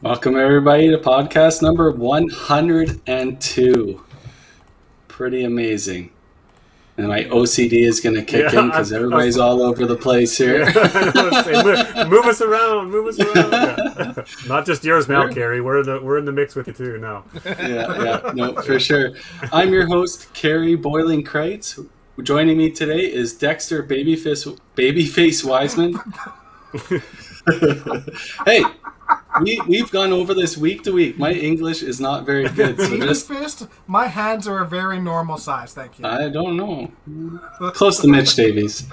Welcome, everybody, to podcast number 102. Pretty amazing. And my OCD is going to kick in because everybody's all over the place here. Move us around. Yeah. Not just yours, Mal Carey. We're in the mix with you too now. No, for sure. I'm your host, Carey Boiling Kreitz. Joining me today is Dexter Babyface Wiseman. Hey, we've gone over this week to week. My English is not very good. Fist, my hands are a very normal size, thank you. I don't know. Close to Mitch Davies.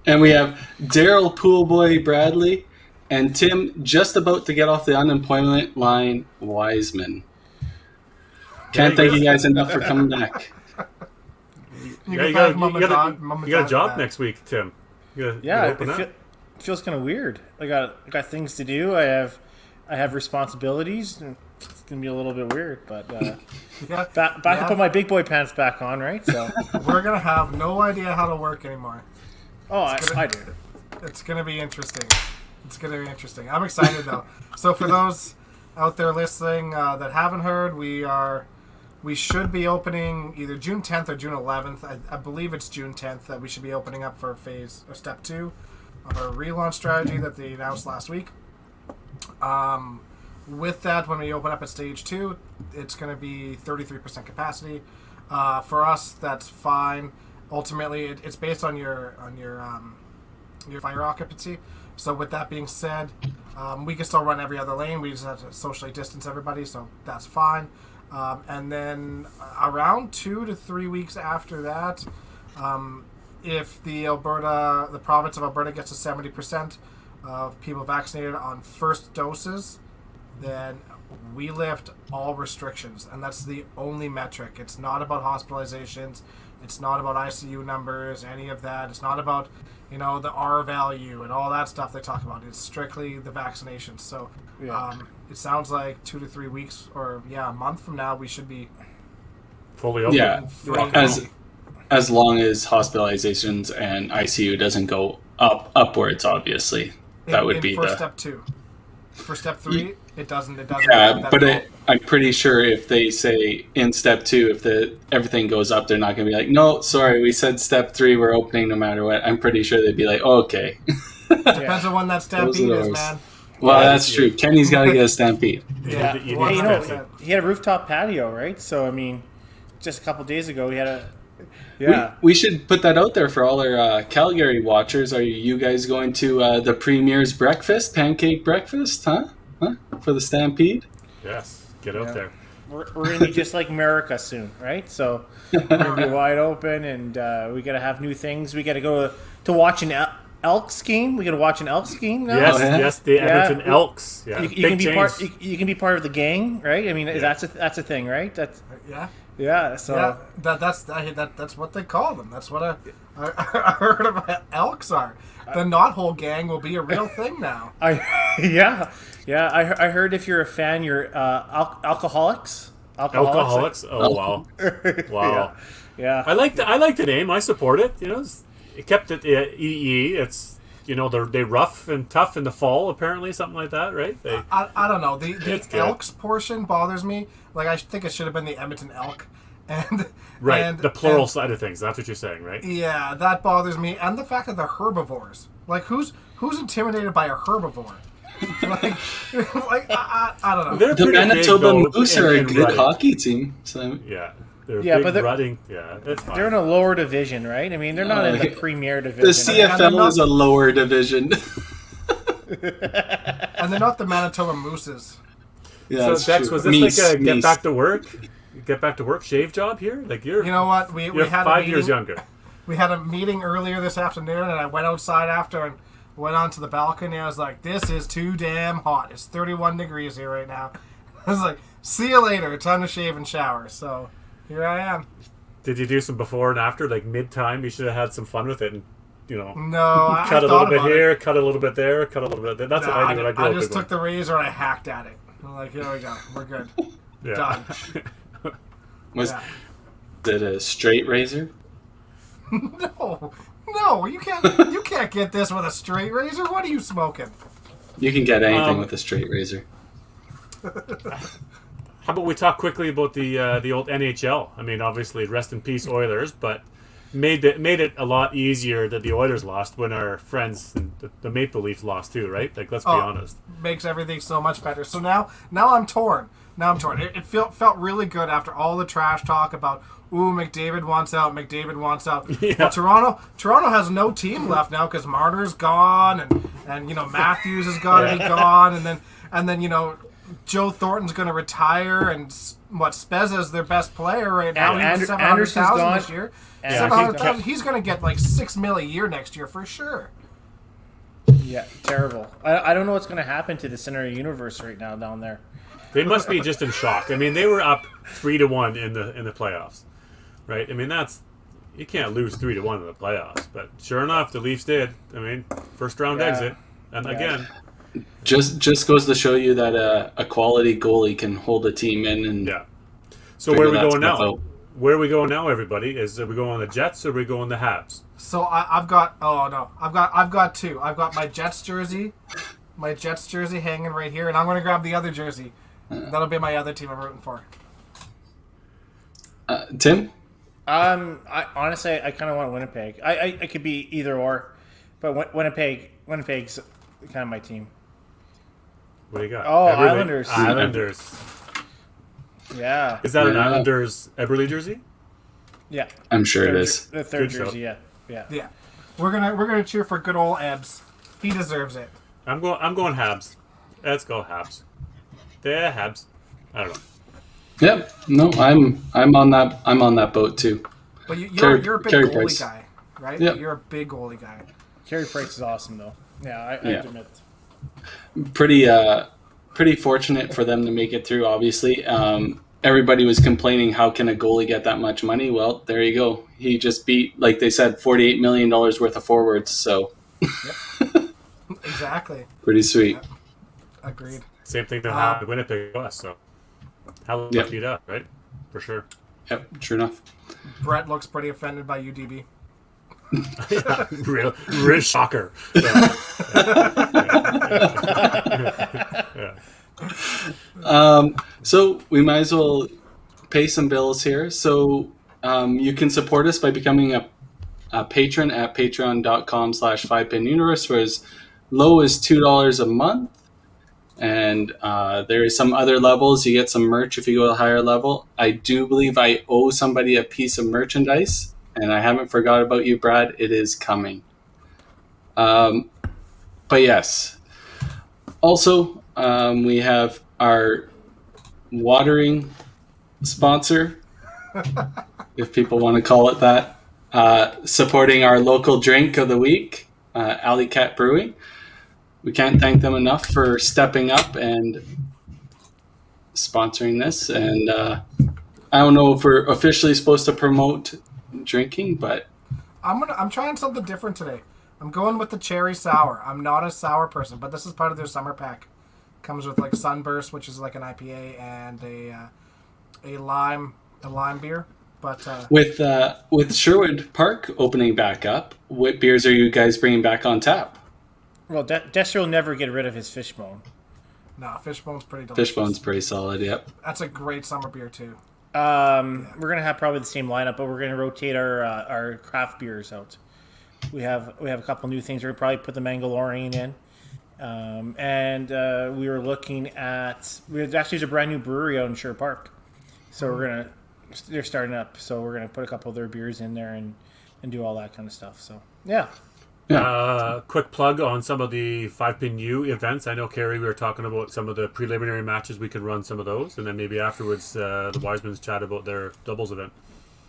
And we have Daryl Poolboy Bradley and Tim, just about to get off the unemployment line, Wiseman. Can't thank you guys enough for coming back. You got a job next week, Tim. It feels kind of weird. I got things to do. I have responsibilities. It's gonna be a little bit weird, but back to put my big boy pants back on, right? So we're gonna have no idea how to work anymore. I do. It's gonna be interesting. I'm excited though. So for those out there listening that haven't heard, we should be opening either June 10th or June 11th. I believe it's June 10th that we should be opening up for step 2 of our relaunch strategy that they announced last week. With that, when we open up at stage 2, it's going to be 33% capacity. For us, that's fine. Ultimately, it's based on your fire occupancy. So with that being said, we can still run every other lane. We just have to socially distance everybody, so that's fine. And then around 2 to 3 weeks after that, if the province of Alberta gets to 70% of people vaccinated on first doses, then we lift all restrictions, and that's the only metric. It's not about hospitalizations, it's not about ICU numbers, any of that. It's not about the R value and all that stuff they talk about. It's strictly the vaccinations. So it sounds like 2 to 3 weeks or a month from now we should be fully open. As long as hospitalizations and ICU doesn't go upwards, obviously. That would be for step 2. For step 3, it doesn't. Yeah, but I'm pretty sure if they say in step 2, if everything goes up, they're not going to be like, no, sorry, we said step 3, we're opening no matter what. I'm pretty sure they'd be like, oh, okay. Depends on when that stampede is, man. Well, that's true. Kenny's got to get a stampede. Yeah, he had a rooftop patio, right? So, I mean, just a couple days ago, he had a... Yeah, we should put that out there for all our Calgary watchers. Are you guys going to the Premier's breakfast, pancake breakfast, huh? For the Stampede? Yes, get out there. We're going to be just like America soon, right? So we're going to be wide open, and we got to have new things. We got to go to watch an Elks game. We got to watch an Elks game now. Yes, the Edmonton Elks. Yeah, you can be part. You can be part of the gang, right? I mean, that's a thing, right? That's Yeah, so that's what they call them. That's what I heard of Elks are. The Knot Hole Gang will be a real thing now. I heard if you're a fan, you're alcoholics. Alcoholics. Oh wow, wow. Yeah. I like the name. I support it. It kept it EE. It's they're rough and tough in the fall. Apparently, something like that, right? I don't know. The Elks portion bothers me. Like, I think it should have been the Edmonton Elk. The plural side of things. That's what you're saying, right? Yeah, that bothers me. And the fact that they're herbivores. Like, who's intimidated by a herbivore? I don't know. The Manitoba Moose are a good hockey team. So. Yeah. They're rutting. Yeah, they're in a lower division, right? I mean, they're not in the Premier division. The CFL is a lower division. And they're not the Manitoba Mooses. Yeah, so Dex, was this like a get back to work shave job here? Like you know what? We had 5 years younger. We had a meeting earlier this afternoon, and I went outside after and went onto the balcony. I was like, "This is too damn hot. It's 31 degrees here right now." I was like, "See you later. Time to shave and shower." So here I am. Did you do some before and after, like mid-time? You should have had some fun with it, and No, cut a little bit here, cut a little bit there, cut a little bit there. That's what I do. I just took the razor and I hacked at it. I'm like, here we go. We're good. Done. Was it a straight razor? No, you can't get this with a straight razor. What are you smoking? You can get anything with a straight razor. How about we talk quickly about the old NHL? I mean, obviously, rest in peace, Oilers, but made it a lot easier that the Oilers lost when our friends and the Maple Leafs lost too, right? Like, let's be honest. Makes everything so much better. So now I'm torn. It felt really good after all the trash talk about McDavid wants out. Yeah. Well, Toronto has no team left now because Marner's gone and Matthews has got to be gone, and then Joe Thornton's going to retire, and Spezza's their best player right now. And He's Anderson's $700,000 gone. this year. Yeah, $700,000. He's going to get like $6 million a year next year for sure. Yeah, terrible. I don't know what's going to happen to the center of the universe right now down there. They must be just in shock. I mean, they were up 3-1 in the playoffs, right? I mean, you can't lose 3-1 in the playoffs. But sure enough, the Leafs did. I mean, first round exit, and again, just goes to show you that a quality goalie can hold a team in. And yeah. So where are we going now? out. Where are we going now, everybody? Are we going the Jets or are we going the Habs? So I've got two. I've got my Jets jersey hanging right here, and I'm going to grab the other jersey. That'll be my other team I'm rooting for. Tim? I honestly kind of want Winnipeg. I could be either or, but Winnipeg's kind of my team. What do you got? Oh, Islanders. Islanders. Yeah. Is that an Islanders Eberle jersey? Yeah. I'm sure it is. The third Good jersey, yeah. Yeah, we're gonna cheer for good old Ebbs. He deserves it. I'm going Habs. Let's go Habs. Yeah, Habs. I don't know. Yep. No, I'm on that boat too. But you're a big goalie Price. guy, right? Yep. You're a big goalie guy. Carey Price is awesome, though. Yeah, I have to admit. Pretty fortunate for them to make it through. Obviously, everybody was complaining, how can a goalie get that much money? Well, there you go. He just beat, like they said, $48 million worth of forwards. So, Exactly. pretty sweet. Yep. Agreed. Same thing that happened to Winnipeg to us. So, how lucky it up, right? For sure. Yep, true enough. Brett looks pretty offended by UDB. real shocker. So we might as well pay some bills here. So you can support us by becoming a patron at patreon.com/5pinuniverse for as low as $2 a month. And there is some other levels. You get some merch if you go to a higher level. I do believe I owe somebody a piece of merchandise, and I haven't forgot about you, Brad. It is coming. But yes. Also, we have our watering sponsor, if people want to call it that, supporting our local drink of the week, Alley Cat Brewing. We can't thank them enough for stepping up and sponsoring this. And I don't know if we're officially supposed to promote drinking, but I'm trying something different today. I'm going with the cherry sour. I'm not a sour person, but this is part of their summer pack. Comes with like Sunburst, which is like an IPA, and a lime beer. But with Sherwood Park opening back up, what beers are you guys bringing back on tap? Well, Destro will never get rid of his fishbone. No, Fishbone's pretty delicious. Fishbone's pretty solid, yep. That's a great summer beer too. We're gonna have probably the same lineup, but we're gonna rotate our craft beers out. We have a couple new things. We're gonna probably put the Mangalorean in, and we were looking at. There's a brand new brewery out in Sherwood Park, so they're starting up. So we're gonna put a couple of their beers in there and do all that kind of stuff. So yeah. Quick plug on some of the 5-Pin U events. I know, Carrie, we were talking about some of the preliminary matches. We could run some of those, and then maybe afterwards the Wisemans chat about their doubles event.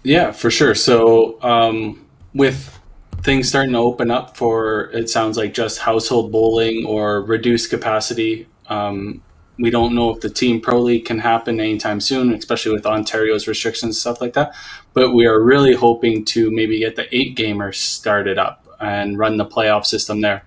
Yeah, for sure. So with things starting to open up for, it sounds like, just household bowling or reduced capacity, we don't know if the Team Pro League can happen anytime soon, especially with Ontario's restrictions and stuff like that. But we are really hoping to maybe get the 8-gamers started up and run the playoff system there.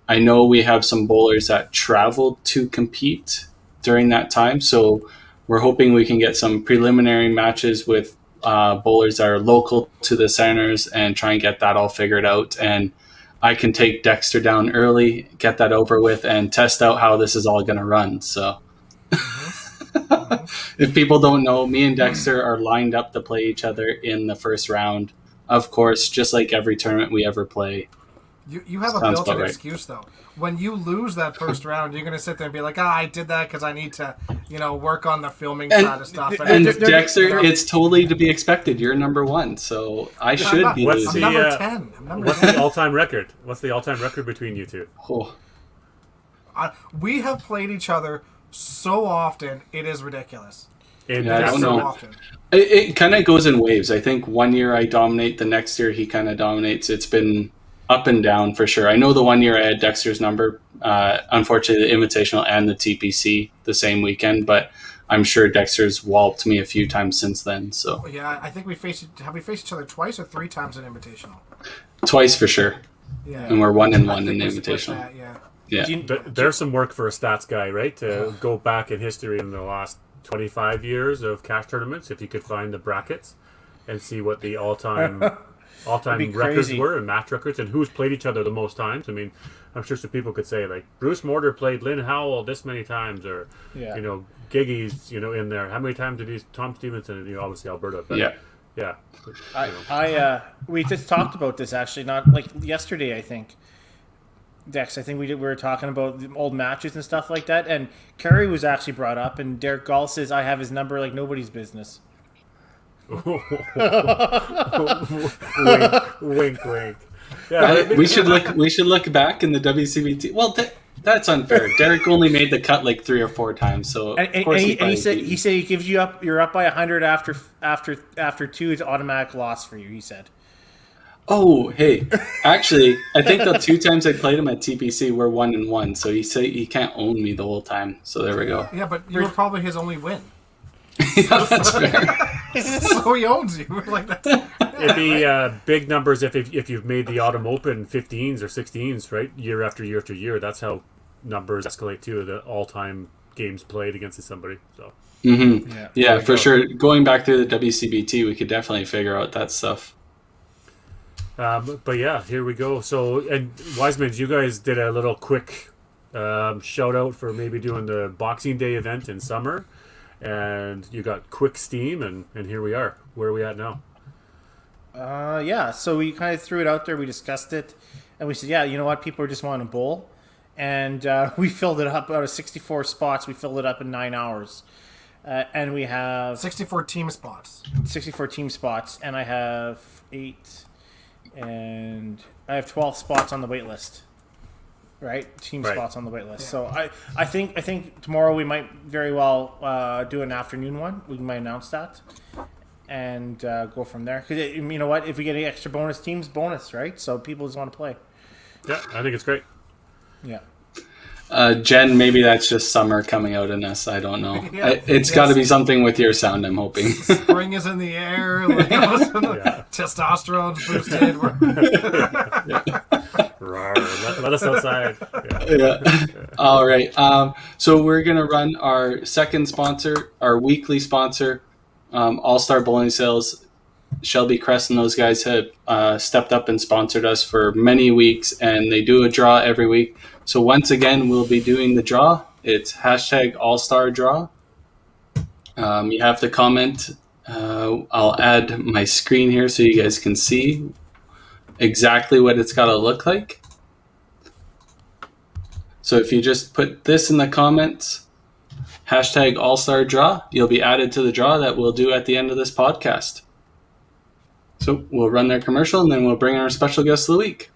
I know we have some bowlers that traveled to compete during that time, so we're hoping we can get some preliminary matches with bowlers that are local to the centers and try and get that all figured out. And I can take Dexter down early, get that over with, and test out how this is all going to run. So if people don't know, me and Dexter are lined up to play each other in the first round. Of course, just like every tournament we ever play. You have a built-in excuse, though. When you lose that first round, you're going to sit there and be like, I did that because I need to, work on the filming side of stuff. And Dexter, it's totally to be expected. You're number 1, so I should be losing. I'm number 10. What's the all-time record? What's the all-time record between you two? Oh. We have played each other so often, it is ridiculous. I don't know. It kind of goes in waves. I think one year I dominate, the next year he kind of dominates. It's been up and down for sure. I know the one year I had Dexter's number, unfortunately the Invitational and the TPC the same weekend, but I'm sure Dexter's walloped me a few times since then. So yeah, I think we faced each other twice or 3 times in Invitational? Twice for sure. Yeah. And we're 1-1 in the Invitational. That, yeah. Yeah. There's some work for a stats guy, right? To go back in history in the last 25 years of cash tournaments, if you could find the brackets and see what the all-time records were and match records and who's played each other the most times. I mean, I'm sure some people could say like Bruce Mortar played Lynn Howell this many times, or Giggy's in there. How many times did Tom Stevenson? Obviously Alberta. But, yeah. We just talked about this actually, not like yesterday. I think Dex. I think we were talking about the old matches and stuff like that, and Kerry was actually brought up, and Derek Gall says I have his number like nobody's business. wink, wink. Yeah, we should look back in the WCBT. Well, that's unfair. Derek only made the cut like 3 or 4 times, so he said he gives you up. You're up by 100 after 2. It's automatic loss for you. He said. Oh, hey! Actually, I think the 2 times I played him at TPC were 1-1, so he can't own me the whole time. So there we go. Yeah, but you were probably his only win. Yeah, that's fair. So he owns you. Like that's, it'd be big numbers if you've made the Autumn Open 15s or 16s, right? Year after year after year. That's how numbers escalate too. The all-time games played against somebody. So. Mm-hmm. Yeah, for sure. Going back through the WCBT, we could definitely figure out that stuff. But yeah, here we go. So, and Wiseman, you guys did a little quick shout out for maybe doing the Boxing Day event in summer, and you got quick steam, and here we are. Where are we at now? Yeah, so we kind of threw it out there. We discussed it, and we said, yeah, you know what? People are just wanting to bowl, and we filled it up out of 64 spots. We filled it up in 9 hours, and we have 64 team spots. 64 team spots, and I have 8. And I have 12 spots on the wait list, right? Team spots on the wait list. Yeah. So I think tomorrow we might very well do an afternoon one. We might announce that and go from there. Because you know what? If we get any extra bonus teams, bonus, right? So people just want to play. Yeah, I think it's great. Yeah. Jen, maybe that's just summer coming out in us. I don't know. Yeah, it's got to be something with your sound, I'm hoping. Spring is in the air. Like, testosterone's boosted. Let us outside. Yeah. All right. So we're going to run our second sponsor, our weekly sponsor, All-Star Bowling Sales. Shelby Crest and those guys have stepped up and sponsored us for many weeks, and they do a draw every week. So once again, we'll be doing the draw. It's hashtag All-Star Draw. You have to comment. I'll add my screen here so you guys can see exactly what it's got to look like. So if you just put this in the comments, hashtag All-Star Draw, you'll be added to the draw that we'll do at the end of this podcast. So we'll run their commercial, and then we'll bring our special guest of the week.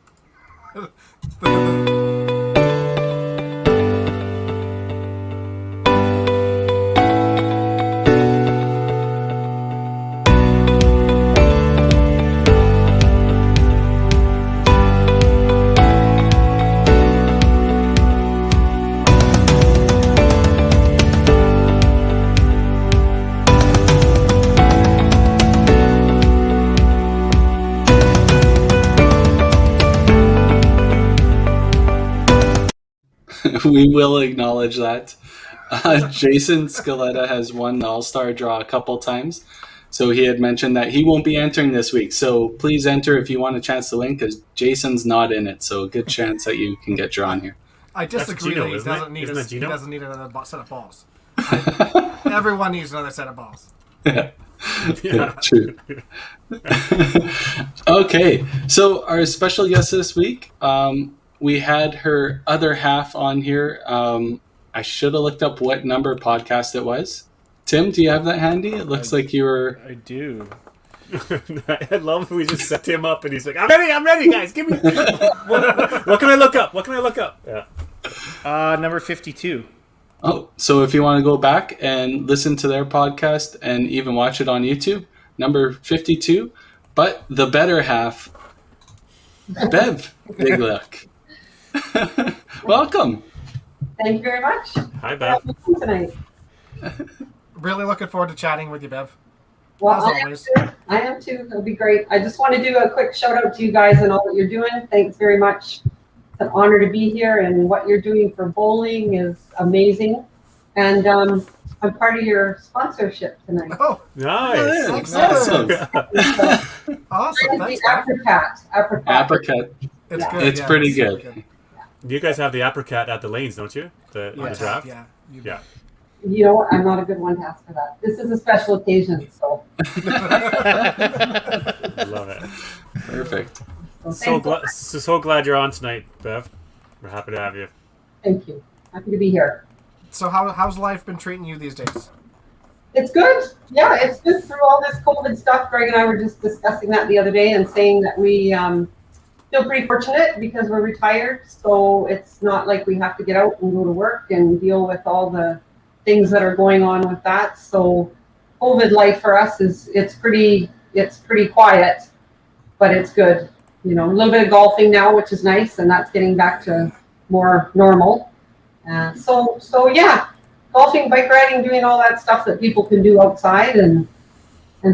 We will acknowledge that. Jason Scaletta has won the All-Star Draw a couple times. So he had mentioned that he won't be entering this week. So please enter if you want a chance to win, because Jason's not in it. So a good chance that you can get drawn here. I disagree that he doesn't need another set of balls. Everyone needs another set of balls. Yeah, true. Okay, so our special guest this week, we had her other half on here. I should have looked up what number podcast it was. Tim, do you have that handy? It looks like you were... I do. I love if we just set him up and he's like, I'm ready, guys. Give me... What can I look up? Yeah. Number 52. Oh, so if you want to go back and listen to their podcast and even watch it on YouTube, number 52, but the better half, Bev Gigliuk. Welcome. Thank you very much. Hi, Bev. Tonight. Really looking forward to chatting with you, Bev. Well, As always. I am too. It'll be great. I just want to do a quick shout out to you guys and all that you're doing. Thanks very much. It's an honor to be here, and what you're doing for bowling is amazing. And I'm part of your sponsorship tonight. Oh, Nice. excellent. Awesome. Awesome. The Thanks, Bev. apricot. Apricot. It's Yeah. good. It's yeah, pretty super good. You guys have the apricot at the lanes, don't you? The draft? Yeah. You Yeah. You know what? I'm not a good one to ask for that. This is a special occasion, so. I love it. Perfect. So glad you're on tonight, Bev. We're happy to have you. Thank you. Happy to be here. So how's life been treating you these days? It's good. Yeah, it's good through all this COVID stuff. Greg and I were just discussing that the other day and saying that we feel pretty fortunate because we're retired. So it's not like we have to get out and go to work and deal with all the things that are going on with that. So COVID life for us it's pretty quiet, but it's good. You know, a little bit of golfing now, which is nice, and that's getting back to more normal. So yeah, golfing, bike riding, doing all that stuff that people can do outside, and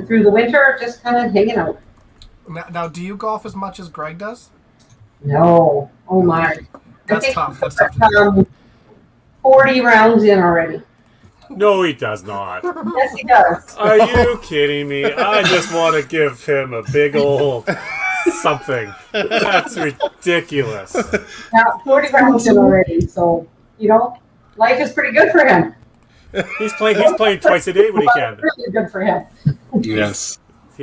through the winter, just kind of hanging out. Now, do you golf as much as Greg does? No, oh my, That's tough. That's tough. 40 rounds in already. No, he does not. Yes, he does. Are you kidding me? I just want to give him a big old something. That's ridiculous. Now 40 rounds in already, so you know, life is pretty good for him. He's playing twice a day when he can. Really good for him. Yes.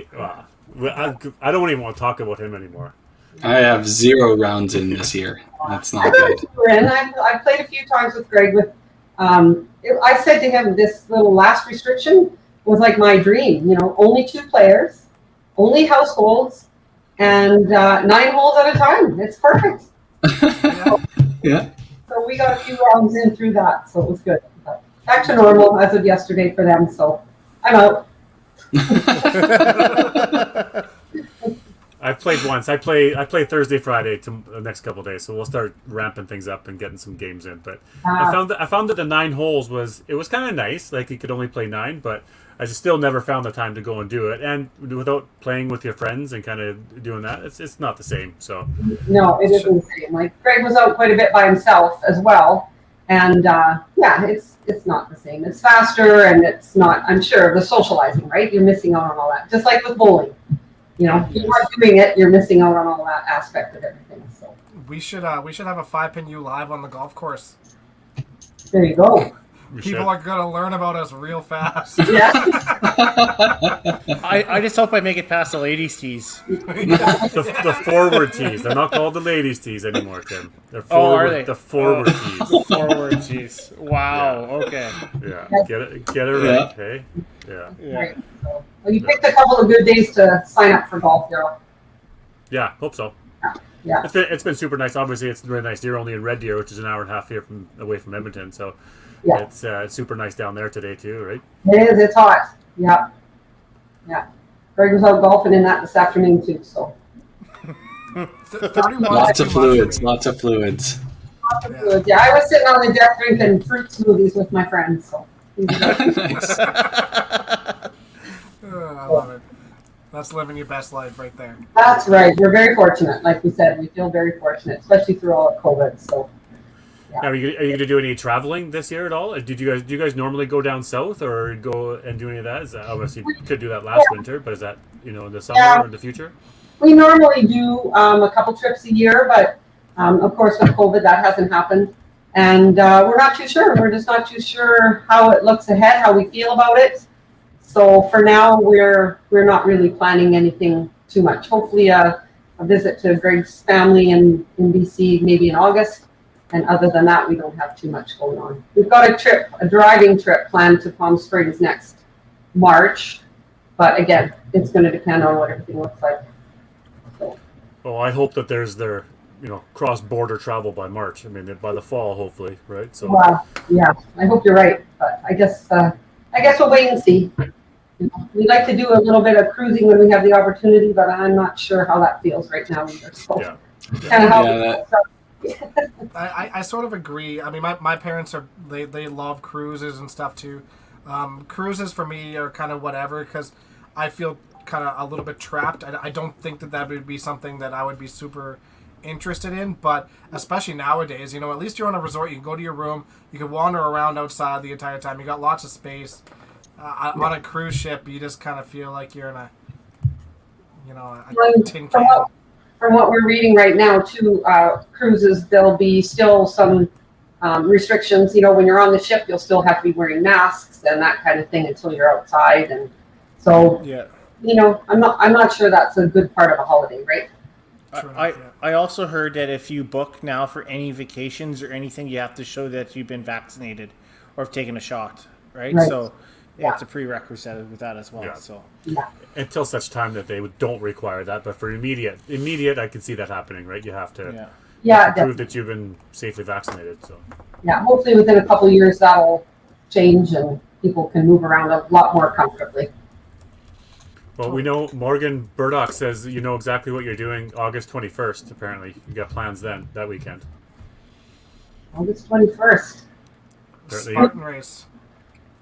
I don't even want to talk about him anymore. I have 0 rounds in this year. That's not good. I've played a few times with Greg. I said to him, this little last restriction was like my dream. You know, only 2 players, only households, and 9 holes at a time. It's perfect. Yeah. So we got a few rounds in through that, so it was good. But back to normal as of yesterday for them. So I'm out. I've played once. I play Thursday, Friday to the next couple of days, so we'll start ramping things up and getting some games in. But I found that the 9 holes was kind of nice. Like you could only play 9, but I just still never found the time to go and do it. And without playing with your friends and kind of doing that, it's not the same. So no, it isn't the same. Like Greg was out quite a bit by himself as well, and yeah, it's not the same. It's faster, and it's not. I'm sure the socializing, right? You're missing out on all that, just like with bowling. You know, if you aren't doing it, you're missing out on all that aspect of everything. So we should have a 5-pin U live on the golf course. there you go. People are gonna learn about us real fast. Yeah. I just hope I make it past the ladies' tees. the forward tees. They're not called the ladies' tees anymore, Tim. They're forward, Oh, are they? The forward tees. The forward tees. Wow. Okay. Yeah, get it right, hey? Yeah. Right. So, well, you picked a couple of good days to sign up for golf, Daryl. Yeah, hope so. Yeah. It's been super nice. Obviously, it's really nice. You're only in Red Deer, which is an hour and a half here away from Edmonton, so Yeah. it's super nice down there today too, right? It is. It's hot. Yeah. Yeah. Greg was out golfing in that this afternoon too. So 31 Lots is of too much for fluids. me. Lots of fluids. yeah, I was sitting on the deck drinking fruit smoothies with my friends. So Nice. I love it. That's living your best life right there. that's right. We're very fortunate. Like we said, we feel very fortunate, especially through all of COVID. So Now, are you going to do any traveling this year at all? Do you guys normally go down south or go and do any of that? Is that obviously you could do that last winter, but is that in the summer or in the future? we normally do a couple trips a year, but of course with COVID that hasn't happened. And we're not too sure. We're just not too sure how it looks ahead, how we feel about it. So for now, we're not really planning anything too much. Hopefully a visit to Greg's family in BC, maybe in August. And other than that, we don't have too much going on. We've got a driving trip planned to Palm Springs next March. But again, it's going to depend on what everything looks like. So. Well, I hope that there's cross-border travel by March. I mean, by the fall, hopefully, right? So. Well, yeah, I hope you're right. But I guess we'll wait and see. We like to do a little bit of cruising when we have the opportunity, but I'm not sure how that feels right now either. So yeah. Kind of how I sort of agree. I mean, my parents they love cruises and stuff too. Cruises for me are kind of whatever because I feel kind of a little bit trapped. I don't think that would be something that I would be super interested in, but especially nowadays, at least you're on a resort. You can go to your room. You can wander around outside the entire time. You got lots of space. On a cruise ship, you just kind of feel like you're in a tin can. From what we're reading right now, too, cruises, there'll be still some restrictions. When you're on the ship, you'll still have to be wearing masks and that kind of thing until you're outside. And so, I'm not sure that's a good part of a holiday, right? I also heard that if you book now for any vacations or anything, you have to show that you've been vaccinated or have taken a shot, right? So it's a prerequisite with that as well. Yeah. So until such time that they don't require that, but for immediate, I can see that happening, right? You have to prove that you've been safely vaccinated. So hopefully within a couple of years that'll change and people can move around a lot more comfortably. Well, we know Morgan Burdock says you know exactly what you're doing August 21st, apparently. You got plans then, that weekend. August 21st. Spartan race.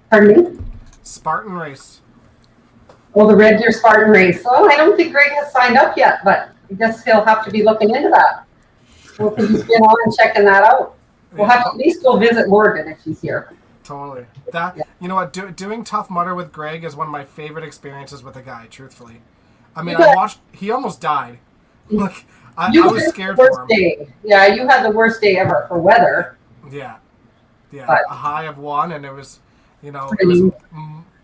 Pardon me? Spartan race. Oh, the Red Deer Spartan race. Oh, I don't think Greg has signed up yet, but I guess he'll have to be looking into that. We'll just get on and checking that out. We'll have to at least go visit Morgan if she's here. Totally. You know what? Doing Tough Mudder with Greg is one of my favorite experiences with a guy. Truthfully, I mean, I watched. He almost died. Like I was scared for him. Day. Yeah, you had the worst day ever for weather. Yeah. But a high of 1, and it was, it was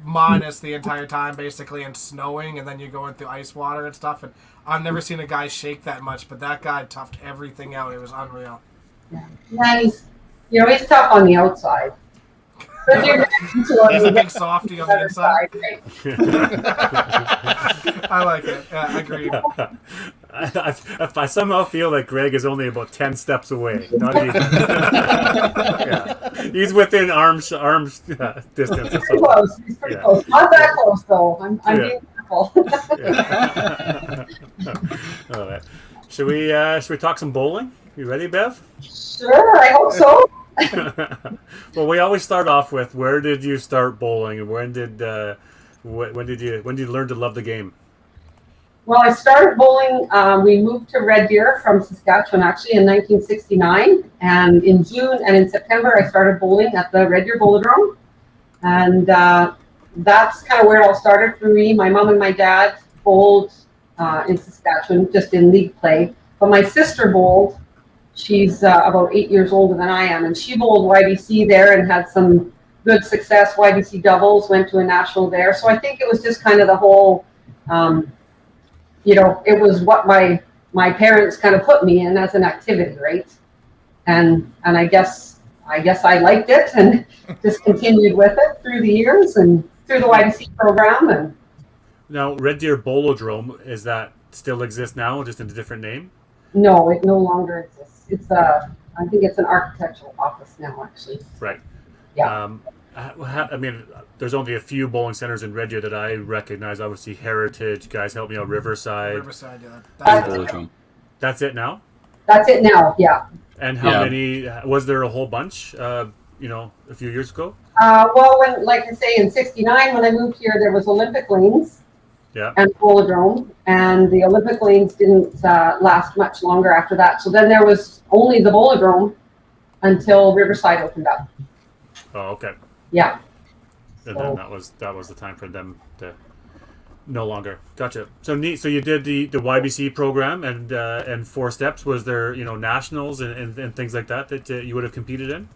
minus the entire time basically, and snowing, and then you're going through ice water and stuff. And I've never seen a guy shake that much, but that guy toughed everything out. It was unreal. Yeah, he's tough on the outside. He's a big softy on the inside. Right? I like it. Yeah, agreed. I somehow feel like Greg is only about 10 steps away. Not even. He's within arms distance. He's pretty close. He's pretty close. Not that close though. I'm being careful. All right. Should we talk some bowling? You ready, Bev? Sure. I hope so. Well, we always start off with where did you start bowling, and when did you learn to love the game? Well, I started bowling. We moved to Red Deer from Saskatchewan actually in 1969, and in June and in September I started bowling at the Red Deer Bowlodrome, and that's kind of where it all started for me. My mom and my dad bowled in Saskatchewan, just in league play, but my sister bowled. She's about 8 years older than I am, and she bowled YBC there and had some good success. YBC doubles, went to a national there. So I think it was just kind of the whole, it was what my parents kind of put me in as an activity, right? And I guess I liked it and just continued with it through the years and through the YBC program. And now, Red Deer Bowlodrome, is that still exist now, just in a different name? No, it no longer exists. It's I think it's an architectural office now, actually. Right. Yeah. I mean, there's only a few bowling centers in Red Deer that I recognize. Obviously, Heritage. Guys, help me out. Riverside. Yeah. That's it now? That's it now, yeah. And how many? Was there a whole bunch, a few years ago? Well, like I say, in 69, when I moved here, there was Olympic Lanes. Yeah. And Bowlodrome, and the Olympic Lanes didn't last much longer after that. So then there was only the Bowlodrome until Riverside opened up. Oh, okay. Yeah. And then that was the time for them to No longer. Gotcha. So neat. So you did the YBC program and 4 steps. Was there nationals and things like that you would have competed in?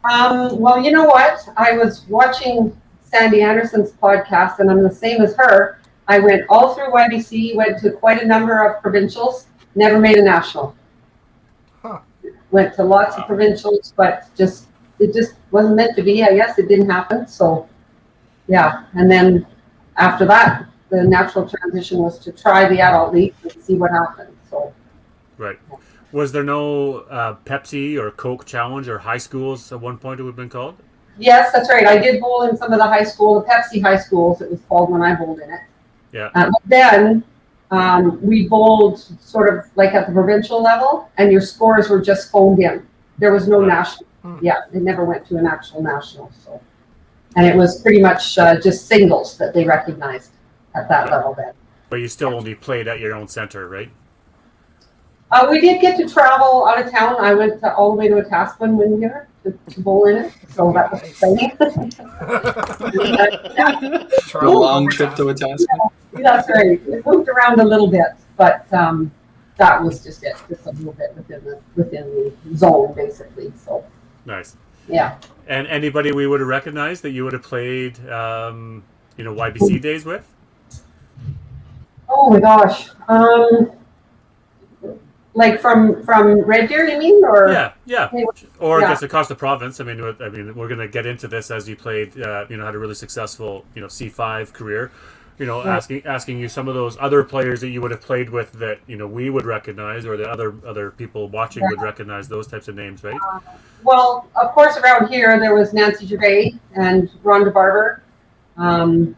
Well, you know what? I was watching Sandy Anderson's podcast, and I'm the same as her. I went all through YBC, went to quite a number of provincials, never made a national. Huh. Went to lots of provincials, but it just wasn't meant to be. I guess it didn't happen. So, yeah. And then after that, the natural transition was to try the adult league and see what happened. So, right. Was there no Pepsi or Coke challenge or high schools at one point it would have been called? yes, that's right. I did bowl in some of the high school, the Pepsi high schools, it was called when I bowled in it. Yeah. But then we bowled sort of like at the provincial level, and your scores were just phoned in. There was no national. Yeah, it never went to an actual national. So, and it was pretty much just singles that they recognized at that level then. But you still only played at your own center, right? We did get to travel out of town. I went all the way to Atascocita one year to bowl in it, so that was exciting. A long trip to Atascocita. Yeah, that's right. It moved around a little bit, but that was just it, just a little bit within the zone, basically. So nice. Yeah. And anybody we would have recognized that you would have played, YBC days with? Oh my gosh. Like from Red Deer, you mean, or yeah, or I guess across the province. I mean, we're going to get into this as you played. Had a really successful, C5 career. Asking you some of those other players that you would have played with that we would recognize, or that other people watching would recognize those types of names, right? Well, of course, around here there was Nancy Gervais and Rhonda Barber, Diane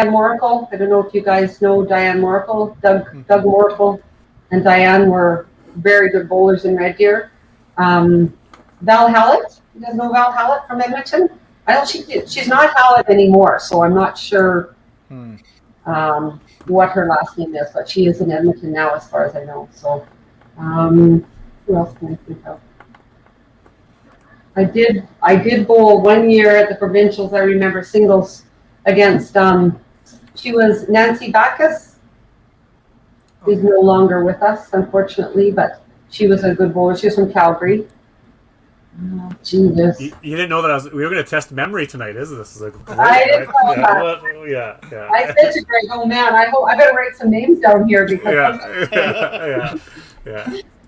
Moracle. I don't know if you guys know Diane Moracle. Doug Moracle and Diane were very good bowlers in Red Deer. Val Hallett. You guys know Val Hallett from Edmonton? I don't. She's not Hallett anymore, so I'm not sure what her last name is, but she is in Edmonton now, as far as I know. So, who else can I think of? I did bowl 1 year at the provincials. I remember singles against. She was Nancy Bacchus. She's no longer with us, unfortunately, but she was a good bowler. She was from Calgary. Oh, Jesus. You didn't know that we were going to test memory tonight, isn't this? I didn't know that. Yeah. I said to Greg, "Oh man, I better write some names down here because."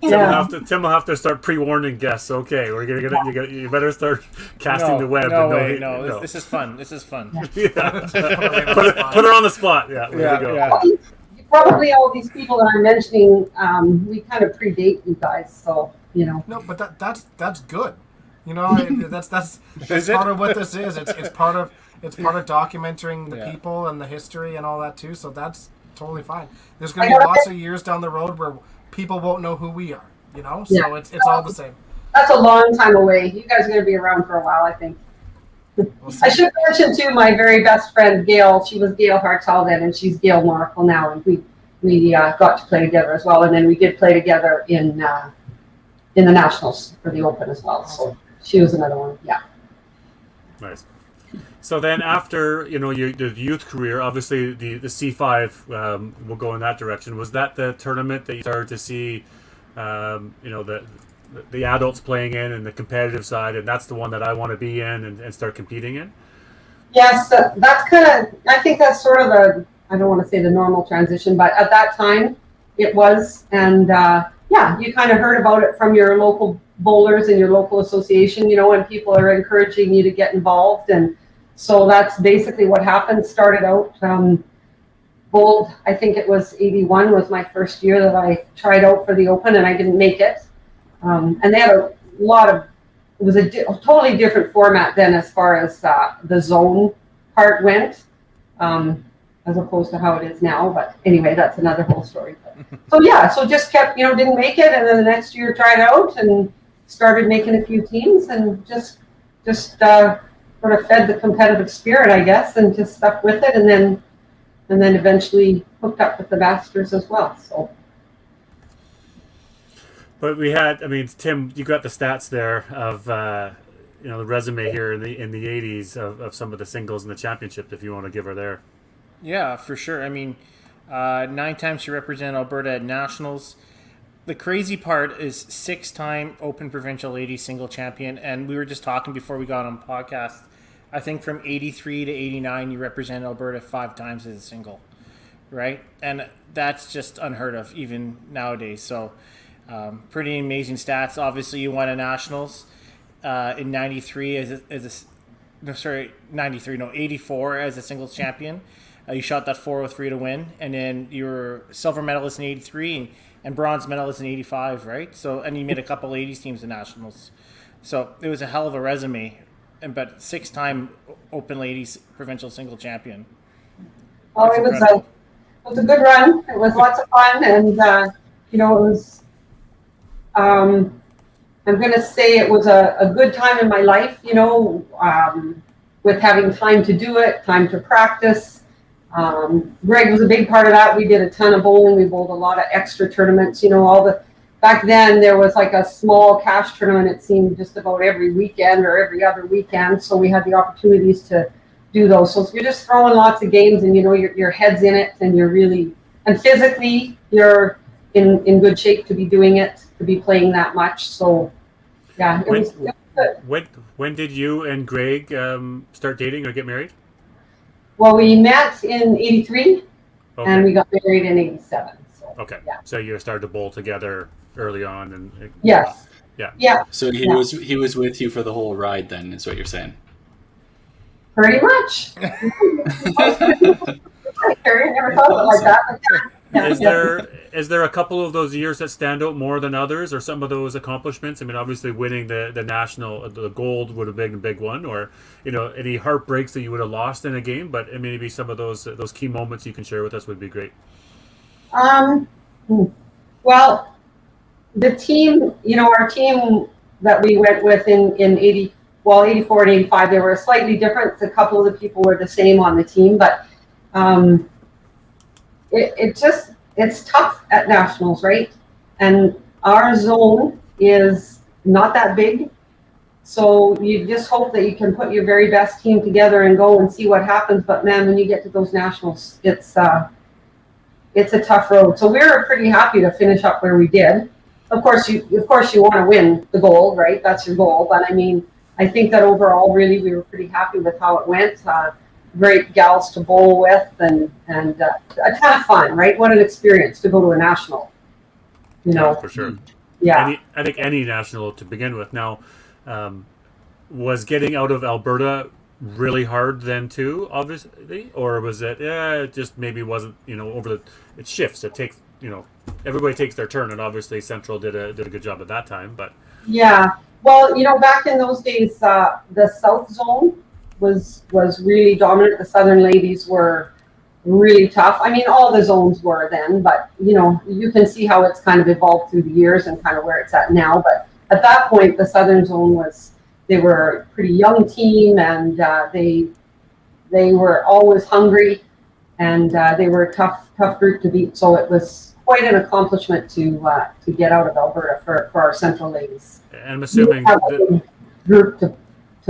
Tim will have to start pre-warning guests. Okay, you better start casting the web. No. This is fun. Yeah. Put her on the spot. Yeah. Yeah. Probably all these people that I'm mentioning, we kind of predate you guys, so. No, but that's good. That's part of what this is. It's part of documenting the people and the history and all that too. So that's totally fine. There's going to be lots of years down the road where people won't know who we are. So it's all the same. That's a long time away. You guys are going to be around for a while, I think. I should mention too, my very best friend Gail. She was Gail Hartel then, and she's Gail Moracle now, and we got to play together as well. And then we did play together in the Nationals for the Open as well. So she was another one. Yeah. Nice. So then after, your youth career, obviously the C5 will go in that direction. Was that the tournament that you started to see, the adults playing in and the competitive side, and that's the one that I want to be in and start competing in? Yes, that's kind of, I think that's sort of I don't want to say the normal transition, but at that time it was. And you kind of heard about it from your local bowlers and your local association, and people are encouraging you to get involved. And so that's basically what happened. Started out, bowled, I think it was 81 was my first year that I tried out for the Open, and I didn't make it. And they had a lot of, it was a totally different format then as far as the zone part went, as opposed to how it is now. But anyway, that's another whole story. So just kept, didn't make it. And then the next year tried out and started making a few teams and just sort of fed the competitive spirit, I guess, and just stuck with it. And then eventually hooked up with the Masters as well. So. But we had, Tim, you got the stats there of, the resume here in the 80s of some of the singles in the championship, if you want to give her there. Yeah, for sure. I mean, 9 times she represented Alberta at nationals. The crazy part is 6-time Open Provincial Ladies single champion, and we were just talking before we got on podcast. I think from 83 to 89, you represented Alberta 5 times as a single, right? And that's just unheard of even nowadays. So pretty amazing stats. Obviously, you won a nationals in 93 84 as a singles champion. You shot that 403 to win, and then you were silver medalist in 83 and bronze medalist in 85, right? So, and you made a couple ladies teams in nationals. So it was a hell of a resume, but 6-time Open Ladies provincial single champion. Oh, it was a good run. It was lots of fun, and it was. I'm going to say it was a good time in my life. With having time to do it, time to practice. Greg was a big part of that. We did a ton of bowling. We bowled a lot of extra tournaments. Back then there was like a small cash tournament. It seemed just about every weekend or every other weekend. So we had the opportunities to do those. So you're just throwing lots of games, and your head's in it, and and physically you're in good shape to be doing it, to be playing that much. So yeah, it was good. When did you and Greg start dating or get married? Well, we met in 83, and we got married in 87. So, okay. Yeah. So you started to bowl together early on, and yes. Yeah. So he was with you for the whole ride, then, is what you're saying? Pretty much. I never thought of it like that. But yeah. Is there a couple of those years that stand out more than others, or some of those accomplishments? I mean, obviously winning the national, the gold would have been a big one, or any heartbreaks that you would have lost in a game. But maybe some of those key moments you can share with us would be great. Well, the team, our team that we went with in 84 and 85, they were slightly different. A couple of the people were the same on the team, but it's tough at nationals, right? And our zone is not that big. So you just hope that you can put your very best team together and go and see what happens. But man, when you get to those nationals, it's a tough road. So we were pretty happy to finish up where we did. Of course you want to win the gold, right? That's your goal. But I mean, I think that overall, really, we were pretty happy with how it went. Great gals to bowl with, and a ton of fun, right? What an experience to go to a national. Yeah, for sure. Yeah. I think any national to begin with. Now, was getting out of Alberta really hard then too, obviously, or was it? It just maybe wasn't. It shifts. It takes. Everybody takes their turn, and obviously Central did a good job at that time. But yeah, well, back in those days, the South Zone was really dominant. The Southern ladies were really tough. I mean, all the zones were then, but you can see how it's kind of evolved through the years and kind of where it's at now. But at that point, the Southern Zone they were a pretty young team, and they were always hungry, and they were a tough group to beat. So it was quite an accomplishment to get out of Alberta for our Central ladies. And I'm assuming the group to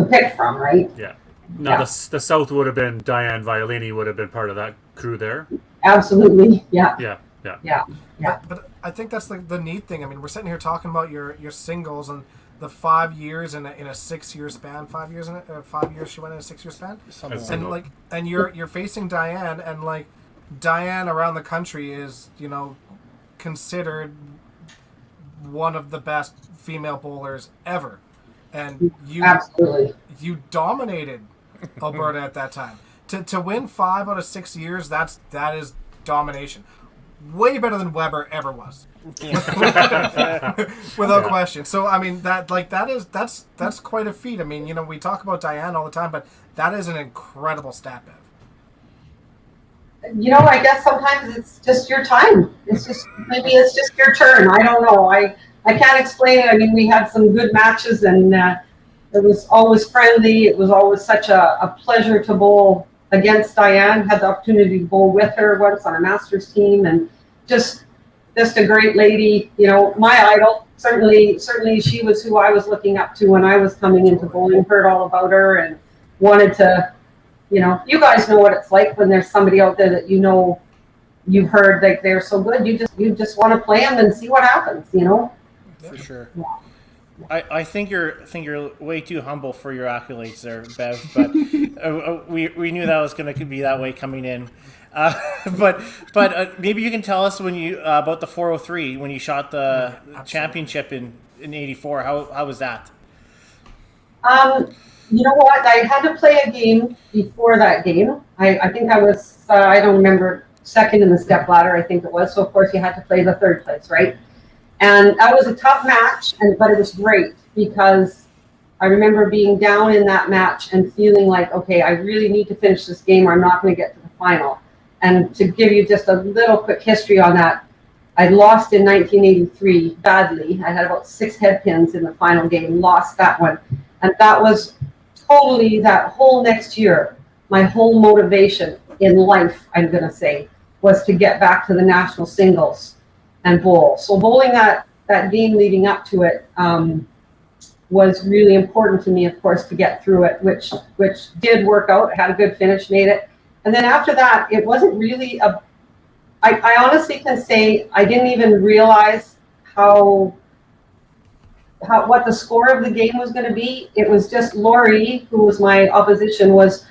pick from, right? Yeah. No, the South would have been Diane Violini would have been part of that crew there. Absolutely, yeah. Yeah. But I think that's the neat thing. I mean, we're sitting here talking about your singles and the 5 years in a 6 year span. 5 years 5 years she went in a 6 year span. And you're facing Diane, and Diane around the country is considered one of the best female bowlers ever, and you dominated Alberta at that time. To win 5 out of 6 years, that is domination. Way better than Weber ever was, without question. So I mean that's quite a feat. I mean we talk about Diane all the time, but that is an incredible stat, Bev. I guess sometimes it's just your time. Maybe it's just your turn. I don't know. I can't explain it. I mean, we had some good matches, and it was always friendly. It was always such a pleasure to bowl against Diane. Had the opportunity to bowl with her once on a Masters team, and just a great lady. My idol certainly she was who I was looking up to when I was coming into bowling. Heard all about her and wanted to, you guys know what it's like when there's somebody out there that you've heard like they're so good. You just want to play them and see what happens. For sure. Yeah. I think you're way too humble for your accolades there, Bev. But we knew that was going to be that way coming in. But maybe you can tell us when you about the 403 when you shot the championship in '84. How was that? You know what? I had to play a game before that game. I think I was I don't remember, second in the step ladder. I think it was. So of course you had to play the third place, right? And that was a tough match, but it was great because I remember being down in that match and feeling like, okay, I really need to finish this game or I'm not going to get to the final. And to give you just a little quick history on that, I lost in 1983 badly. I had about 6 head pins in the final game, lost that one. And that was totally, that whole next year, my whole motivation in life, I'm going to say, was to get back to the national singles and bowl. So bowling that game leading up to it was really important to me, of course, to get through it, which did work out. I had a good finish, made it. And then after that, it wasn't really I honestly can say I didn't even realize what the score of the game was going to be. It was just Lori, who was my opposition, was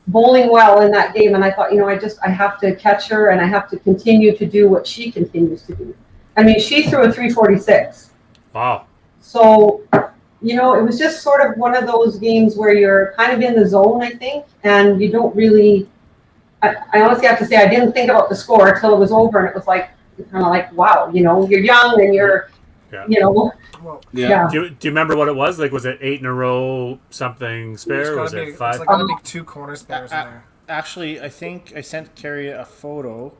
bowling well in that game, and I thought, I have to catch her, and I have to continue to do what she continues to do. I mean, she threw a 346. Wow. So, it was just sort of one of those games where you're kind of in the zone, I think, and you don't really. I honestly have to say I didn't think about the score until it was over, and it was like kind of like, wow, you're young and you're, Yeah. Do you remember what it was? Like, was it 8 in a row, something spare? Was it 5? It's gotta be 2 corner spares in there. Actually, I think I sent Carrie a photo,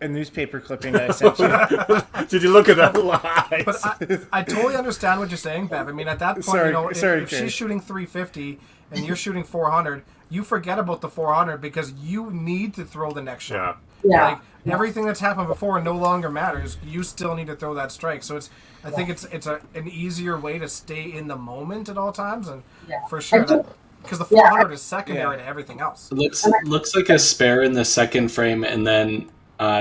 a newspaper clipping that I sent you. Did you look at that live? But I totally understand what you're saying, Bev. I mean, at that point, if she's shooting 350 and you're shooting 400, you forget about the 400 because you need to throw the next shot. Yeah. Like, everything that's happened before no longer matters. You still need to throw that strike. So I think it's an easier way to stay in the moment at all times, and for sure because the 400 is secondary to everything else. Looks like a spare in the second frame, and then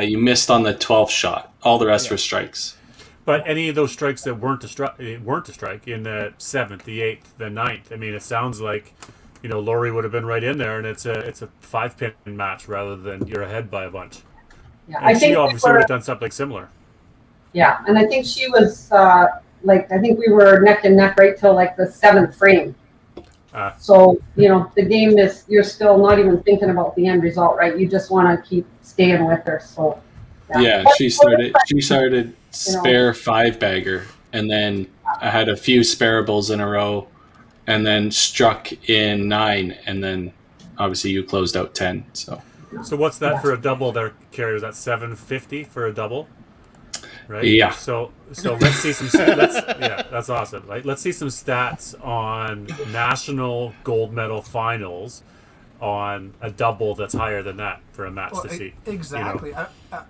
you missed on the 12th shot. All the rest were strikes. But any of those strikes that weren't a strike in the 7th, the 8th, the 9th. I mean, it sounds like Lori would have been right in there, and it's a 5-pin match rather than you're ahead by a bunch. Yeah, and she obviously would have done something similar. Yeah, and I think she was I think we were neck and neck right till like the 7th frame. So the game is, you're still not even thinking about the end result, right? You just want to keep staying with her. So she started spare 5-bagger, and then I had a few sparables in a row, and then struck in 9, and then obviously you closed out 10. So what's that for a double there, Carrie? Was that 750 for a double? Right? Yeah. So let's see some. That's awesome. Right? Let's see some stats on national gold medal finals on a double that's higher than that for a match to see. Exactly.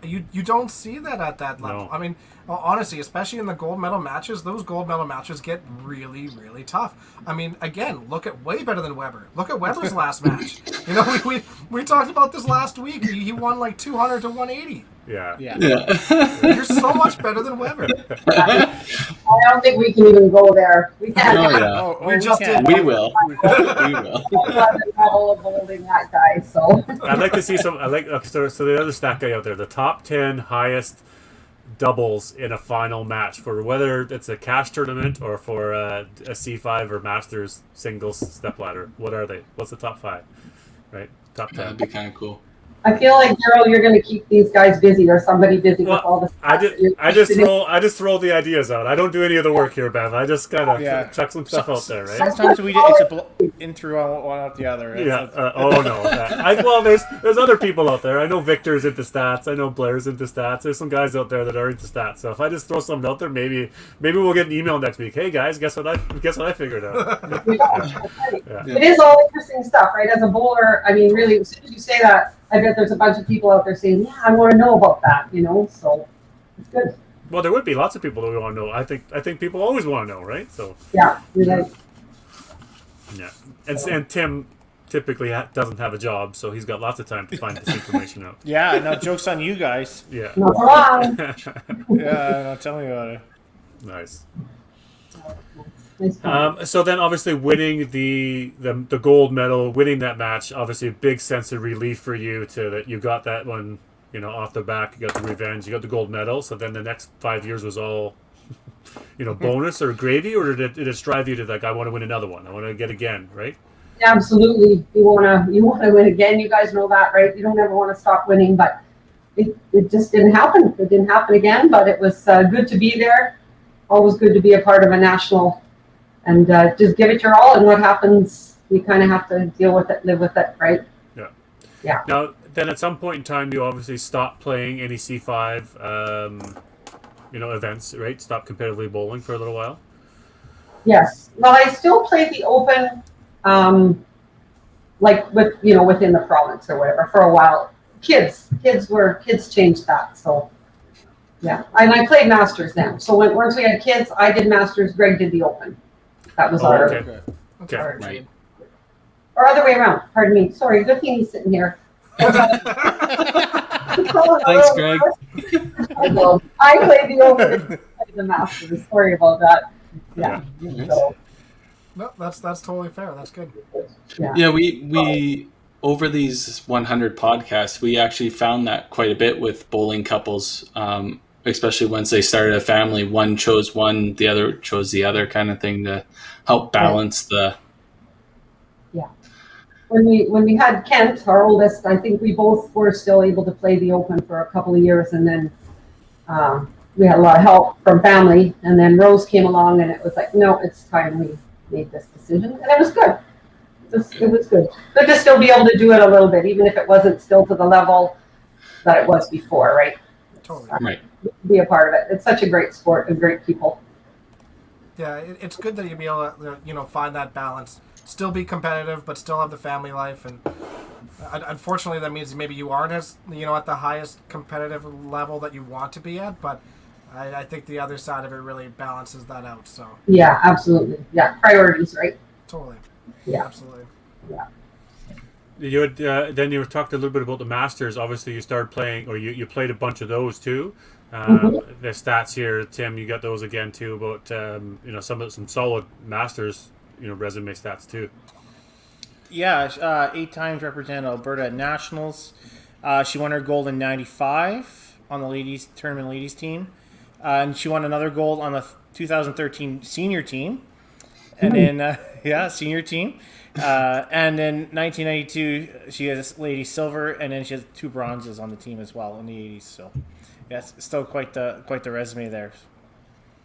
You don't see that at that level. No. I mean, honestly, especially in the gold medal matches, those gold medal matches get really, really tough. I mean, again, look at way better than Weber. Look at Weber's last match. We talked about this last week. He won like 200 to 180. Yeah. You're so much better than Weber. I don't think we can even go there. We can't. We just did. We will. We will. Level of holding that guy. So I'd like to see some. So the other stat guy out there, the top 10 highest doubles in a final match for whether it's a cash tournament or for a C5 or Masters singles stepladder. What are they? What's the top 5? Right, top 10. That'd be kind of cool. I feel like, Daryl, you're going to keep these guys busy or somebody busy with all this. I just throw the ideas out. I don't do any of the work here, Bev. I just kind of chuck some stuff out there, right? Sometimes it's a in through one out the other. Right? Yeah. No. There's other people out there. I know Victor's into stats. I know Blair's into stats. There's some guys out there that are into stats. So if I just throw something out there, maybe we'll get an email next week. Hey guys, guess what I figured out. It is all interesting stuff, right? As a bowler, I mean, really, as soon as you say that, I bet there's a bunch of people out there saying, "Yeah, I want to know about that," So it's good. Well, there would be lots of people that would want to know. I think people always want to know, right? So Yeah, you're right. yeah, and Tim typically doesn't have a job, so he's got lots of time to find this information out. Yeah, no, joke's on you guys. Yeah. Not for long. Yeah, no, tell me about it. Nice. Nice. So then, obviously, winning the gold medal, winning that match, obviously a big sense of relief for you that you got that one, off the back. You got the revenge. You got the gold medal. So then the next 5 years was all, bonus or gravy, or did it strive you to I want to win another one. I want to get again, right? Absolutely. You wanna win again. You guys know that, right? You don't ever want to stop winning, but it just didn't happen. It didn't happen again, but it was good to be there. Always good to be a part of a national, and just give it your all. And what happens, you kind of have to deal with it, live with it, right? Yeah. Yeah. Now, then at some point in time, you obviously stopped playing any C5, events, right? Stopped competitively bowling for a little while. Yes. Well, I still play the Open, like within the province or whatever for a while. Kids changed that. So yeah, and I played Masters now. So once we had kids, I did Masters. Greg did the Open. That was our Okay. Okay. Right. or other way around. Pardon me. Sorry. Good thing he's sitting here. Thanks, Greg. I played the Open. I did the Masters. Sorry about that. Yeah. So, No, that's totally fair. That's good. Yeah, we over these 100 podcasts, we actually found that quite a bit with bowling couples, especially once they started a family. One chose one, the other chose the other, kind of thing, to help balance the. Yeah. When we had Kent, our oldest, I think we both were still able to play the Open for a couple of years, and then we had a lot of help from family, and then Rose came along, and it was like, no, it's time we made this decision, and it was good. It was good. Good to still be able to do it a little bit, even if it wasn't still to the level that it was before, right? Totally. Right. Be a part of it. It's such a great sport and great people. Yeah, it's good that you be able to find that balance, still be competitive, but still have the family life. And unfortunately, that means maybe you aren't as at the highest competitive level that you want to be at. But I think the other side of it really balances that out. So Yeah, absolutely. Yeah, priorities, right? totally. Yeah. Absolutely. Yeah. You had, then you talked a little bit about the Masters. Obviously, you started playing, or you played a bunch of those too. The stats here, Tim, you got those again too about some solid Masters resume stats too. Yeah, 8 times represented Alberta at Nationals. She won her gold in '95 on the ladies tournament ladies team, and she won another gold on the 2013 senior team. And then, senior team. And in 1992, she has lady silver, and then she has 2 bronzes on the team as well in the 80s. So, yes, still quite the resume there.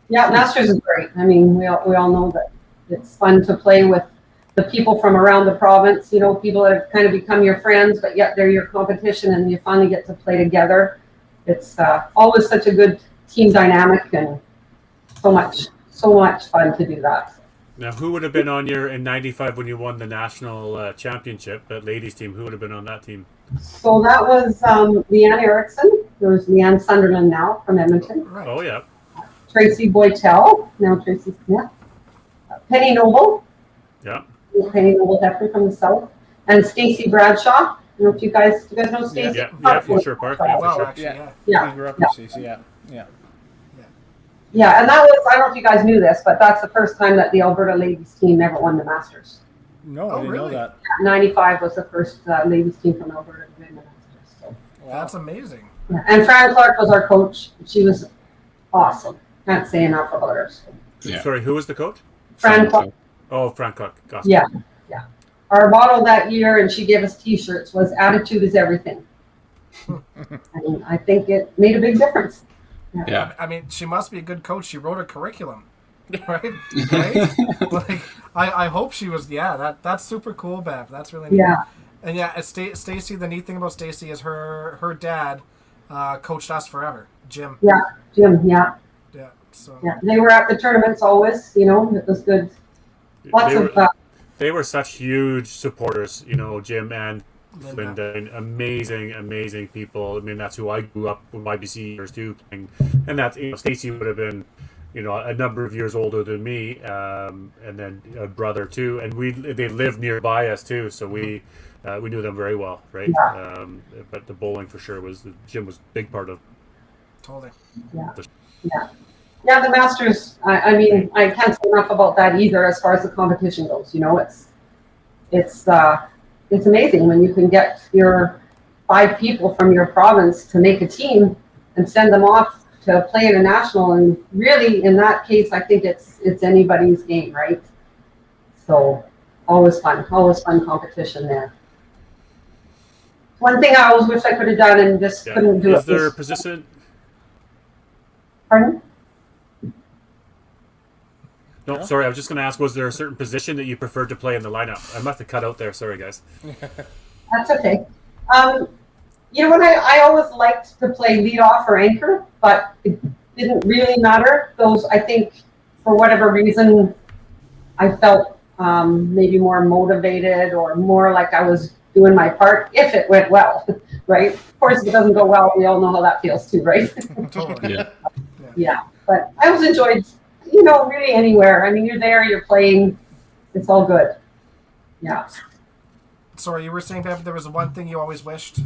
Yeah, Masters is great. I mean, we all know that it's fun to play with the people from around the province. People that have kind of become your friends, but yet they're your competition, and you finally get to play together. It's always such a good team dynamic, and so much fun to do that. Now, who would have been on in '95 when you won the national championship, that ladies team? Who would have been on that team? So that was Leanne Erickson. There's Leanne Sunderland now from Edmonton. Right. Oh, yeah. Tracy Boytel. Now Tracy Smith. Penny Noble. Yeah. Penny Noble Heffer from the south. And Stacy Bradshaw. I don't know if you guys know Stacy? Yeah, for sure, Park. Yeah, for Well, sure. actually, yeah. Yeah. We grew up with Stacey, yeah. Yeah, and that was, I don't know if you guys knew this, but that's the first time that the Alberta ladies team ever won the Masters. No, I didn't really? know that. 95 was the first ladies team from Alberta to win the Masters. So. That's amazing. Yeah. And Fran Clark was our coach. She was awesome. Can't say enough about her. Yeah. Sorry, who was the coach? Fran Clark. Oh, Frank Cook. Gotcha. Yeah. Our motto that year, and she gave us T-shirts, was "Attitude is everything." And I think it made a big difference. Yeah. I mean, she must be a good coach. She wrote a curriculum, right? Right? Like, I hope she was. Yeah, that's super cool, Bev. That's really neat. Yeah. And yeah, Stacy. The neat thing about Stacy is her dad coached us forever, Jim. Yeah, Jim. Yeah. Yeah. So. Yeah. They were at the tournaments always. It was good. Lots of. They were such huge supporters, Jim and Linda, and amazing people. I mean, that's who I grew up with YBC years too, and that's Stacy would have been, a number of years older than me, and then a brother too, and they lived nearby us too, so we knew them very well, right? Yeah. But the bowling for sure the gym was a big part of. Totally. Yeah, the Masters. I mean, I can't say enough about that either. As far as the competition goes, it's amazing when you can get your 5 people from your province to make a team and send them off to play in a national. And really, in that case, I think it's anybody's game, right? So always fun competition there. One thing I always wish I could have done and just couldn't do it. Is there a position? Pardon? No, sorry. I was just going to ask: was there a certain position that you preferred to play in the lineup? I must have cut out there. Sorry, guys. That's okay. When I always liked to play lead off or anchor, but it didn't really matter. Those, I think, for whatever reason, I felt maybe more motivated or more like I was doing my part if it went well, right? Of course, if it doesn't go well, we all know how that feels too, right? Totally. Yeah. But I always enjoyed, really anywhere. I mean, you're there, you're playing, it's all good. Yeah. Sorry, you were saying, Bev, there was one thing you always wished?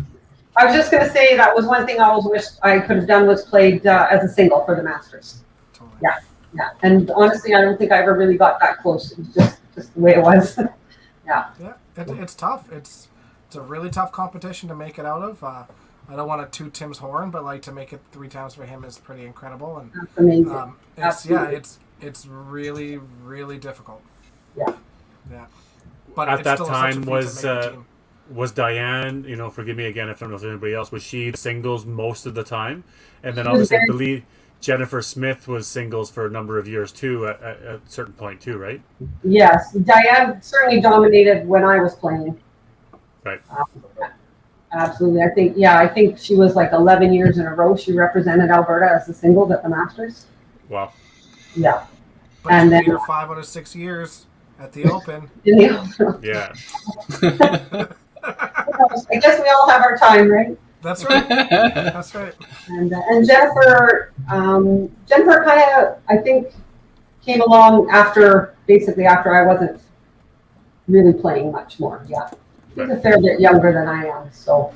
I was just going to say that was one thing I always wished I could have done was played as a single for the Masters. Totally. Yeah. And honestly, I don't think I ever really got that close. It was just the way it was. Yeah. It's tough. It's a really tough competition to make it out of. I don't want to toot Tim's horn, but to make it 3 times for him is pretty incredible. And that's amazing. It's really, really difficult. Yeah. But at that still time was Diane, forgive me again if I don't know if anybody else, was she singles most of the time? And then obviously I believe Jennifer Smith was singles for a number of years too at a certain point too, right? Yes, Diane certainly dominated when I was playing. Right. Absolutely. I think she was 11 years in a row. She represented Alberta as a singles at the Masters. Wow. Yeah. But and then 5 out of 6 years at the Open. Yeah. I guess we all have our time, right? That's right. And Jennifer kind of, I think, came along after I wasn't really playing much more. Yeah. She's a fair bit younger than I am, so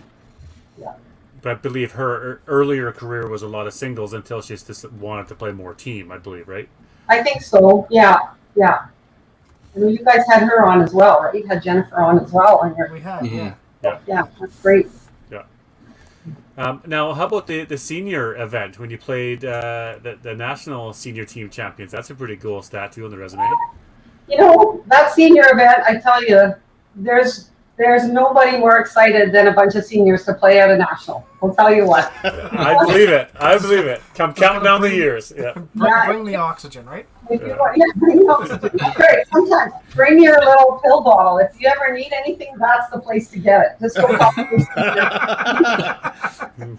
yeah. But I believe her earlier career was a lot of singles until she just wanted to play more team, I believe, right? I think so, yeah. I mean, you guys had her on as well, right? You had Jennifer on as well. We had, Yeah, that's great. Yeah. Now, how about the senior event when you played the national senior team champions? That's a pretty cool stat too on the resume. That senior event, I tell you, there's nobody more excited than a bunch of seniors to play at a national. I'll tell you what. I believe it. Come counting down the years. Yeah. Bring the oxygen, right? If you want, bring the oxygen. Great. Sometimes bring your little pill bottle. If you ever need anything, that's the place to get it. Just go talk to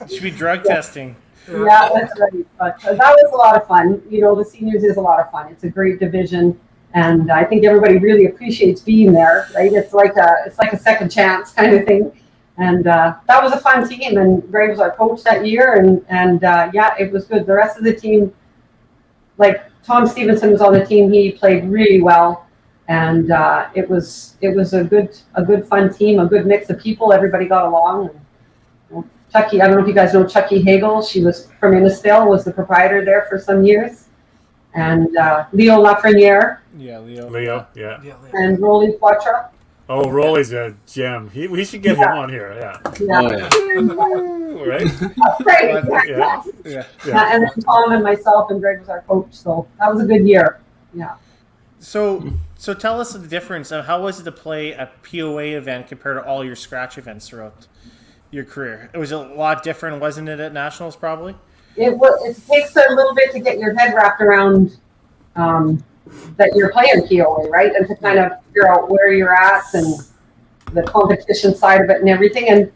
Should be drug testing. Yeah, that's right. But that was a lot of fun. The seniors is a lot of fun. It's a great division. And I think everybody really appreciates being there, right? It's like a second chance kind of thing. And that was a fun team. And Greg was our coach that year. And it was good. The rest of the team, Tom Stevenson was on the team. He played really well. And it was a good fun team, a good mix of people. Everybody got along. And Chucky, I don't know if you guys know Chucky Hagel. She was from Innisfail, was the proprietor there for some years. And Leo Lafreniere. Yeah, Leo, yeah. And Rolly Poitras. Oh, Rolly's a gem. We should get him on here, yeah. Right? Great. Yeah. And then Tom and myself and Greg was our coach, so that was a good year. Yeah. So tell us the difference of how was it to play a POA event compared to all your scratch events throughout your career? It was a lot different, wasn't it, at nationals probably? It takes a little bit to get your head wrapped around that you're playing POA, right? And to kind of figure out where you're at and the competition side of it and everything. And,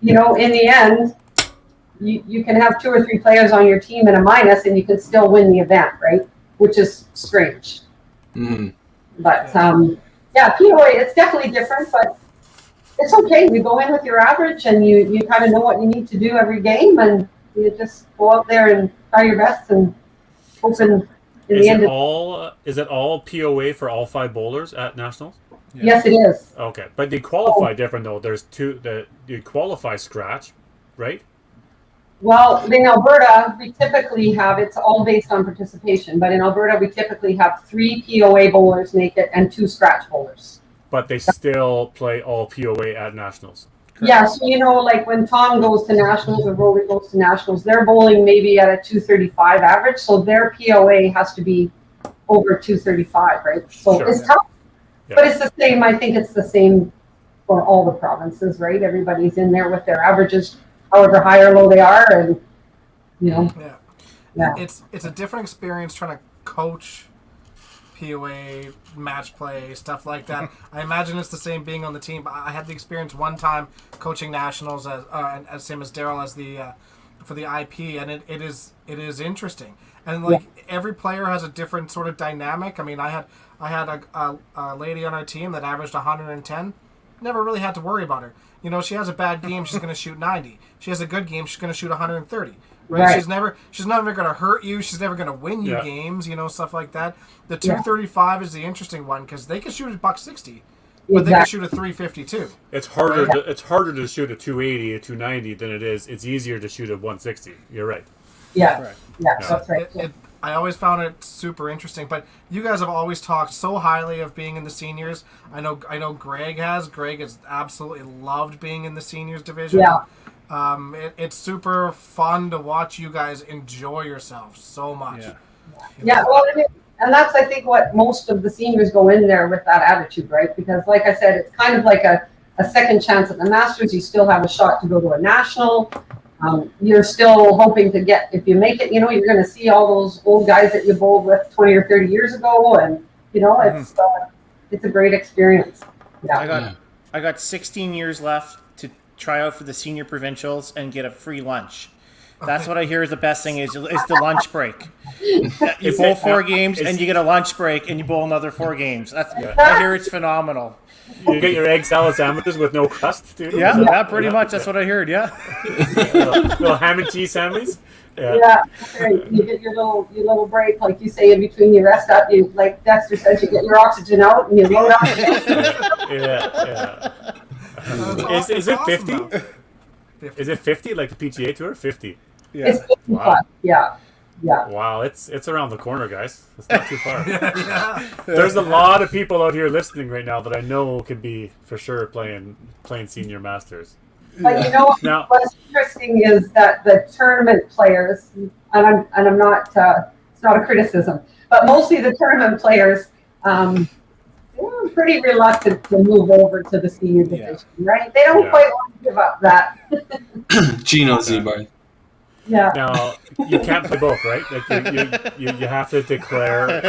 in the end, you can have 2 or 3 players on your team and a minus and you can still win the event, right? Which is strange. Mm-hmm. But, POA, it's definitely different, but it's okay. You go in with your average, and you kind of know what you need to do every game, and you just go out there and try your best and hope in the end. Is it all POA for all 5 bowlers at Nationals? Yeah. Yes, it is. Okay, but they qualify different though. There's 2 that you qualify scratch, right? Well, in Alberta, we typically have, it's all based on participation, but in Alberta, we typically have 3 POA bowlers make it and 2 scratch bowlers. But they still play all POA at Nationals. Correct. Yeah, so like when Tom goes to Nationals or Rory goes to Nationals, they're bowling maybe at a 235 average, so their POA has to be over 235, right? So it's tough, but it's the same. I think it's the same for all the provinces, right? Everybody's in there with their averages, however high or low they are, and it's a different experience trying to coach POA, match play, stuff like that. I imagine it's the same being on the team. But I had the experience one time coaching Nationals as same as Daryl as the for the IP, and it is interesting. And every player has a different sort of dynamic. I mean, I had a lady on our team that averaged 110. Never really had to worry about her. She has a bad game, she's going to shoot 90. She has a good game, she's going to shoot 130. Right? She's never going to hurt you. She's never going to win you games. Stuff like that. The 235 is the interesting one because they can shoot a $160, but they can shoot a 350 too. It's harder. It's harder to shoot a 280, a 290 than it is. It's easier to shoot a 160. You're right. Yeah. Right. Yeah, that's right. I always found it super interesting. But you guys have always talked so highly of being in the seniors. I know Greg has. Greg has absolutely loved being in the seniors division. Yeah. It's super fun to watch you guys enjoy yourselves so much. Yeah, well, and that's, I think, what most of the seniors go in there with that attitude, right? Because, like I said, it's kind of like a second chance at the Masters. You still have a shot to go to a national. You're still hoping to get, if you make it, you're going to see all those old guys that you bowled with 20 or 30 years ago, and it's a great experience. Yeah. I got 16 years left to try out for the senior provincials and get a free lunch. That's what I hear is the best thing is the lunch break. You bowl 4 games and you get a lunch break and you bowl another 4 games. I hear it's phenomenal. You get your egg salad sandwiches with no crust, too? Yeah, pretty much. That's what I heard, little ham and cheese sandwiches? Yeah, right. You get your little break, like you say, in between you rest up. You, like Dexter says, you get your oxygen out and you load up. Is it 50? Is it 50 like the PGA Tour? 50. Yeah. It's 50 plus. Yeah. Wow, it's around the corner, guys. It's not too far. There's a lot of people out here listening right now that I know could be for sure playing senior masters. But what's interesting is that the tournament players, and I'm not, it's not a criticism, but mostly the tournament players, they're pretty reluctant to move over to the senior division, right? They don't quite want to give up that. Gino Z-Bar. Yeah. Now, you can't play both, right? Like you have to declare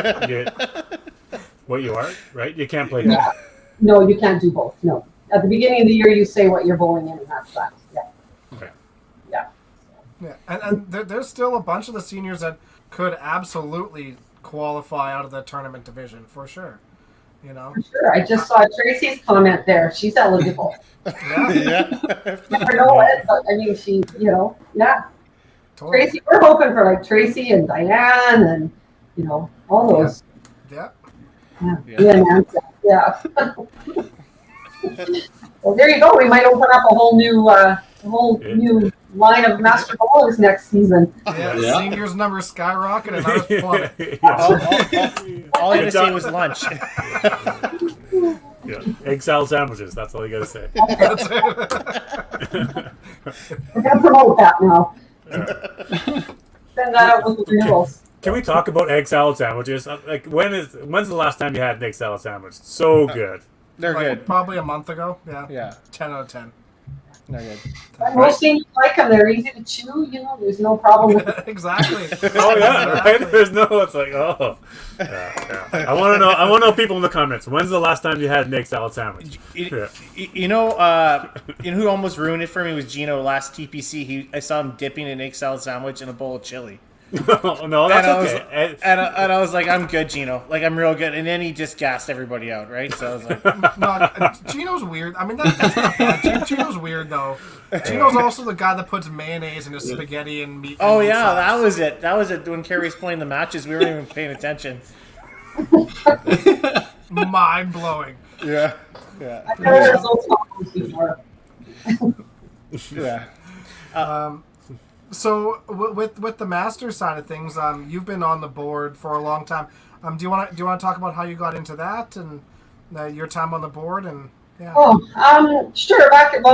what you are, right? You can't play both. No, you can't do both. No. At the beginning of the year, you say what you're bowling in, and that's that. Yeah. Okay. Yeah. Yeah, and there's still a bunch of the seniors that could absolutely qualify out of the tournament division for sure. For sure. I just saw Tracy's comment there. She's eligible. Yeah. Never know it, but I mean, she, yeah. Totally. Tracy, we're hoping for like Tracy and Diane and all those. Yeah. Yeah. Well, there you go. We might open up a whole new line of master bowlers next season. Yeah. Seniors numbers skyrocket and ours plummet. All I had to say was lunch. Egg salad sandwiches. That's all you got to say. We're gonna promote that now. Send that out with the renewals. Can we talk about egg salad sandwiches? Like, when's the last time you had an egg salad sandwich? So good. They're good. Probably a month ago. Yeah. 10 out of 10. They're good. Most seniors like them. They're easy to chew. There's no problem with it. Exactly. Oh yeah, right. There's no. It's like Yeah. I want to know. I want to know people in the comments. When's the last time you had an egg salad sandwich? You know who almost ruined it for me was Gino last TPC. I saw him dipping an egg salad sandwich in a bowl of chili. No, that's okay. And I was like, I'm good, Gino. Like, I'm real good. And then he just gassed everybody out, right? So I was like... No, Gino's weird. I mean, that's not bad. Gino's weird, though. Gino's also the guy that puts mayonnaise in his spaghetti and meat. Oh, and yeah, sauce. that was it. That was it. When Carrie was playing the matches, we weren't even paying attention. Mind blowing. Yeah. I've heard those songs before. Yeah. So with the master side of things, you've been on the board for a long time. Do you want to talk about how you got into that and your time on the board and yeah? Oh, sure. Back in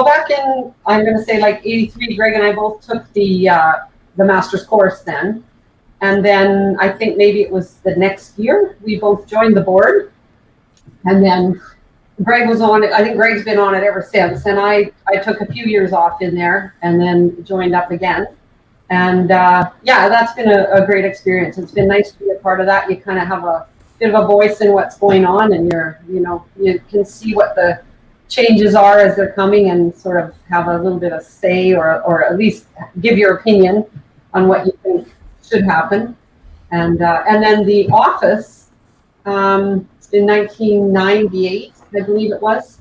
I'm going to say like '83, Greg and I both took the master's course then, and then I think maybe it was the next year we both joined the board, and then Greg was on it. I think Greg's been on it ever since, and I took a few years off in there and then joined up again. And that's been a great experience. It's been nice to be a part of that. You kind of have a bit of a voice in what's going on, and you can see what the changes are as they're coming, and sort of have a little bit of say, or at least give your opinion on what you think should happen. And then the office in 1998, I believe it was.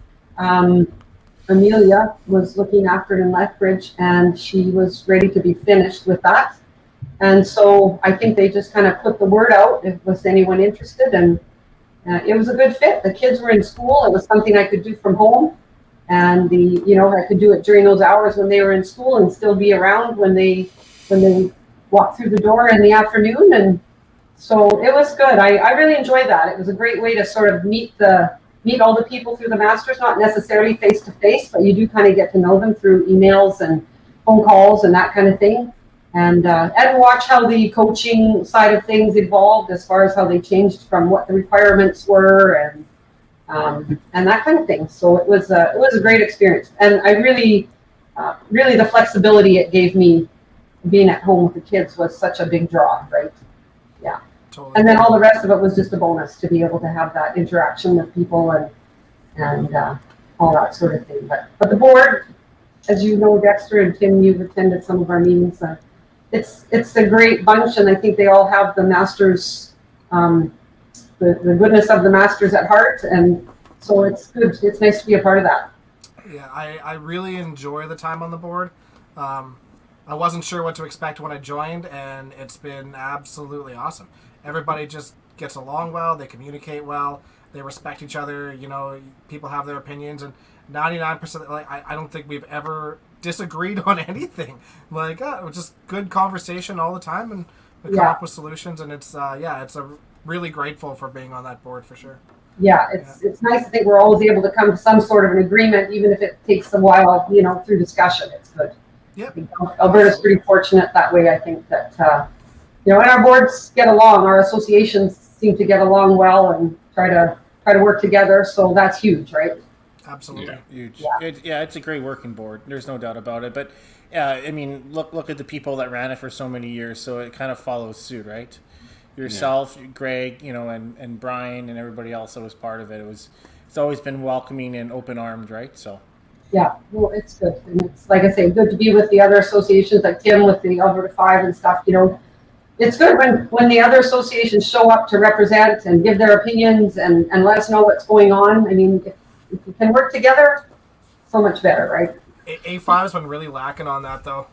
Amelia was looking after it in Lethbridge, and she was ready to be finished with that. And so I think they just kind of put the word out if was anyone interested, and it was a good fit. The kids were in school. It was something I could do from home, and I could do it during those hours when they were in school and still be around when they walked through the door in the afternoon. And so it was good. I really enjoyed that. It was a great way to sort of meet all the people through the Masters, not necessarily face to face, but you do kind of get to know them through emails and phone calls and that kind of thing. And watch how the coaching side of things evolved as far as how they changed from what the requirements were and that kind of thing. So it was a great experience, and I really the flexibility it gave me being at home with the kids was such a big draw, right? Yeah. Totally. And then all the rest of it was just a bonus to be able to have that interaction with people and all that sort of thing. But the board, as you know, Dexter and Tim, you've attended some of our meetings. It's a great bunch, and I think they all have the Masters, the goodness of the Masters at heart, and so it's good. It's nice to be a part of that. Yeah, I really enjoy the time on the board. I wasn't sure what to expect when I joined, and it's been absolutely awesome. Everybody just gets along well. They communicate well. They respect each other. People have their opinions, and 99%. I don't think we've ever disagreed on anything. It was just good conversation all the time, and we come up with solutions. And it's really grateful for being on that board for sure. Yeah, it's nice. I think we're always able to come to some sort of an agreement, even if it takes a while. Through discussion, it's good. Yep. Alberta's pretty fortunate that way. I think that and our boards get along. Our associations seem to get along well and try to work together. So that's huge, right? Absolutely. Huge. Yeah. It's a great working board. There's no doubt about it. But look at the people that ran it for so many years. So it kind of follows suit, right? Yourself, Greg, and Brian and everybody else that was part of it. It's always been welcoming and open armed, right? So. Yeah, well, it's good. And it's, like I say, good to be with the other associations, like Tim with the Alberta 5 and stuff. It's good when the other associations show up to represent and give their opinions and let us know what's going on. I mean, if we can work together, so much better, right? A5 has been really lacking on that, though.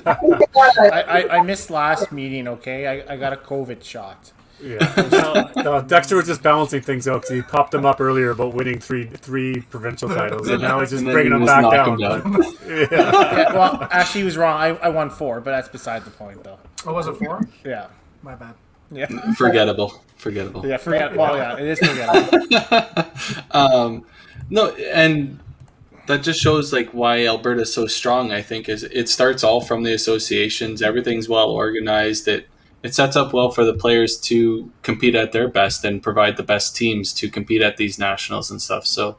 I missed last meeting, okay? I got a COVID shot. Yeah. No, Dexter was just balancing things out because he popped them up earlier about winning three provincial titles, and now he's just bringing them back down. Well, actually, he was wrong. I won 4, but that's beside the point, though. Oh, was it 4? Yeah. My bad. Yeah. Forgettable. Yeah, well, yeah, it is forgettable. No, and that just shows why Alberta is so strong. I think is it starts all from the associations. Everything's well organized. It sets up well for the players to compete at their best and provide the best teams to compete at these nationals and stuff. So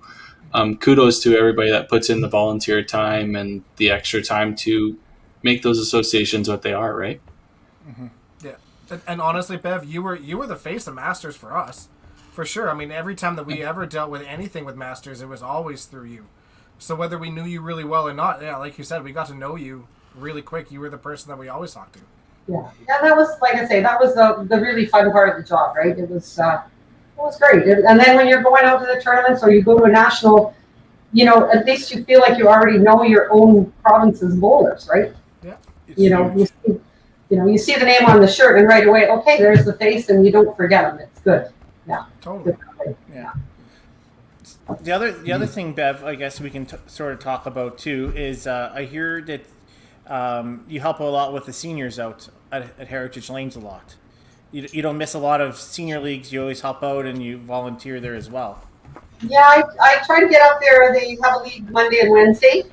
kudos to everybody that puts in the volunteer time and the extra time to make those associations what they are, right? Mm-hmm. Yeah. And honestly, Bev, you were the face of Masters for us, for sure. I mean, every time that we ever dealt with anything with Masters, it was always through you. So whether we knew you really well or not, like you said, we got to know you really quick, you were the person that we always talked to. Yeah, that was, like I say, that was the really fun part of the job, right? It was great. And then when you're going out to the tournaments or you go to a national, at least you feel like you already know your own province's bowlers, right? Yeah. You see the name on the shirt and right away, okay, there's the face, and you don't forget them. It's good. Yeah. Totally. Yeah. The other thing, Bev, I guess we can sort of talk about too is I hear that you help a lot with the seniors out at Heritage Lanes a lot. You don't miss a lot of senior leagues. You always help out and you volunteer there as well. Yeah, I try to get out there. They have a league Monday and Wednesday.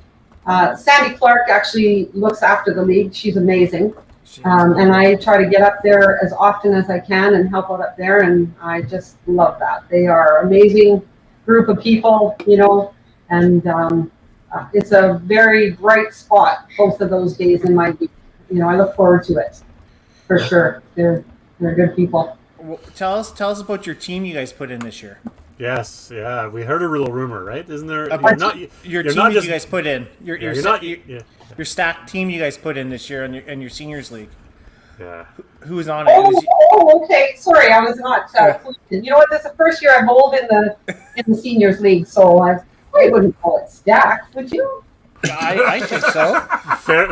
Sandy Clark actually looks after the league. She's amazing. And I try to get up there as often as I can and help out up there. And I just love that. They are an amazing group of people, and it's a very bright spot both of those days in my week. I look forward to it for sure. They're good people. Well, tell us about your team you guys put in this year. Yes, yeah, we heard a little rumor, right? Isn't there? Your team you guys put in. Your stacked team you guys put in this year in your seniors league. Yeah. Who was on it? Okay. Sorry, I was not. You know what? This is the first year I bowled in the seniors league, so I wouldn't call it stacked, would you? I think so.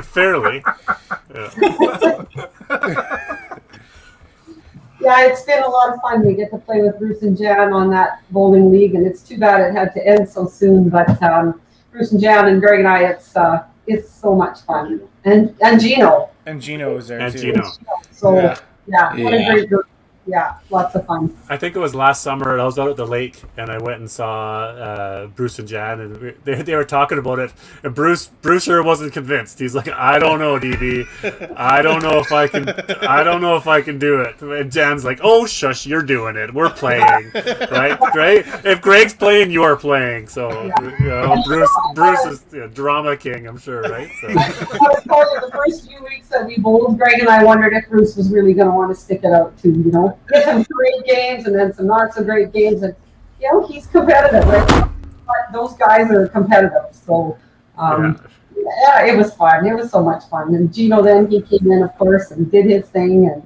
Fairly. Yeah, it's been a lot of fun. We get to play with Bruce and Jan on that bowling league, and it's too bad it had to end so soon. But Bruce and Jan and Greg and I, it's so much fun. And Gino. And Gino was there and too. Gino. So yeah, what a great group. Yeah, lots of fun. I think it was last summer. I was out at the lake and I went and saw Bruce and Jan, and they were talking about it. And Bruce sure wasn't convinced. He's like, I don't know, DB. I don't know if I can. I don't know if I can do it. And Jan's like, oh shush, you're doing it. We're playing, right? Great. If Greg's playing, you're playing. So Bruce is drama king, I'm sure, right? So. I was telling you, the first few weeks that we bowled, Greg and I wondered if Bruce was really going to want to stick it out too, Get some great games and then some not so great games, and he's competitive. Right? Those guys are competitive, so it was fun. It was so much fun. And Gino then he came in, of course, and did his thing, and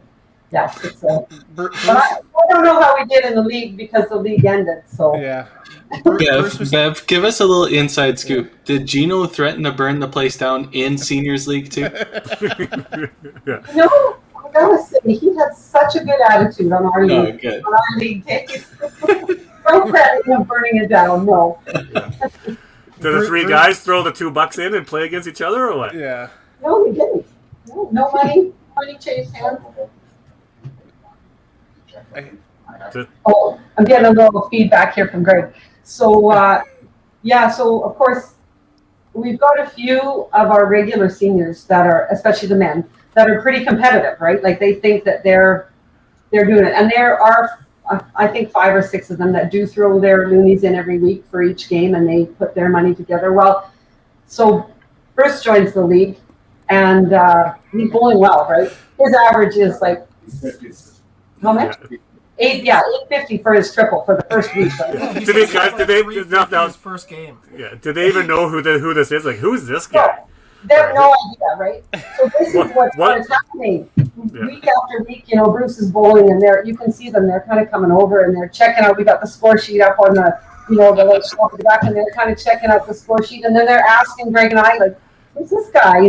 but I don't know how we did in the league because the league ended. So yeah. Bev, give us a little inside scoop. Did Gino threaten to burn the place down in seniors league too? No. I gotta say, he had such a good attitude on our league, days. No credit him burning it down, no. Yeah. Did the three guys throw the $2 in and play against each other, or what? Yeah. No, we didn't. No money. Money changed hands. I'm getting a little feedback here from Greg. So, so of course, we've got a few of our regular seniors that are, especially the men, that are pretty competitive, right? Like they think that they're doing it. And there are, I think, 5 or 6 of them that do throw their loonies in every week for each game, and they put their money together. Well, so Bruce joins the league, and he's bowling well, right? His average is like, how much? $850 for his triple for the first week. Did these guys? Did they? His first game. Yeah. Did they even know who this is? Like, who's this guy? They have no idea, right? So this is what's happening. Week after week, Bruce is bowling, and you can see them. They're kind of coming over and they're checking out. We got the score sheet up on the little shelf at the back, and they're kind of checking out the score sheet, and then they're asking Greg and I, like, who's this guy?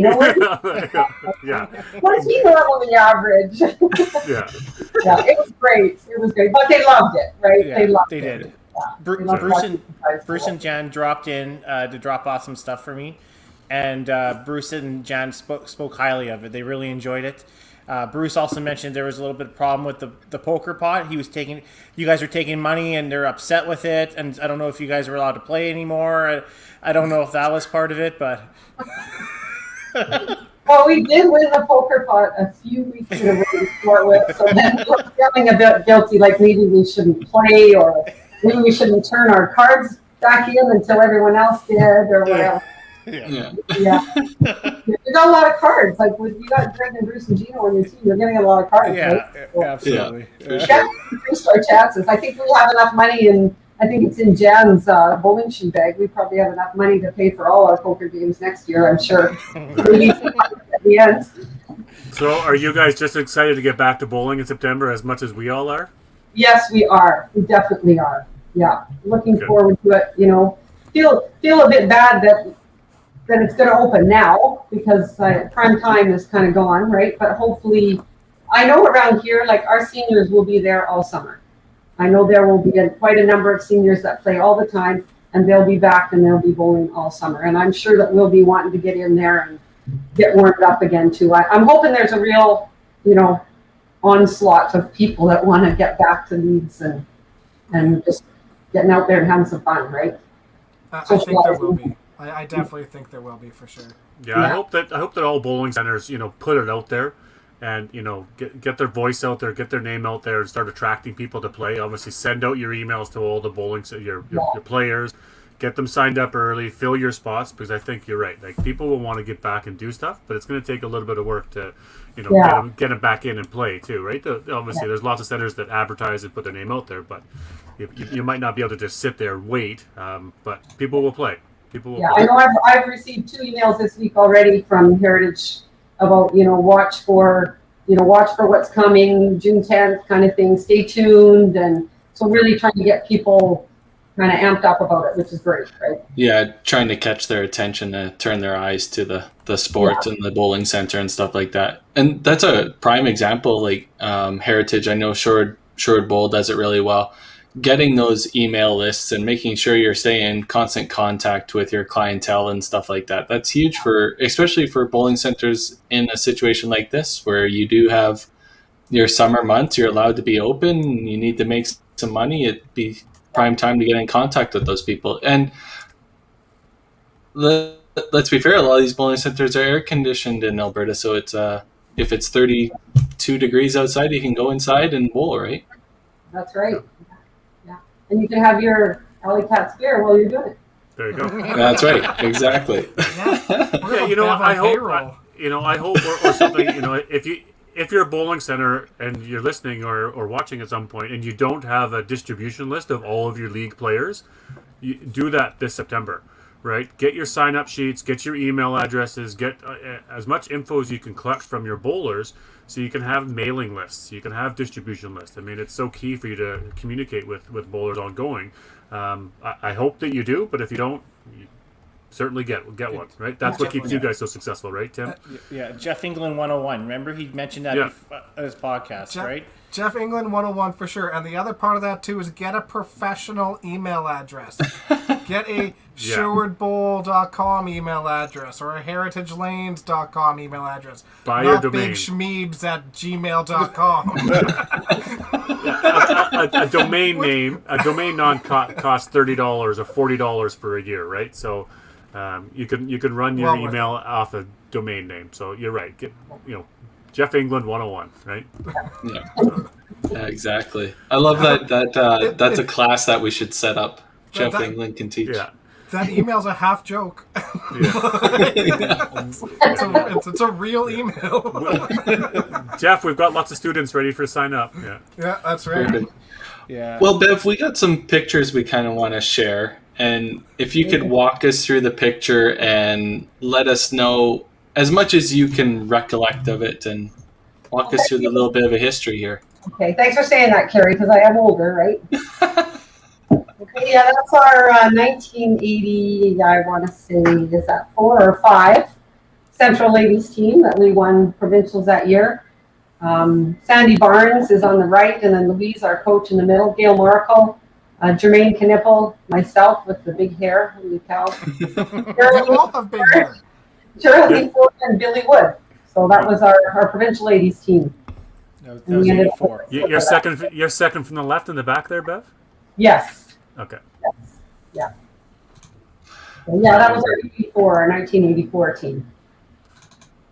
What is he normally average? Yeah, it was great. It was great, but they loved it, right? Yeah, they did. Yeah. Bruce and Jan dropped in to drop off some stuff for me. And Bruce and Jan spoke highly of it. They really enjoyed it. Bruce also mentioned there was a little bit of problem with the poker pot. You guys are taking money and they're upset with it. And I don't know if you guys are allowed to play anymore. I don't know if that was part of it, but. Well, we did win the poker pot a few weeks in a row to start with. So then we're feeling a bit guilty, like maybe we shouldn't play, or maybe we shouldn't turn our cards back in until everyone else did, or whatever. Yeah. We got a lot of cards. Like you got Greg and Bruce and Gino on your team, you're getting a lot of cards. Yeah, right? So, absolutely. Yeah, increased our chances. I think we have enough money in. I think it's in Jan's bowling shoe bag. We probably have enough money to pay for all our poker games next year. I'm sure. the end. So, are you guys just excited to get back to bowling in September as much as we all are? Yes, we are. We definitely are. Yeah, looking Good. forward to it. Feel a bit bad that it's going to open now because prime time is kind of gone, right? But hopefully, I know around here, like our seniors will be there all summer. I know there will be quite a number of seniors that play all the time, and they'll be back and they'll be bowling all summer. And I'm sure that we'll be wanting to get in there and get warmed up again too. I'm hoping there's a real, onslaught of people that want to get back to leagues and just getting out there and having some fun, right? I think there will be. I definitely think there will be for sure. Yeah, I hope that all bowling centers, put it out there, and get their voice out there, get their name out there, and start attracting people to play. Obviously, send out your emails to all the bowling your players, get them signed up early, fill your spots, because I think you're right. Like, people will want to get back and do stuff, but it's going to take a little bit of work to, get them back in and play too, right? Obviously, there's lots of centers that advertise and put their name out there, but you might not be able to just sit there and wait. But people will play. I know I've received 2 emails this week already from Heritage about watch for what's coming June 10th kind of thing. Stay tuned, and so really trying to get people kind of amped up about it, which is great, right? Yeah, trying to catch their attention to turn their eyes to the sport and the bowling center and stuff like that. And that's a prime example. Like Heritage, I know Shoreward Bowl does it really well. Getting those email lists and making sure you're staying in constant contact with your clientele and stuff like that. That's huge especially for bowling centers in a situation like this, where you do have your summer months, you're allowed to be open, you need to make some money. It'd be prime time to get in contact with those people. And let's be fair, a lot of these bowling centers are air conditioned in Alberta, so it's if it's 32 degrees outside, you can go inside and bowl, right? That's right. Yeah. And you can have your Alley Cats beer while you're doing it. There you go. That's right. Exactly. I hope or something, if you're a bowling center and you're listening or watching at some point and you don't have a distribution list of all of your league players, you do that this September, right? Get your sign-up sheets, get your email addresses, get as much info as you can collect from your bowlers so you can have mailing lists, you can have distribution lists. I mean, it's so key for you to communicate with bowlers ongoing. I hope that you do, but if you don't, you certainly get one, right? That's what keeps you guys so successful, right, Tim? Yeah, Jeff England 101. Remember, he mentioned that in his podcast, right? Jeff England 101 for sure. And the other part of that, too, is get a professional email address. Get a SherwoodBowl.com email address or a HeritageLanes.com email address. Buy your domain. BigSchmeebs@gmail.com. A domain name, costs $30 or $40 for a year, right? So you can run your email off a domain name. So you're right. Get, Jeff England 101, right? Yeah, exactly. I love that that's a class that we should set up. Jeff England can teach. Yeah. That email's a half joke. It's a real email. Jeff, we've got lots of students ready for sign up. Yeah, that's right. Perfect. Yeah. Well, Bev, we got some pictures we kind of want to share. And if you could walk us through the picture and let us know as much as you can recollect of it and walk us through the little bit of a history here. Okay, thanks for saying that, Carrie, because I am older, right? Okay, yeah, that's our 1980, I want to say, is that 4 or 5 Central Ladies team that we won provincials that year. Sandy Barnes is on the right, and then Louise, our coach, in the middle. Gail Moracle, Jermaine Knipple, myself with the big hair, holy cow. We all have big hair. Shirley Ford and Billy Wood. So that was our provincial ladies team. That was 84. You're second from the left in the back there, Bev? Yes. Okay. Yes. Yeah. Yeah, that was our 1984 team.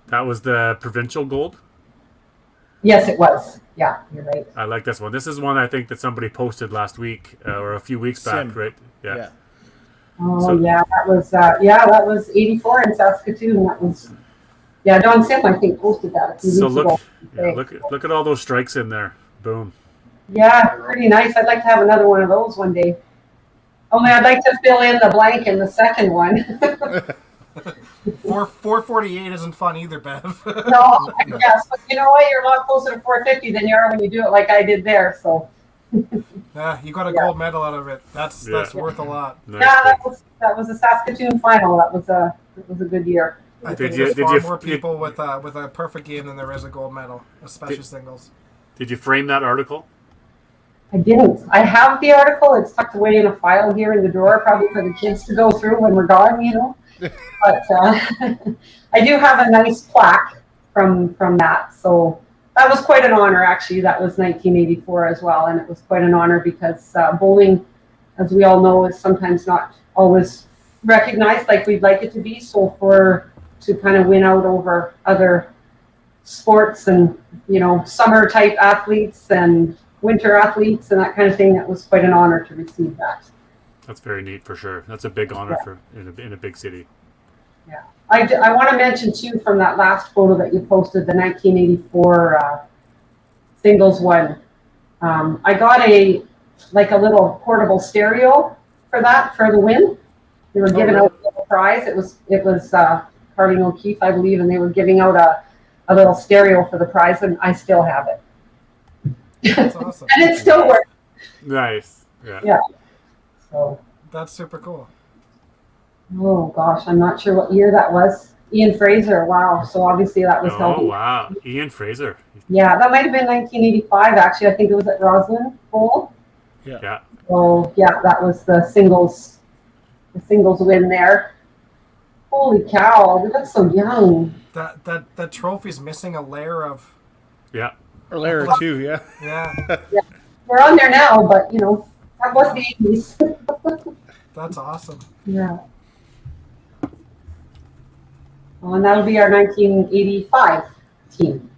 That was the provincial gold? Yes, it was. Yeah, you're right. I like this one. This is one I think that somebody posted last week or a few weeks back, right? Yeah. Oh, that was 84 in Saskatoon. That was, Don Sim, I think, posted that a few weeks ago. Look at all those strikes in there. Boom. Yeah, pretty nice. I'd like to have another one of those one day. Only I'd like to fill in the blank in the second one. 448 isn't fun either, Bev. No, I guess, but you know what? You're a lot closer to 450 than you are when you do it like I did there. So. Yeah, you got a gold medal out of it. That's worth a lot. Nice. Yeah, that was a Saskatoon final. That was a good year. I think there's far more people with a perfect game than there is a gold medal, especially singles. Did you frame that article? I didn't. I have the article. It's tucked away in a file here in the drawer, probably for the kids to go through when we're gone, you know. But I do have a nice plaque from that. So that was quite an honor, actually. That was 1984 as well, and it was quite an honor because bowling, as we all know, is sometimes not always recognized like we'd like it to be. So to kind of win out over other sports and, you know, summer type athletes and winter athletes and that kind of thing, that was quite an honor to receive that. That's very neat for sure. That's a big honor for in a big city. Yeah. I want to mention too, from that last photo that you posted, the 1984 singles one. I got a little portable stereo for the win. They were giving out a little prize. It was Carling O'Keefe, I believe, and they were giving out a little stereo for the prize, and I still have it. That's awesome. And it still works. Nice. Yeah. Yeah. So. That's super cool. Oh gosh, I'm not sure what year that was. Ian Fraser. Wow. So obviously that was held. Oh wow, Ian Fraser. Yeah, that might have been 1985. Actually, I think it was at Roslyn Bowl. Yeah. So yeah, that was the singles win there. Holy cow! We look so young. That trophy's missing a layer of. Yeah. Or layer or two, yeah. Yeah. Yeah, we're on there now, but you know that was the 80s. That's awesome. Yeah. Well, and that'll be our 1985 team.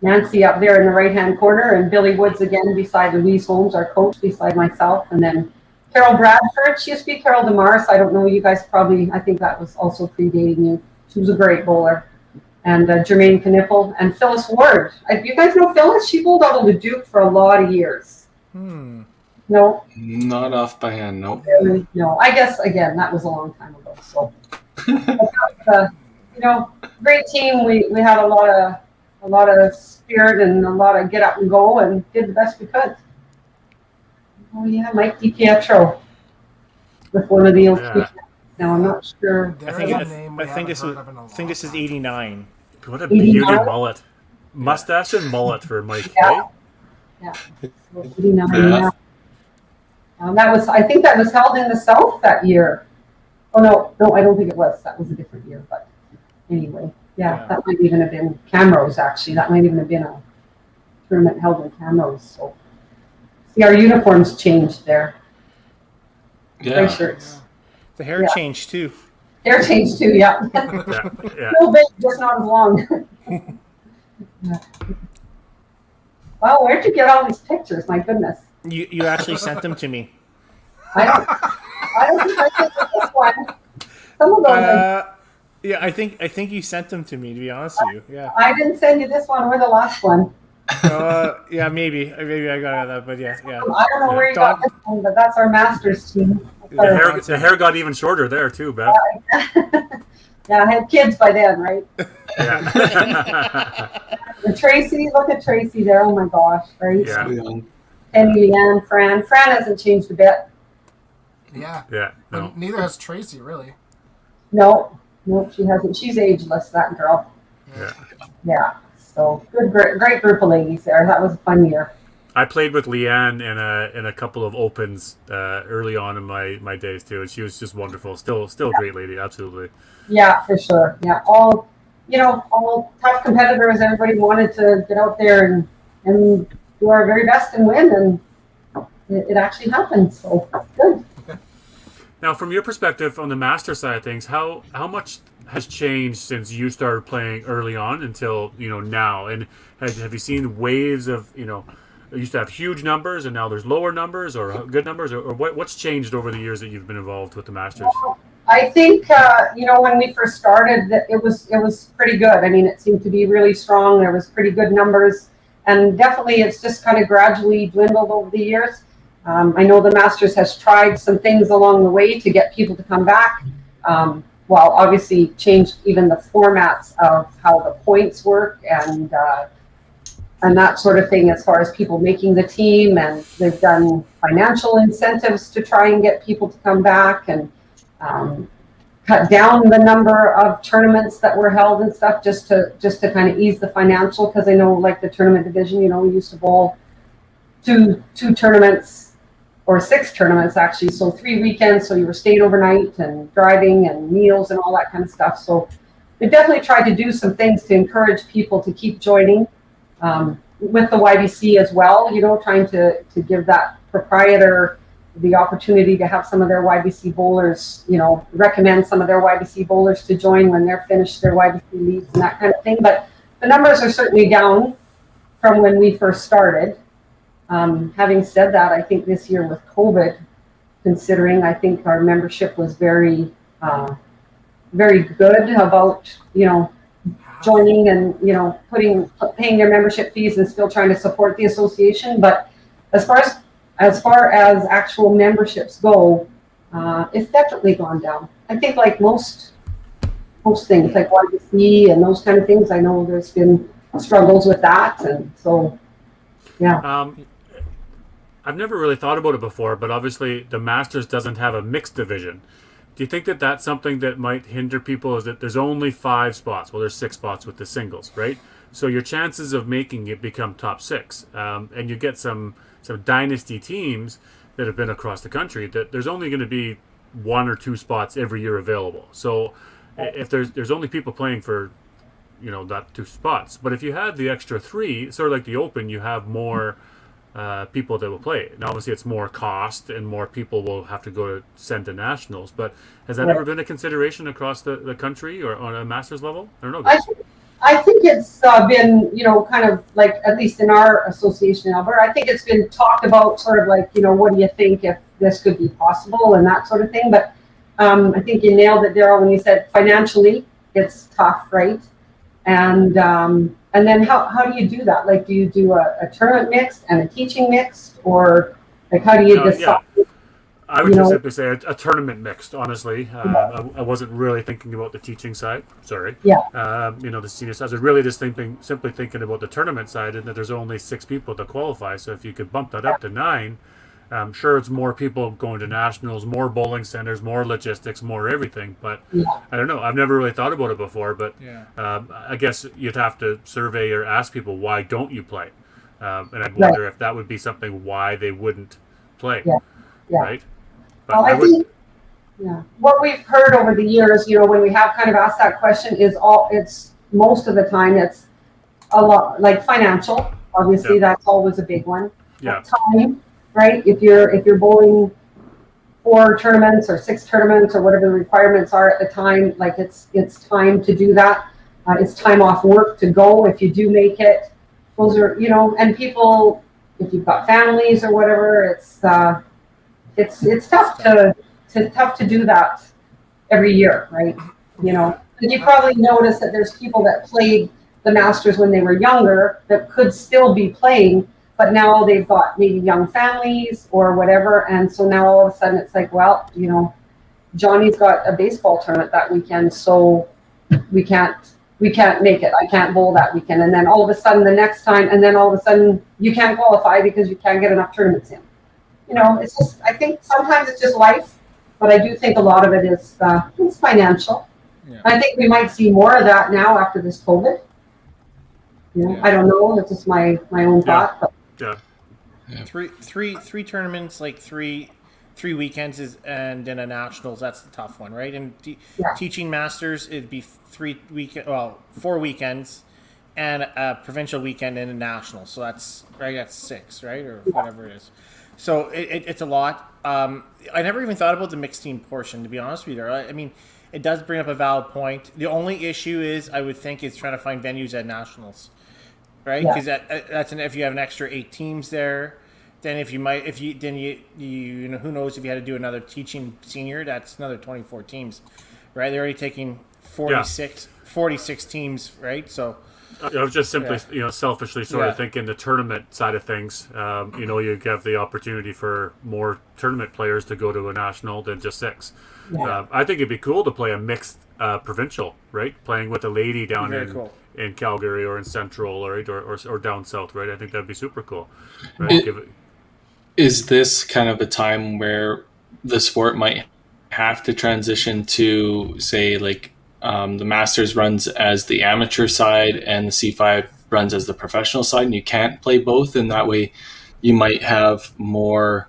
Nancy up there in the right-hand corner, and Billy Woods again beside Louise Holmes, our coach, beside myself, and then Carol Bradford. She used to be Carol DeMars. I don't know, you guys probably, I think that was also predating you. She was a great bowler. And Jermaine Knippel and Phyllis Ward. You guys know Phyllis? She bowled out of the Duke for a lot of years. No? Not off by hand, no. No. I guess, again, that was a long time ago. So, you know, great team. We had a lot of spirit and a lot of get up and go and did the best we could. Oh, yeah, Mike DiPietro with one of the old teams. Now, I'm not sure. I think this is 89. What a beauty mullet. Mustache and mullet for Mike. Yeah. Yeah. So 89, yeah. I think that was held in the South that year. Oh, no, I don't think it was. That was a different year. But anyway, yeah. That might even have been Camrose, actually. That might even have been a tournament held in Camrose. So, see, our uniforms changed there. Yeah. Gray shirts. The hair changed too. Hair changed too, yeah. Yeah. A little bit, just not as long. Wow, where'd you get all these pictures? My goodness. You actually sent them to me. I don't think I did this one. Some of those. Yeah, I think you sent them to me. To be honest with you, yeah. I didn't send you this one or the last one. Yeah, maybe I got that, but yeah. I don't know where you got this one, but that's our Masters team. The hair got even shorter there too, Bev. Yeah, I had kids by then, right? Yeah. And Tracy, look at Tracy there. Oh my gosh, right? Yeah. Penny, Leanne, Fran. Fran hasn't changed a bit. Yeah. Yeah. No. But neither has Tracy, really. No, she hasn't. She's ageless, that girl. Yeah. Yeah. So great group of ladies there. That was a fun year. I played with Leanne in a couple of opens early on in my days too, and she was just wonderful. Still a great lady, absolutely. Yeah, for sure. Yeah, all tough competitors. Everybody wanted to get out there and do our very best and win, and it actually happened. So good. Now, from your perspective on the master side of things, how much has changed since you started playing early on until now? And have you seen waves of you used to have huge numbers and now there's lower numbers or good numbers, or what's changed over the years that you've been involved with the Masters? I think when we first started, it was pretty good. I mean, it seemed to be really strong. There was pretty good numbers, and definitely it's just kind of gradually dwindled over the years. I know the Masters has tried some things along the way to get people to come back. well, obviously changed even the formats of how the points work and that sort of thing as far as people making the team, and they've done financial incentives to try and get people to come back, and cut down the number of tournaments that were held and stuff just to kind of ease the financial, because I know like the tournament division, we used to bowl two tournaments or 6 tournaments actually, so 3 weekends, so you were staying overnight and driving and meals and all that kind of stuff. So they definitely tried to do some things to encourage people to keep joining. With the YBC as well, trying to give that proprietor the opportunity to have some of their YBC bowlers, recommend some of their YBC bowlers to join when they're finished their YBC leagues and that kind of thing. But the numbers are certainly down from when we first started. Having said that, I think this year with COVID, considering, I think our membership was very, very good about, joining and paying their membership fees and still trying to support the association. But as far as actual memberships go, it's definitely gone down. I think like most things like YBC and those kind of things, I know there's been struggles with that, and so yeah. I've never really thought about it before, but obviously the Masters doesn't have a mixed division. Do you think that that's something that might hinder people? Is that there's only 5 spots? Well, there's 6 spots with the singles, right? So your chances of making it become top 6, and you get some dynasty teams that have been across the country. That there's only going to be 1 or 2 spots every year available. So if there's only people playing for, that 2 spots. But if you had the extra 3, sort of like the Open, you have more people that will play. Now, obviously, it's more cost and more people will have to go to send to nationals. But has that ever been a consideration across the country or on a Masters level? I don't know. I think it's been, kind of like, at least in our association in Alberta, I think it's been talked about sort of like, what do you think if this could be possible and that sort of thing. But I think you nailed it, Daryl, when you said financially it's tough, right? And then how do you do that? Like, do you do a tournament mixed and a teaching mixed, or like how do you decide? Yeah. I would just simply say a tournament mixed, honestly. I wasn't really thinking about the teaching side. Sorry. Yeah. The senior side. I was really just simply thinking about the tournament side, and that there's only 6 people to qualify. So if you could bump that up to 9, sure, it's more people going to nationals, more bowling centers, more logistics, more everything. But I don't know. I've never really thought about it before. But I guess you'd have to survey or ask people, why don't you play? And I'd wonder if that would be something why they wouldn't play. Yeah. Right? Well, I think what we've heard over the years, when we have kind of asked that question, it's most of the time it's a lot like financial. Obviously, that's always a big one. Yeah. Time. Right? If you're bowling 4 tournaments or 6 tournaments or whatever the requirements are at the time, like it's time to do that. It's time off work to go if you do make it. Those are, and people, if you've got families or whatever, it's tough to do that every year, right? And you probably notice that there's people that played the Masters when they were younger that could still be playing, but now they've got maybe young families or whatever, and so now all of a sudden it's like, well, Johnny's got a baseball tournament that weekend, so we can't make it. I can't bowl that weekend, and then all of a sudden the next time, and then all of a sudden you can't qualify because you can't get enough tournaments in. It's just, I think sometimes it's just life, but I do think a lot of it is it's financial. Yeah. I think we might see more of that now after this COVID. I don't know. It's just my own thought. But. Yeah. Three tournaments, like three weekends and then a nationals. That's the tough one, right? And teaching Masters, it'd be 4 weekends and a provincial weekend and a national. So that's 6, right, or whatever it is. So it's a lot. I never even thought about the mixed team portion, to be honest with you. I mean, it does bring up a valid point. The only issue is, I would think, is trying to find venues at nationals. Right, because that's if you have an extra 8 teams there, then who knows if you had to do another teaching senior, that's another 24 teams, right? They're already taking 46 teams, right? So I was just simply, selfishly sort of thinking the tournament side of things. You have the opportunity for more tournament players to go to a national than just 6. Yeah. I think it'd be cool to play a mixed provincial, right? Playing with a lady down in Calgary or in Central, right, or down south, right? I think that'd be super cool. Right? Is this kind of a time where the sport might have to transition to, say, like the Masters runs as the amateur side and the C5 runs as the professional side, and you can't play both, and that way you might have more,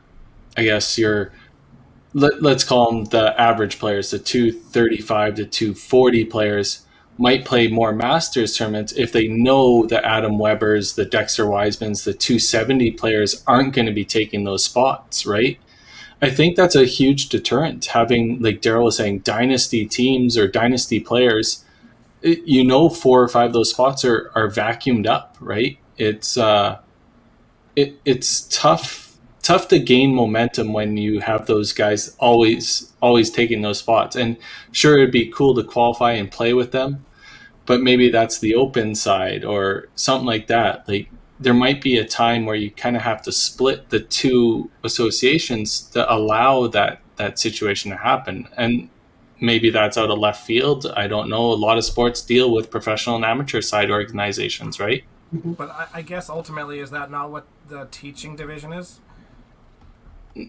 I guess, let's call them the average players, the 235 to 240 players might play more Masters tournaments if they know the Adam Webbers, the Dexter Wisemans, the 270 players aren't going to be taking those spots, right? I think that's a huge deterrent, having, like Daryl was saying, dynasty teams or dynasty players. 4 or 5 of those spots are vacuumed up, right? It's tough to gain momentum when you have those guys always taking those spots. And sure, it'd be cool to qualify and play with them, but maybe that's the open side or something like that. Like, there might be a time where you kind of have to split the 2 associations to allow that situation to happen. And maybe that's out of left field. I don't know. A lot of sports deal with professional and amateur side organizations, right? But I guess ultimately, is that not what the teaching division is?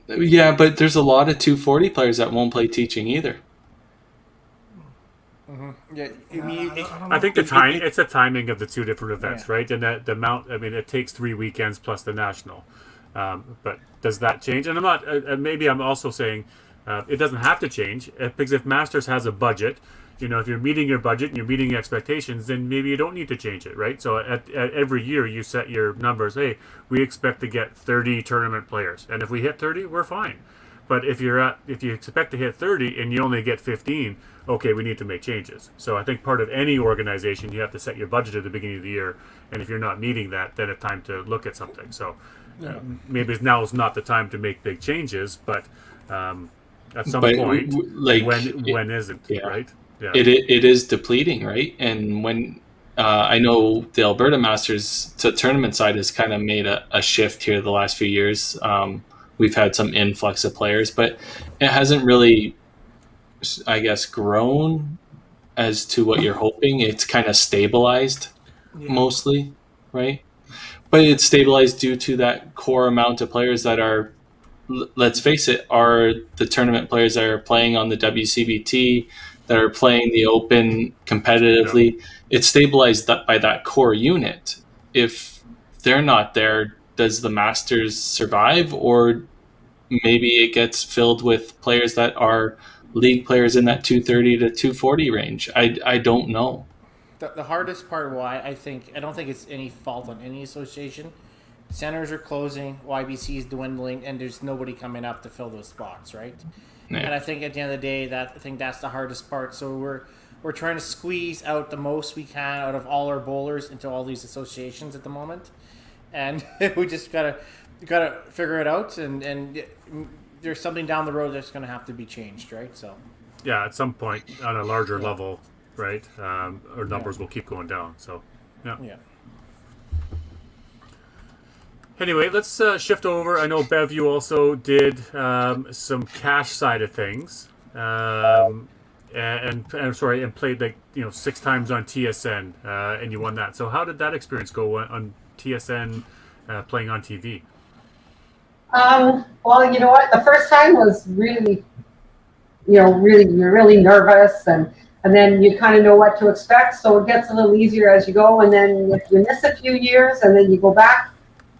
Yeah, but there's a lot of 240 players that won't play teaching either. Mm-hmm. Yeah, I think it's the timing of the 2 different events, right? And that the amount. I mean, it takes 3 weekends plus the national. But does that change? And I'm not. Maybe I'm also saying it doesn't have to change, because if Masters has a budget, if you're meeting your budget and you're meeting your expectations, then maybe you don't need to change it, right? So at every year you set your numbers. Hey, we expect to get 30 tournament players, and if we hit 30, we're fine. But if you expect to hit 30 and you only get 15, okay, we need to make changes. So I think part of any organization, you have to set your budget at the beginning of the year, and if you're not meeting that, then it's time to look at something. So maybe now is not the time to make big changes, but at some point, when isn't, right? Yeah. It is depleting, right? And when I know the Alberta Masters tournament side has kind of made a shift here the last few years. We've had some influx of players, but it hasn't really, I guess, grown as to what you're hoping. It's kind of stabilized mostly, right? But it's stabilized due to that core amount of players that are, let's face it, are the tournament players that are playing on the WCBT, that are playing the Open competitively. Yeah. It's stabilized by that core unit. If they're not there, does the Masters survive, or maybe it gets filled with players that are league players in that 230 to 240 range? I don't know. The hardest part why I don't think it's any fault on any association. Centers are closing, YBC is dwindling, and there's nobody coming up to fill those spots, right? Yeah. And I think at the end of the day, that's the hardest part. So we're trying to squeeze out the most we can out of all our bowlers into all these associations at the moment, and we just gotta figure it out. And there's something down the road that's going to have to be changed, right? So yeah, at some point on a larger level, right? Our numbers will keep going down. So yeah. Anyway, let's shift over. I know, Bev, you also did some cash side of things, and played 6 times on TSN, and you won that. So how did that experience go on TSN, playing on TV? Well, you know what? The first time was really, you're really nervous, and then you kind of know what to expect. So it gets a little easier as you go. And then if you miss a few years and then you go back,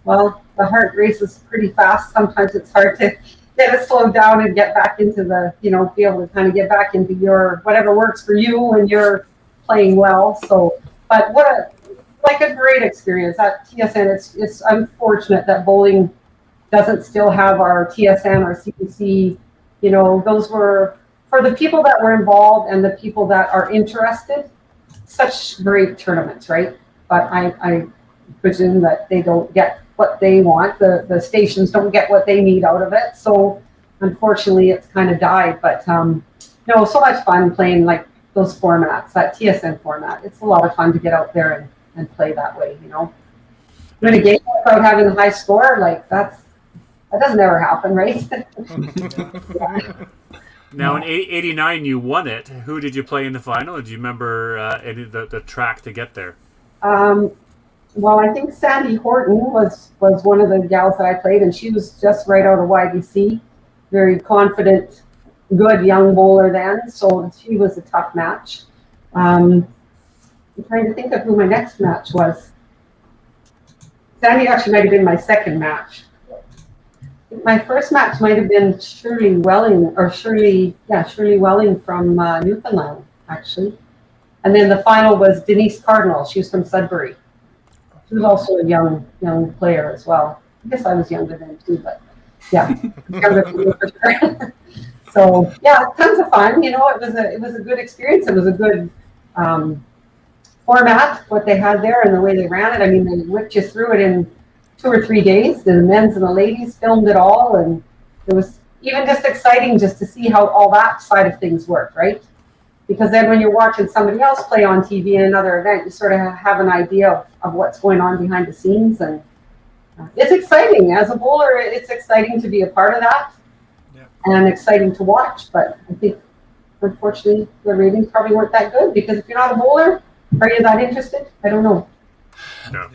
well, the heart races pretty fast. Sometimes it's hard to get it slowed down and get back into the, be able to kind of get back into your, whatever works for you when you're playing well. So, but what a great experience at TSN. It's unfortunate that bowling doesn't still have our TSN or CPC. Those were, for the people that were involved and the people that are interested, such great tournaments, right? But I presume that they don't get what they want. The stations don't get what they need out of it. So unfortunately, it's kind of died. But so much fun playing like those formats, that TSN format. It's a lot of fun to get out there and play that way, Win a game without having a high score, like that doesn't ever happen, right? Now in '89, you won it. Who did you play in the final? Do you remember any of the track to get there? Well, I think Sandy Horton was one of the gals that I played, and she was just right out of YBC, very confident, good young bowler then. So she was a tough match. I'm trying to think of who my next match was. Sandy actually might have been my second match. My first match might have been Shirley Welling from Newfoundland, actually. And then the final was Denise Cardinal. She was from Sudbury. She was also a young player as well. I guess I was younger than too, but yeah, younger than me for sure. So yeah, tons of fun. It was a good experience. It was a good format what they had there and the way they ran it. I mean, they whipped you through it in 2 or 3 days. The men's and the ladies filmed it all, and it was even just exciting just to see how all that side of things work, right? Because then when you're watching somebody else play on TV in another event, you sort of have an idea of what's going on behind the scenes. And it's exciting. As a bowler, it's exciting to be a part of that and exciting to watch. But I think, unfortunately, the ratings probably weren't that good because if you're not a bowler, are you that interested? I don't know. No.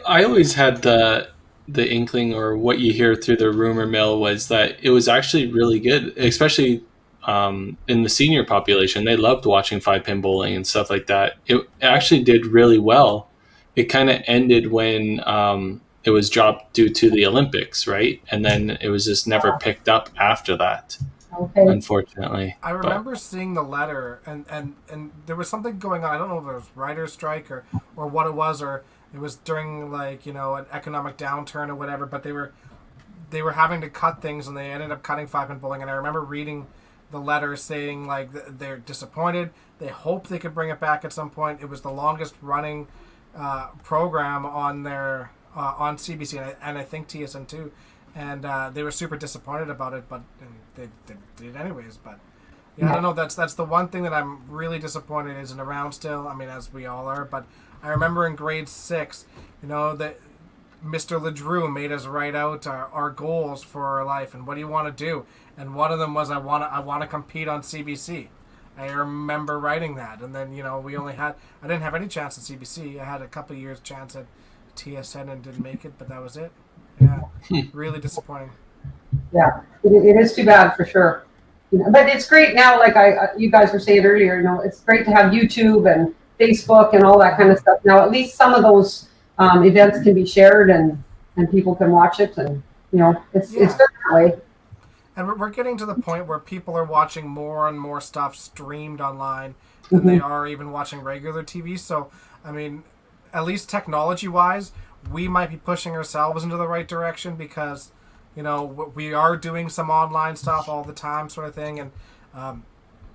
I always had the inkling, or what you hear through the rumor mill, was that it was actually really good, especially in the senior population. They loved watching 5-pin bowling and stuff like that. It actually did really well. It kind of ended when it was dropped due to the Olympics, right? And then it was just never picked up after that. Okay. Unfortunately. I remember seeing the letter, and there was something going on. I don't know if it was writer's strike or what it was, or it was during an economic downturn or whatever. But they were having to cut things, and they ended up cutting 5-pin bowling. And I remember reading the letter saying they're disappointed. They hope they could bring it back at some point. It was the longest running program on their on CBC and I think TSN too. And they were super disappointed about it, but they did anyways. But yeah, I don't know. That's the one thing that I'm really disappointed isn't around still. I mean, as we all are. But I remember in grade 6, that Mr. LeDrew made us write out our goals for our life and what do you want to do. And one of them was I want to compete on CBC. I remember writing that, and then I didn't have any chance at CBC. I had a couple of years chance at TSN and didn't make it, but that was it. Yeah, really disappointing. Yeah, it is too bad for sure. But it's great now. Like you guys were saying earlier, it's great to have YouTube and Facebook and all that kind of stuff. Now at least some of those events can be shared and people can watch it, and it's good that way. And we're getting to the point where people are watching more and more stuff streamed online than they are even watching regular TV. So, I mean, at least technology-wise, we might be pushing ourselves into the right direction because, we are doing some online stuff all the time sort of thing. And,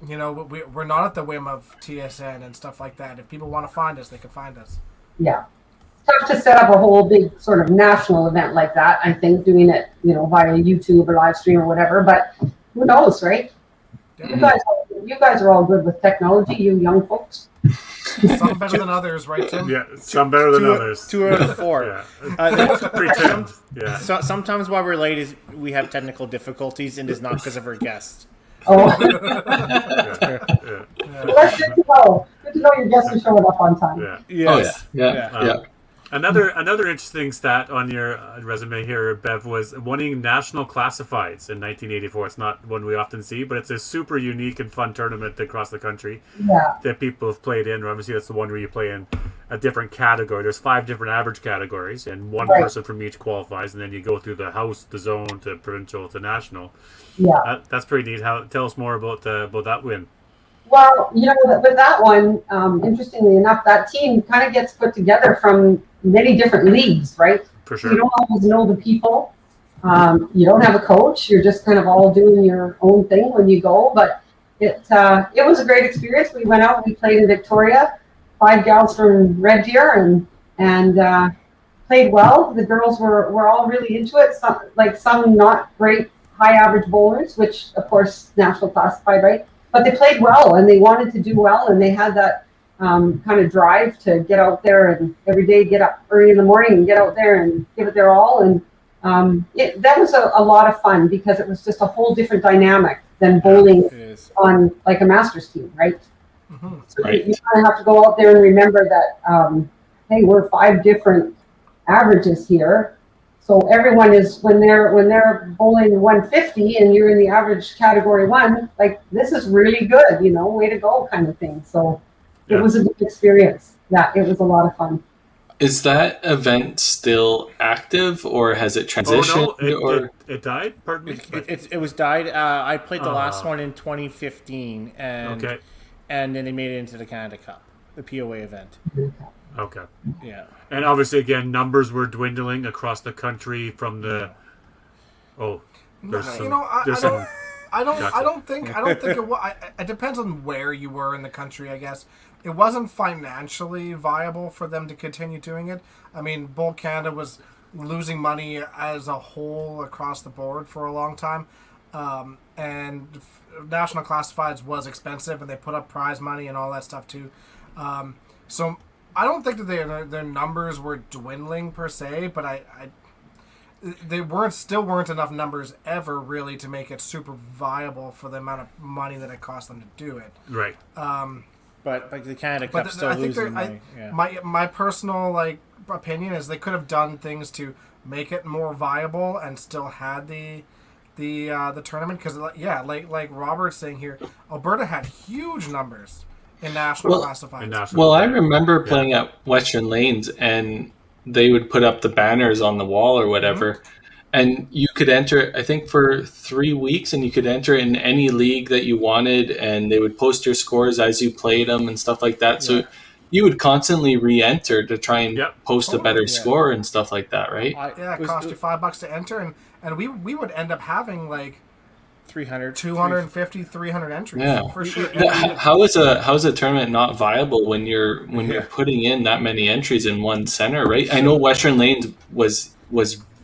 we're not at the whim of TSN and stuff like that. If people want to find us, they can find us. Yeah. Tough to set up a whole big sort of national event like that, I think, doing it, via YouTube or live stream or whatever, but who knows, right? Yeah. You guys are all good with technology, you young folks. Some better than others, right, Tim? Yeah, some better than others. 2 out of 4. Pretend. Yeah. Sometimes while we're late, we have technical difficulties, and it's not because of our guests. Oh. Yeah. Well, that's good to know. Good to know your guests are showing up on time. Yeah. Yes. Oh, yeah. Another interesting stat on your resume here, Bev, was winning national classifieds in 1984. It's not one we often see, but it's a super unique and fun tournament across the country that people have played in. Obviously, that's the one where you play in a different category. There's 5 different average categories, and one person from each qualifies, and then you go through the house, the zone, to provincial, to national. Yeah. That's pretty neat. Tell us more about that win. Well, with that one, interestingly enough, that team kind of gets put together from many different leagues, right? For sure. You don't always know the people. You don't have a coach. You're just kind of all doing your own thing when you go. But it was a great experience. We went out, we played in Victoria, 5 gals from Red Deer, and played well. The girls were all really into it. Some not great high average bowlers, which of course national classified, right? But they played well and they wanted to do well, and they had that kind of drive to get out there and every day get up early in the morning and get out there and give it their all. And that was a lot of fun because it was just a whole different dynamic than bowling on like a Masters team, right? Mm-hmm. So you kind of have to go out there and remember that, hey, we're 5 different averages here. So everyone is, when they're bowling 150 and you're in the average category 1, like, this is really good, way to go kind of thing. So it was a good experience. Yeah, it was a lot of fun. Is that event still active, or has it transitioned? Oh, no, it died? Pardon me? It was died. I played the last one in 2015, and then they made it into the Canada Cup, the POA event. Okay. Yeah. And obviously, again, numbers were dwindling across the country from the... Oh, there's some... I don't think it was. It depends on where you were in the country, I guess. It wasn't financially viable for them to continue doing it. I mean, Bowl Canada was losing money as a whole across the board for a long time. And National Classifieds was expensive, and they put up prize money and all that stuff too. So I don't think that their numbers were dwindling per se, but they weren't enough numbers ever really to make it super viable for the amount of money that it cost them to do it. Right. But like the Canada Cup still losing money. My personal opinion is they could have done things to make it more viable and still had the tournament, because like Robert's saying here, Alberta had huge numbers in national classifieds. Well, I remember playing at Western Lanes, and they would put up the banners on the wall or whatever, and you could enter, I think, for 3 weeks, and you could enter in any league that you wanted, and they would post your scores as you played them and stuff like that. So you would constantly re-enter to try and post a better score and stuff like that, right? It cost you $5 to enter, and we would end up having 300, 250, 300 entries for sure. How is a tournament not viable when you're putting in that many entries in one center, right? I know Western Lanes was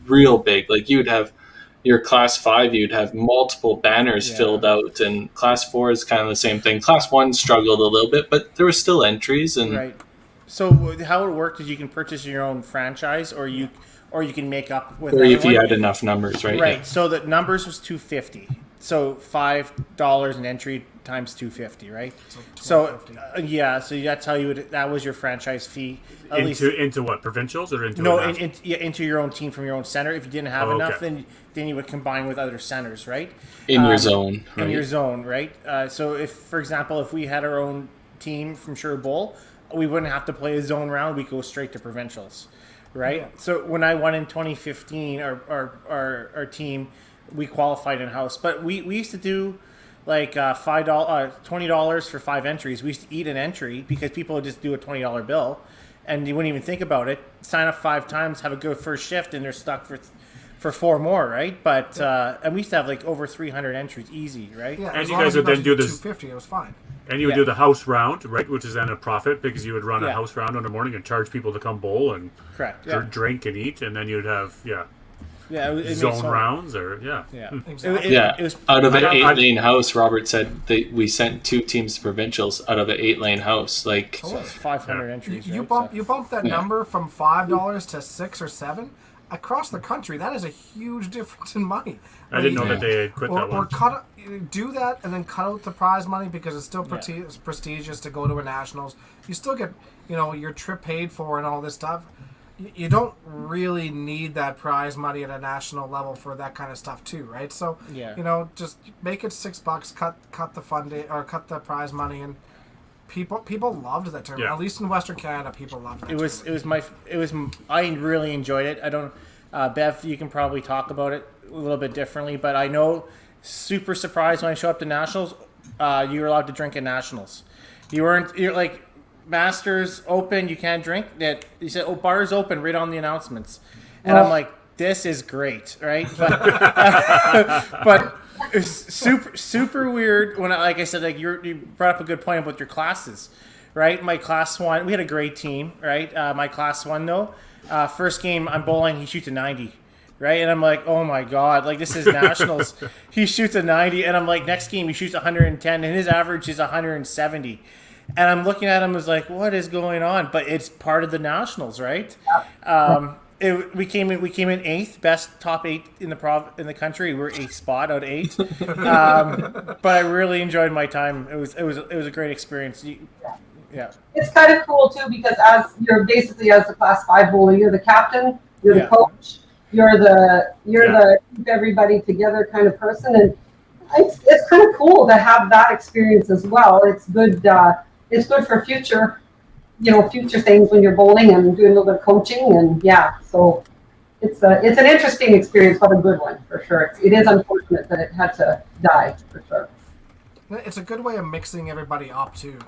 real big. Like, you would have your Class 5, you'd have multiple banners filled out, and Class 4 is kind of the same thing. Class 1 struggled a little bit, but there were still entries. And right. So how it worked is you can purchase your own franchise, or you can make up with. Or if you had enough numbers, right? Right. Yeah. So the numbers was $250. So $5 an entry times $250, right? So that's how that was your franchise fee. Into what, provincials or into into your own team from your own center. If you didn't have enough, then you would combine with other centers, right? In your zone, right? In your zone, right? So if, for example, if we had our own team from Sure Bowl, we wouldn't have to play a zone round. We go straight to provincials, right? Yeah. So when I won in 2015, our team, we qualified in house, but we used to do $20 for 5 entries. We used to eat an entry because people would just do a $20 bill, and you wouldn't even think about it. Sign up 5 times, have a good first shift, and they're stuck for 4 more, right? But and we used to have over 300 entries, easy, right? Yeah, and you guys would then do this 250. It was fine. And you would do the house round, right, which is then a profit, because you would run a house round in the morning and charge people to come bowl and drink and eat, and then you'd have zone rounds It was out of an 8-lane house. Robert said we sent 2 teams to provincials out of an 8-lane house. So it's 500 entries. You bump that number from $5 to 6 or 7 across the country. That is a huge difference in money. I didn't know that they had quit that one. Or do that and then cut out the prize money, because it's still prestigious to go to a nationals. You still get your trip paid for and all this stuff. You don't really need that prize money at a national level for that kind of stuff too, right? So just make it $6, cut the funding or cut the prize money, and people loved that tournament. At least in Western Canada, people loved it. I really enjoyed it. I don't, Bev, you can probably talk about it a little bit differently, but I know, super surprised when I show up to nationals, you were allowed to drink at nationals. You're like, Masters open, you can't drink. That he said, bars open, right on the announcements, and I'm like, this is great, right? But it's super weird when like I said, you brought up a good point about your classes, right? My class 1, we had a great team, right? My class 1 though, first game I'm bowling, he shoots a 90. Right, and I'm like, oh my god, this is nationals. He shoots a 90, and I'm like, next game he shoots 110, and his average is 170. and I'm looking at him as like, what is going on? But it's part of the nationals, right? We came in eighth, best top 8 in the country. We're 8th spot out of 8. But I really enjoyed my time. It was a great experience. Yeah. It's kind of cool too because as you're basically as the class 5 bowler, you're the captain, you're the coach, you're the keep everybody together kind of person, and it's kind of cool to have that experience as well. It's good. It's good for future things when you're bowling and doing a little bit of coaching, and so it's an interesting experience, but a good one for sure. It is unfortunate that it had to die for sure. It's a good way of mixing everybody up too,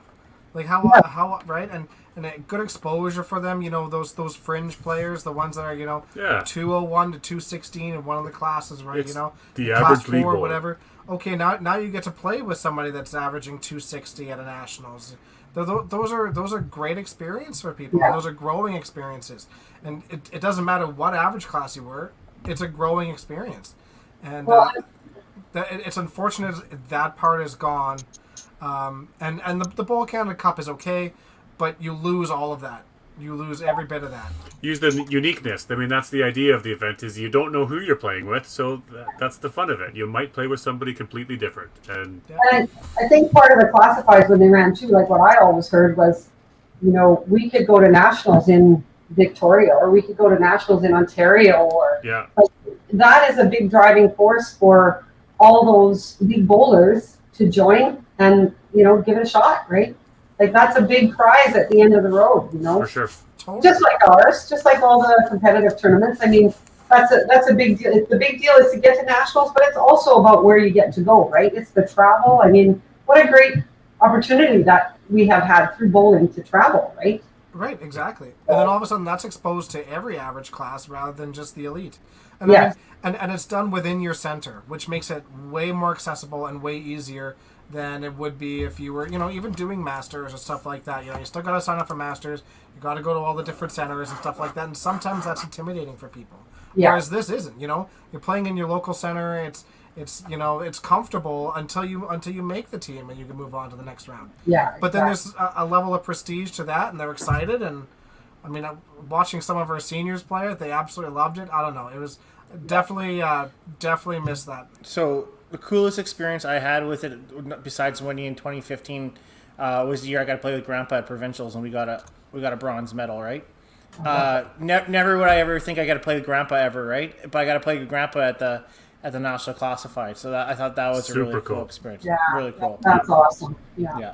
like how right and a good exposure for them. Those fringe players, the ones that are 201 to 216 in one of the classes, right? It's the class average league 4, bowler. whatever. Okay, now you get to play with somebody that's averaging 260 at a nationals. Those are great experience for people. Yeah. And those are growing experiences, and it doesn't matter what average class you were. It's a growing experience, and it's unfortunate that part is gone. And the Bowl Canada Cup is okay, but you lose all of that. You lose every bit of that. Use the uniqueness. I mean, that's the idea of the event is you don't know who you're playing with, so that's the fun of it. You might play with somebody completely different. And I think part of the classifieds when they ran too, like what I always heard was, we could go to nationals in Victoria, or we could go to nationals in Ontario, or that is a big driving force for all those big bowlers to join and give it a shot, right? Like that's a big prize at the end of the road, For sure. Just like ours, just like all the competitive tournaments. I mean, that's a big deal. The big deal is to get to nationals, but it's also about where you get to go, right? It's the travel. I mean, what a great opportunity that we have had through bowling to travel, right? Right, exactly. And then all of a sudden that's exposed to every average class rather than just the elite. And and it's done within your center, which makes it way more accessible and way easier than it would be if you were, even doing masters and stuff like that. You still got to sign up for masters. You got to go to all the different centers and stuff like that. And sometimes that's intimidating for people. Yeah. Whereas this isn't. You're playing in your local center. It's comfortable until you make the team and you can move on to the next round. Yeah. But then there's a level of prestige to that, and they're excited. And I mean, watching some of our seniors play it, they absolutely loved it. I don't know. It was definitely missed that. So the coolest experience I had with it, besides winning in 2015, was the year I got to play with Grandpa at provincials, and we got a bronze medal, right? Never would I ever think I got to play with Grandpa ever, right? But I got to play with Grandpa at the national classified, so I thought that was a really cool experience. Yeah, really cool. That's awesome. Yeah.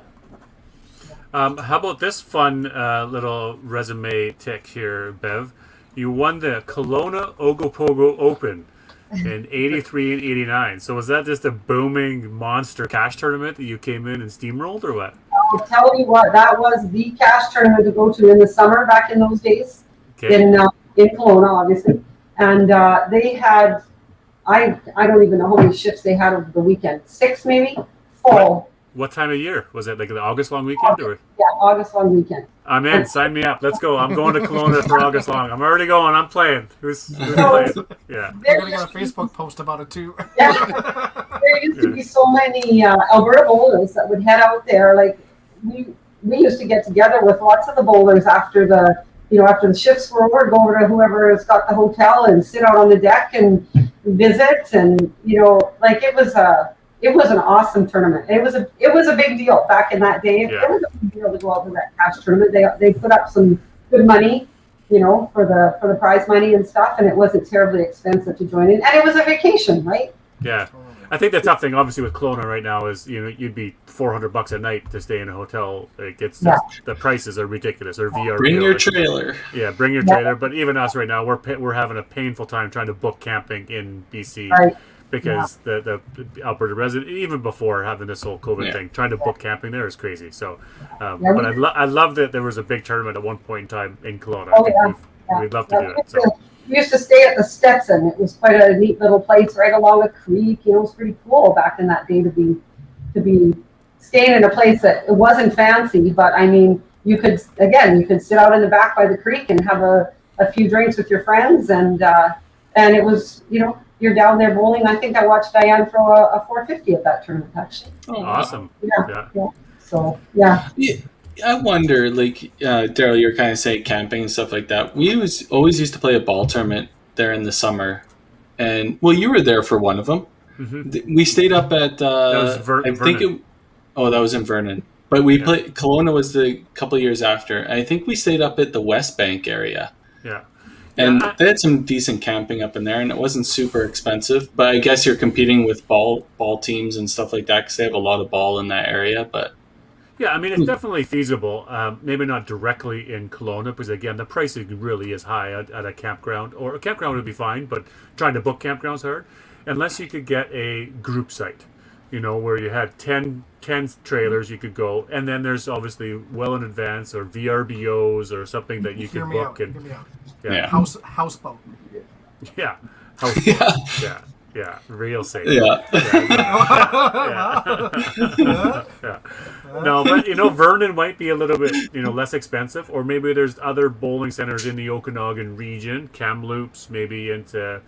How about this fun little resume tick here, Bev? You won the Kelowna Ogopogo Open in 83 and 89. So was that just a booming monster cash tournament that you came in and steamrolled, or what? I'll tell you what, that was the cash tournament to go to in the summer back in those days. Okay. In Kelowna, obviously. And they had, I don't even know how many shifts they had over the weekend. 6 maybe? Full. What time of year? Was it like the August long weekend? Or? Yeah, August long weekend. I'm in. Sign me up. Let's go. I'm going to Kelowna for August long. I'm already going. I'm playing. Who's playing? Yeah. We're going to get a Facebook post about it too. Yeah. There used to be so many Alberta bowlers that would head out there. Like we used to get together with lots of the bowlers after the shifts were over, go over to whoever has got the hotel and sit out on the deck and visit, and like it was an awesome tournament. It was a big deal back in that day. Yeah. It was a big deal to go out to that cash tournament. They put up some good money, for the prize money and stuff, and it wasn't terribly expensive to join in. And it was a vacation, right? Yeah. I think the tough thing, obviously, with Kelowna right now is you'd be $400 a night to stay in a hotel. It gets the prices are ridiculous. Or VRBO. Bring your trailer. Yeah, bring your trailer. But even us right now, we're having a painful time trying to book camping in BC. Right. Because the Alberta resident, even before having this whole COVID thing, trying to book camping there is crazy. So, but I love that there was a big tournament at one point in time in Kelowna. We'd love to do it. So. We used to stay at the Stetson. It was quite a neat little place right along a creek. It was pretty cool back in that day to be staying in a place that it wasn't fancy, but I mean, you could sit out in the back by the creek and have a few drinks with your friends, and it was, you're down there bowling. I think I watched Diane throw a 450 at that tournament, actually. Awesome. Yeah. So, yeah. I wonder, like Daryl, you're kind of saying camping and stuff like that. We always used to play a ball tournament there in the summer, and well, you were there for one of them. Mm-hmm. We stayed up at That was Vernon. That was in Vernon, but we played Kelowna was the couple years after. I think we stayed up at the West Bank area. Yeah. And they had some decent camping up in there, and it wasn't super expensive. But I guess you're competing with ball teams and stuff like that because they have a lot of ball in that area. But yeah, I mean, it's definitely feasible. Maybe not directly in Kelowna because, again, the pricing really is high at a campground. Or a campground would be fine, but trying to book campgrounds hard. Unless you could get a group site, where you had 10 trailers you could go. And then there's obviously well in advance or VRBOs or something that you could book. Hear me out. Yeah. Houseboat. Yeah. Houseboat. Yeah. Real safe. Yeah. Yeah. No, but Vernon might be a little bit less expensive, or maybe there's other bowling centers in the Okanagan region, Kamloops, maybe into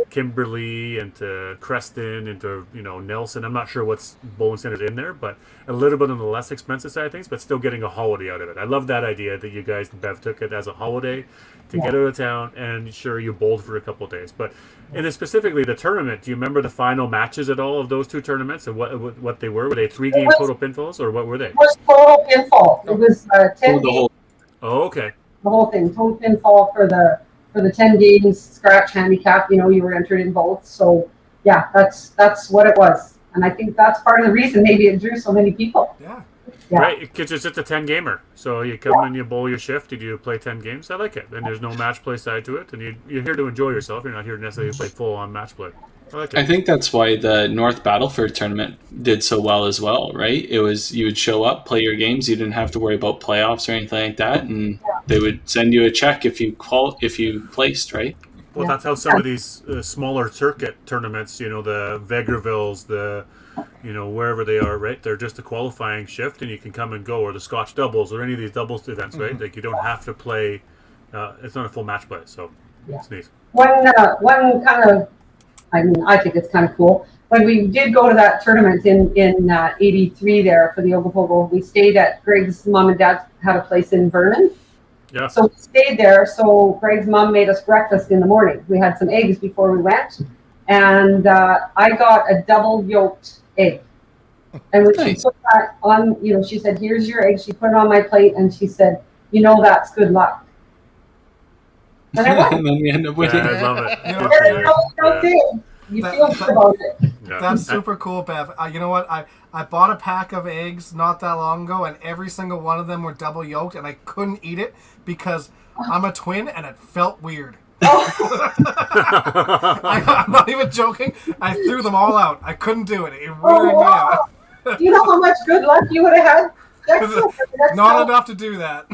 Kimberley, into Creston, into Nelson. I'm not sure what's bowling centers in there, but a little bit on the less expensive side of things, but still getting a holiday out of it. I love that idea that you guys, Bev, took it as a holiday to get out of town, and sure, you bowled for a couple of days. But in specifically the tournament, do you remember the final matches at all of those two tournaments and what they were? Were they 3-game total pinfalls, or what were they? It was total pinfall. It was 10 games. Oh, okay. The whole thing, total pinfall for the 10 games, scratch, handicap, you were entered in both. So yeah, that's what it was. And I think that's part of the reason maybe it drew so many people. Yeah. Right, because it's just a 10-gamer. So you come and you bowl your shift, and you play 10 games. I like it. And there's no match play side to it. And you're here to enjoy yourself. You're not here to necessarily play full-on match play. I like it. I think that's why the North Battleford tournament did so well as well, right? It was you would show up, play your games. You didn't have to worry about playoffs or anything like that. And they would send you a check if you placed, right? Well, that's how some of these smaller circuit tournaments, the Vegravilles, the wherever they are, right? They're just a qualifying shift, and you can come and go, or the Scotch doubles, or any of these doubles events, right? Like you don't have to play. It's not a full match play, so it's neat. One kind of, I think it's kind of cool. When we did go to that tournament in '83 there for the Ogopogo, we stayed at Greg's mom and dad had a place in Vernon. Yeah. So we stayed there. So Greg's mom made us breakfast in the morning. We had some eggs before we went, and I got a double yolked egg. And when she put that on, she said, "Here's your egg." She put it on my plate, and she said, "That's good luck." And I won. And then we end up winning. Yeah, I love it. You feel good about it. Yeah. That's super cool, Bev. You know what? I bought a pack of eggs not that long ago, and every single one of them were double yolked, and I couldn't eat it because I'm a twin, and it felt weird. I'm not even joking. I threw them all out. I couldn't do it. It weirded me out. Do you know how much good luck you would have had? Not enough to do that.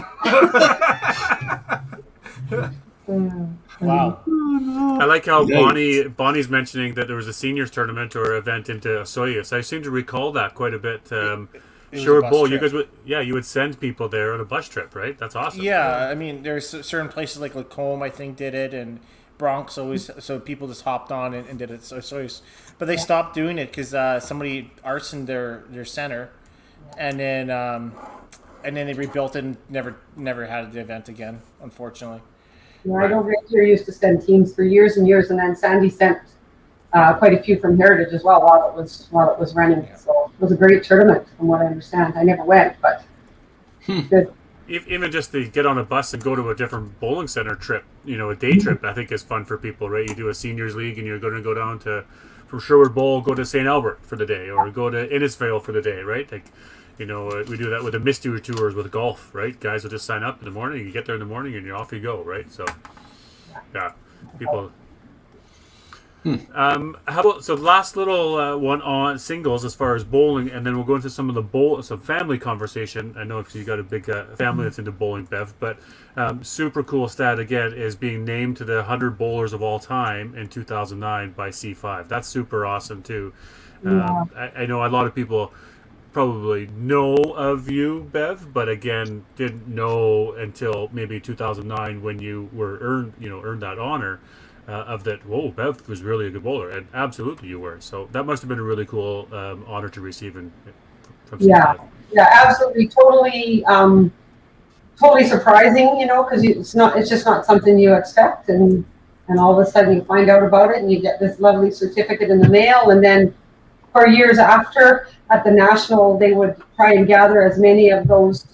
Wow. I like how Bonnie's mentioning that there was a seniors tournament or event into Osoyoos. I seem to recall that quite a bit. Sherwood Bowl, you guys would send people there on a bus trip, right? That's awesome. Yeah, I mean, there's certain places like Lacombe, I think, did it, and Bronx always. So people just hopped on and did it. So but they stopped doing it because somebody arsoned their center, and then they rebuilt it and never had the event again, unfortunately. I know Rick here used to send teams for years and years, and then Sandy sent quite a few from Heritage as well while it was running. Yeah. So it was a great tournament, from what I understand. I never went, but good. Even just to get on a bus and go to a different bowling center trip, a day trip, I think is fun for people, right? You do a seniors league, and you're going to go down from Sherwood Bowl, go to St. Albert for the day, or go to Innisfail for the day, right? Like, we do that with the mystery tours with golf, right? Guys will just sign up in the morning. You get there in the morning, and you're off you go, right? So, yeah, people. How about the last little one on singles as far as bowling, and then we'll go into some of some family conversation. I know if you got a big family that's into bowling, Bev, but super cool stat again is being named to the 100 bowlers of all time in 2009 by C5. That's super awesome too. I know a lot of people probably know of you, Bev, but again didn't know until maybe 2009 when you were earned that honor of that. Whoa, Bev was really a good bowler, and absolutely you were. So that must have been a really cool honor to receive from C5. yeah, absolutely, totally, totally surprising, because it's just not something you expect, and all of a sudden you find out about it, and you get this lovely certificate in the mail, and then for years after, at the national, they would try and gather as many of those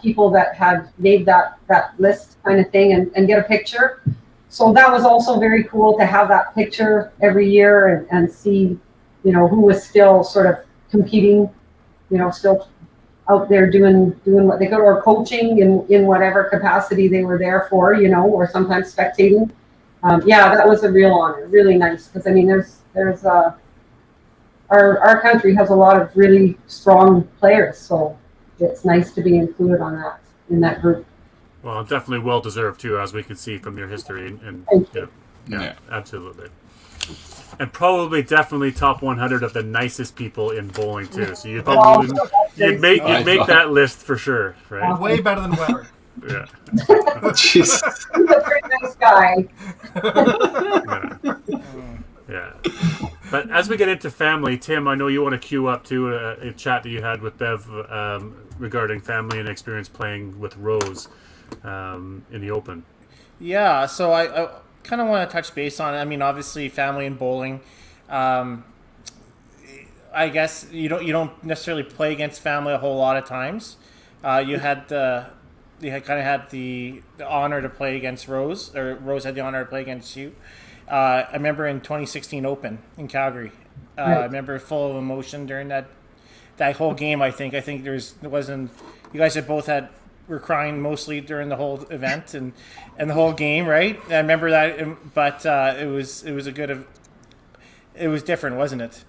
people that had made that list kind of thing, and get a picture. So that was also very cool to have that picture every year, and see, who was still sort of competing, still out there doing what they could, or coaching in whatever capacity they were there for, or sometimes spectating. Yeah, that was a real honor, really nice, because I mean, there's our country has a lot of really strong players, so it's nice to be included in that group. Well, definitely well deserved too, as we can see from your history, and yeah, absolutely. And probably definitely top 100 of the nicest people in bowling too. So you'd make that list for sure, right? Way better than Weber. Yeah. Jeez. He's a very nice guy. Yeah. But as we get into family, Tim, I know you want to queue up to a chat that you had with Bev regarding family and experience playing with Rose in the Open. Yeah, so I kind of want to touch base on it. I mean, obviously, family and bowling. I guess you don't necessarily play against family a whole lot of times. You had kind of had the honor to play against Rose, or Rose had the honor to play against you. I remember in 2016 Open in Calgary. Right. I remember full of emotion during that whole game. I think you guys were crying mostly during the whole event and the whole game, right? I remember that, but it was different, wasn't it?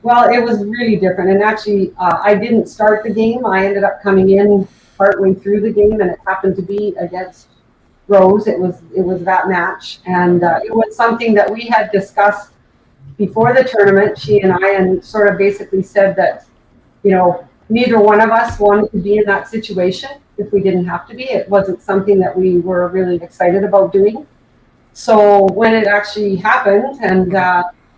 Well, it was really different, and actually, I didn't start the game. I ended up coming in partway through the game, and it happened to be against Rose. It was that match, and it was something that we had discussed before the tournament, she and I, and sort of basically said that, neither one of us wanted to be in that situation if we didn't have to be. It wasn't something that we were really excited about doing. So when it actually happened,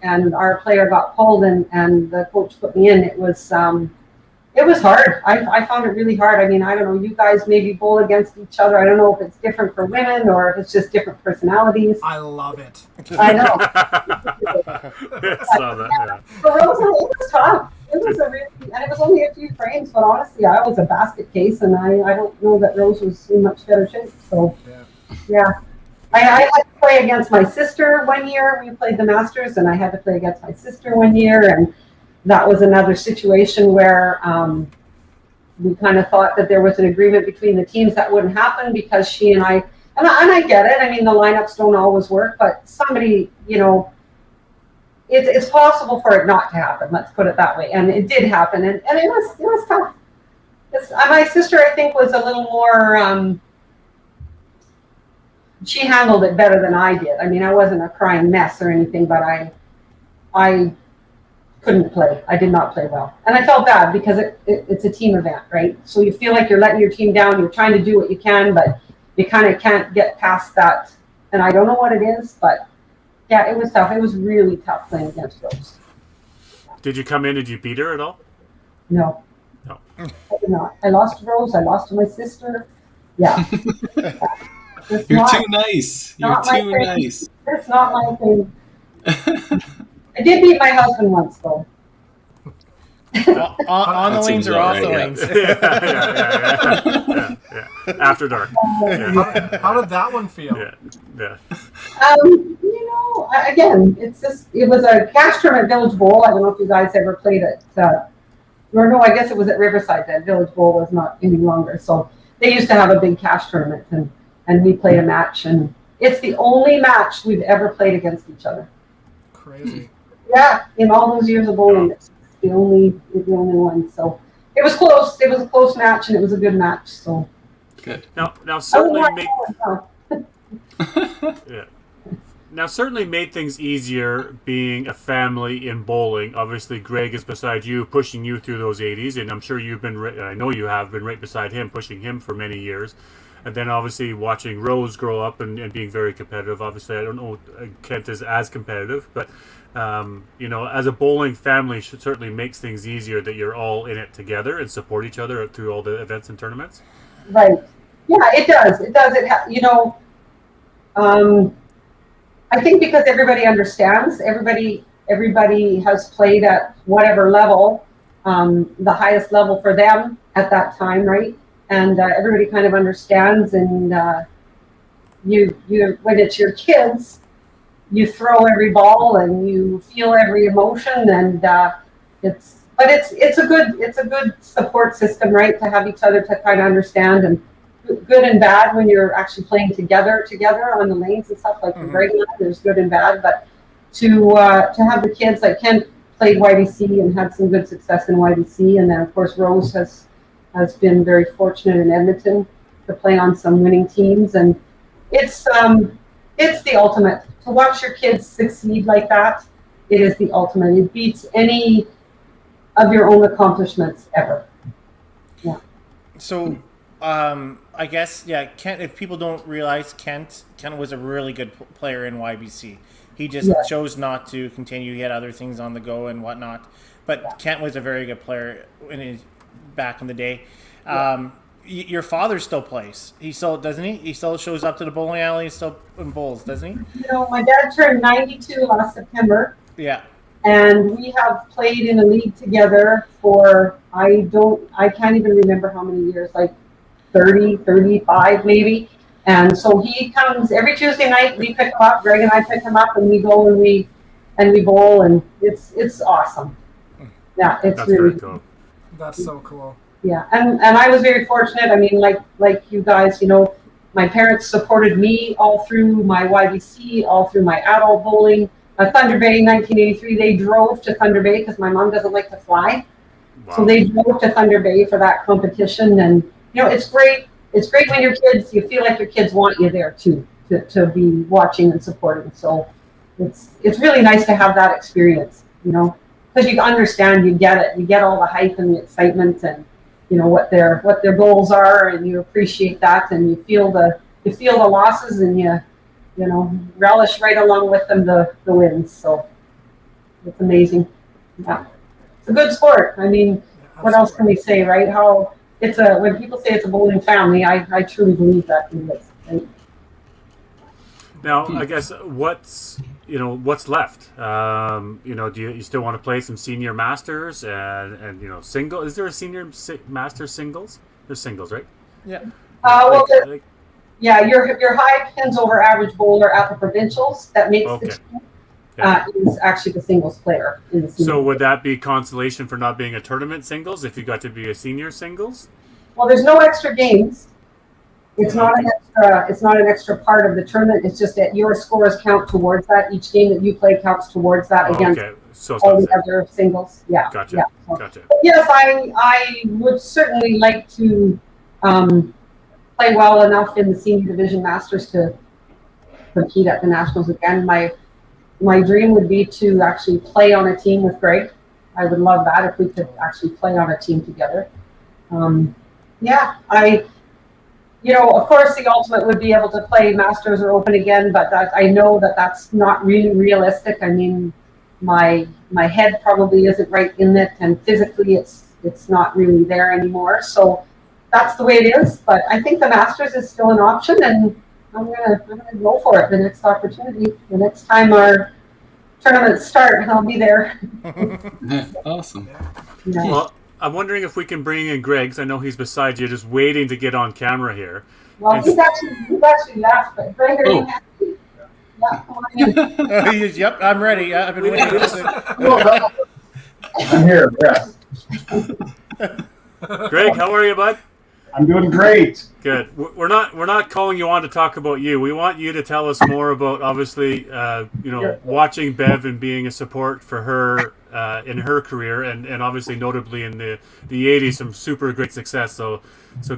and our player got pulled, and the coach put me in, it was hard. I found it really hard. I mean, I don't know, you guys maybe bowl against each other. I don't know if it's different for women or if it's just different personalities. I love it. I know. Saw that, yeah. For Rose, it was tough. It was and it was only a few frames, but honestly, I was a basket case, and I don't know that Rose was in much better shape. So, yeah. I had to play against my sister one year. We played the Masters, and I had to play against my sister one year, and that was another situation where we kind of thought that there was an agreement between the teams that wouldn't happen, because she and I get it. I mean, the lineups don't always work, but somebody, it's possible for it not to happen. Let's put it that way. And it did happen, and it was tough. My sister, I think, was a little more. She handled it better than I did. I mean, I wasn't a crying mess or anything, but I couldn't play. I did not play well. And I felt bad, because it's a team event, right? So you feel like you're letting your team down. You're trying to do what you can, but you kind of can't get past that. And I don't know what it is, but yeah, it was tough. It was really tough playing against Rose. Did you come in? Did you beat her at all? No. No. I did not. I lost to Rose. I lost to my sister. Yeah. You're too nice. You're too nice. It's not my thing. I did beat my husband once, though. On the lanes or off the lanes? Yeah. After dark. Yeah. How did that one feel? Yeah. Again, it was a cash tournament at Village Bowl. I don't know if you guys ever played it. Or no, I guess it was at Riverside then. Village Bowl was not any longer. So they used to have a big cash tournament, and we played a match, and it's the only match we've ever played against each other. Crazy. Yeah, in all those years of bowling, it's the only one. So it was close. It was a close match, and it was a good match. So good. Now certainly Now certainly made things easier being a family in bowling. Obviously, Greg is beside you, pushing you through those 80s, and I'm sure I know you have been right beside him, pushing him for many years. And then obviously watching Rose grow up and being very competitive. Obviously, I don't know Kent is as competitive, but as a bowling family, certainly makes things easier that you're all in it together and support each other through all the events and tournaments. Right. Yeah, it does. It does. I think because everybody understands, everybody has played at whatever level, the highest level for them at that time, right? And everybody kind of understands, and you when it's your kids, you throw every ball and you feel every emotion, and it's a good support system, right? To have each other to kind of understand, and good and bad when you're actually playing together on the lanes and stuff, like Greg and I, there's good and bad, but to have the kids, like Ken played YBC and had some good success in YBC, and then of course Rose has been very fortunate in Edmonton to play on some winning teams, and it's the ultimate to watch your kids succeed like that. It is the ultimate. It beats any of your own accomplishments ever. Yeah. So I guess, Kent, if people don't realize, Kent was a really good player in YBC. He just chose not to continue. He had other things on the go and whatnot. But Kent was a very good player back in the day. Your father still plays. He still, doesn't he? He still shows up to the bowling alley and still bowls, doesn't he? My dad turned 92 last September. Yeah. And we have played in a league together for, I can't even remember how many years, like 30, 35 maybe. And so he comes every Tuesday night, we pick him up, Greg and I pick him up, and we go and we bowl, and it's awesome. Yeah, it's That's really very cool. That's so cool. Yeah, and I was very fortunate. I mean, like you guys, my parents supported me all through my YBC, all through my adult bowling. Thunder Bay, 1983, they drove to Thunder Bay because my mom doesn't like to fly. Wow. So they drove to Thunder Bay for that competition, and it's great. It's great when your kids, you feel like your kids want you there too, to be watching and supporting. So it's really nice to have that experience, because you understand, you get it, you get all the hype and the excitement, and what their goals are, and you appreciate that, and you feel the losses, and you relish right along with them the wins. So it's amazing. Yeah, it's a good sport. I mean, what else can we say, right? How when people say it's a bowling family, I truly believe that it is. Right? Now, I guess what's left? Do you still want to play some senior masters and single? Is there a senior master singles? There's singles, right? Yeah. Your high pins over average bowler at the provincials that makes the team is actually the singles player in the senior. So would that be consolation for not being a tournament singles if you got to be a senior singles? Well, there's no extra games. It's not an extra part of the tournament. It's just that your scores count towards that. Each game that you play counts towards that against all the other singles. Yeah. Gotcha. Yeah. Gotcha. Yes, I would certainly like to play well enough in the senior division masters to compete at the nationals again. My dream would be to actually play on a team with Greg. I would love that if we could actually play on a team together. Of course, the ultimate would be able to play Masters or Open again, but I know that that's not really realistic. I mean, my head probably isn't right in it, and physically it's not really there anymore. So that's the way it is. But I think the Masters is still an option, and I'm gonna go for it. The next opportunity, the next time our tournaments start, I'll be there. Awesome. Yeah. Well, I'm wondering if we can bring in Greg, 'cause I know he's beside you, just waiting to get on camera here. Well, he's actually left, but Greg, are you happy? Yeah, come on in. Yep, I'm ready. I've been waiting. I'm here, yes. Greg, how are you, bud? I'm doing great. Good. We're not calling you on to talk about you. We want you to tell us more about, obviously, watching Bev and being a support for her in her career, and obviously notably in the 80s, some super great success. So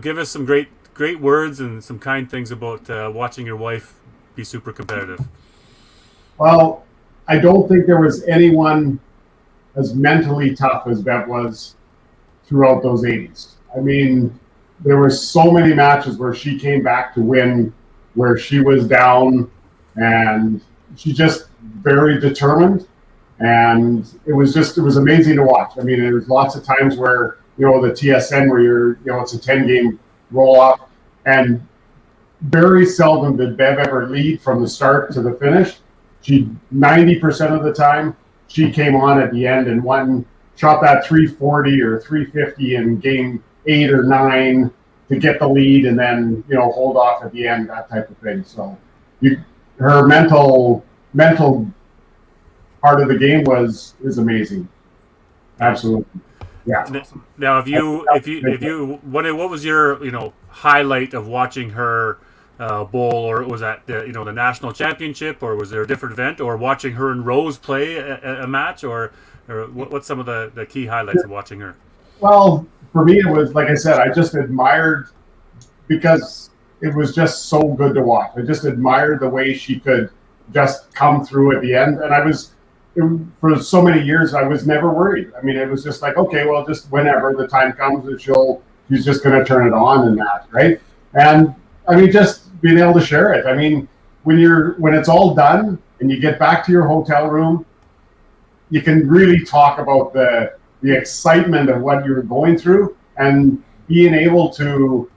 give us some great words and some kind things about watching your wife be super competitive. Well, I don't think there was anyone as mentally tough as Bev was throughout those 80s. I mean, there were so many matches where she came back to win, where she was down, and she just very determined. And it was amazing to watch. I mean, there was lots of times where, the TSN where it's a 10-game roll off, and very seldom did Bev ever lead from the start to the finish. 90% of the time, she came on at the end and shot that 340 or 350 in game 8 or 9 to get the lead, and then hold off at the end, that type of thing. So her mental part of the game is amazing. Absolutely. Yeah. Now, what was your highlight of watching her bowl, or was that the national championship, or was there a different event, or watching her and Rose play a match, or what's some of the key highlights of watching her? Well, for me, it was, like I said, I just admired, because it was just so good to watch. I just admired the way she could just come through at the end. And for so many years, I was never worried. I mean, it was just like, okay, well, just whenever the time comes, she's just going to turn it on and that, right? And I mean, just being able to share it. I mean, when it's all done and you get back to your hotel room, you can really talk about the excitement of what you're going through, and being able to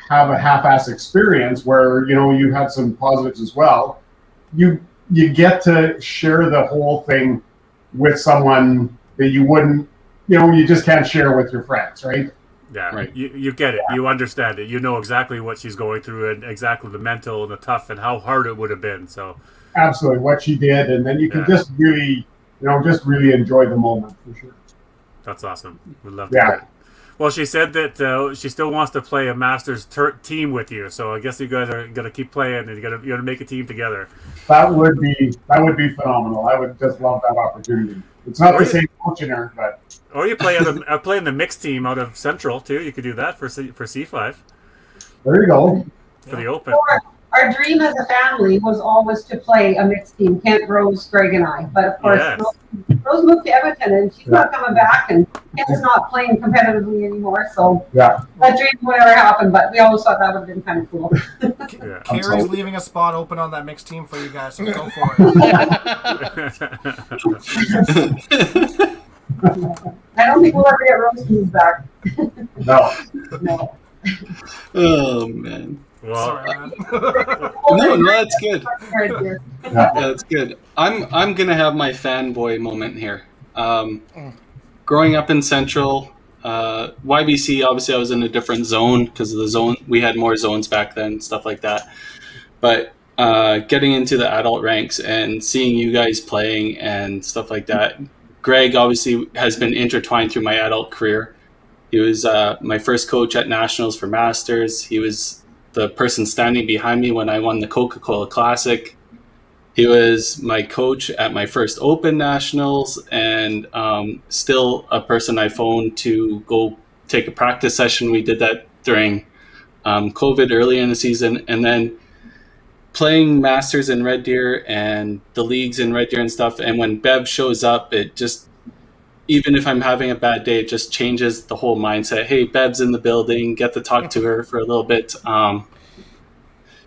have a half-ass experience where you had some positives as well. You get to share the whole thing with someone that you wouldn't, you just can't share with your friends, right? Yeah, right. You get it. You understand it. You know exactly what she's going through, and exactly the mental and the tough and how hard it would have been. So absolutely what she did, and then you can just really, really enjoy the moment for sure. That's awesome. We'd love to hear it. Well, she said that she still wants to play a Masters team with you, so I guess you guys are gonna keep playing, and you're gonna make a team together. That would be phenomenal. I would just love that opportunity. It's not the same coaching her, but or you play in the mixed team out of Central too. You could do that for C5. There you go. For the Open. Our dream as a family was always to play a mixed team, Kent, Rose, Greg, and I. But of course, Rose moved to Edmonton, and she's not coming back, and Kent's not playing competitively anymore. So that dream would never happen, but we always thought that would have been kind of cool. Carrie's leaving a spot open on that mixed team for you guys, so go for it. I don't think we'll ever get Rose moved back. No. Oh, man. Well, no, that's good. That's good. I'm gonna have my fanboy moment here. Growing up in Central, YBC, obviously I was in a different zone because of the zone. We had more zones back then, stuff like that. But getting into the adult ranks and seeing you guys playing and stuff like that. Greg obviously has been intertwined through my adult career. He was my first coach at Nationals for Masters. He was the person standing behind me when I won the Coca-Cola Classic. He was my coach at my first Open Nationals, and still a person I phoned to go take a practice session. We did that during COVID early in the season, and then playing Masters in Red Deer and the leagues in Red Deer and stuff. And when Bev shows up, it just, even if I'm having a bad day, it just changes the whole mindset. Hey, Bev's in the building, get to talk to her for a little bit.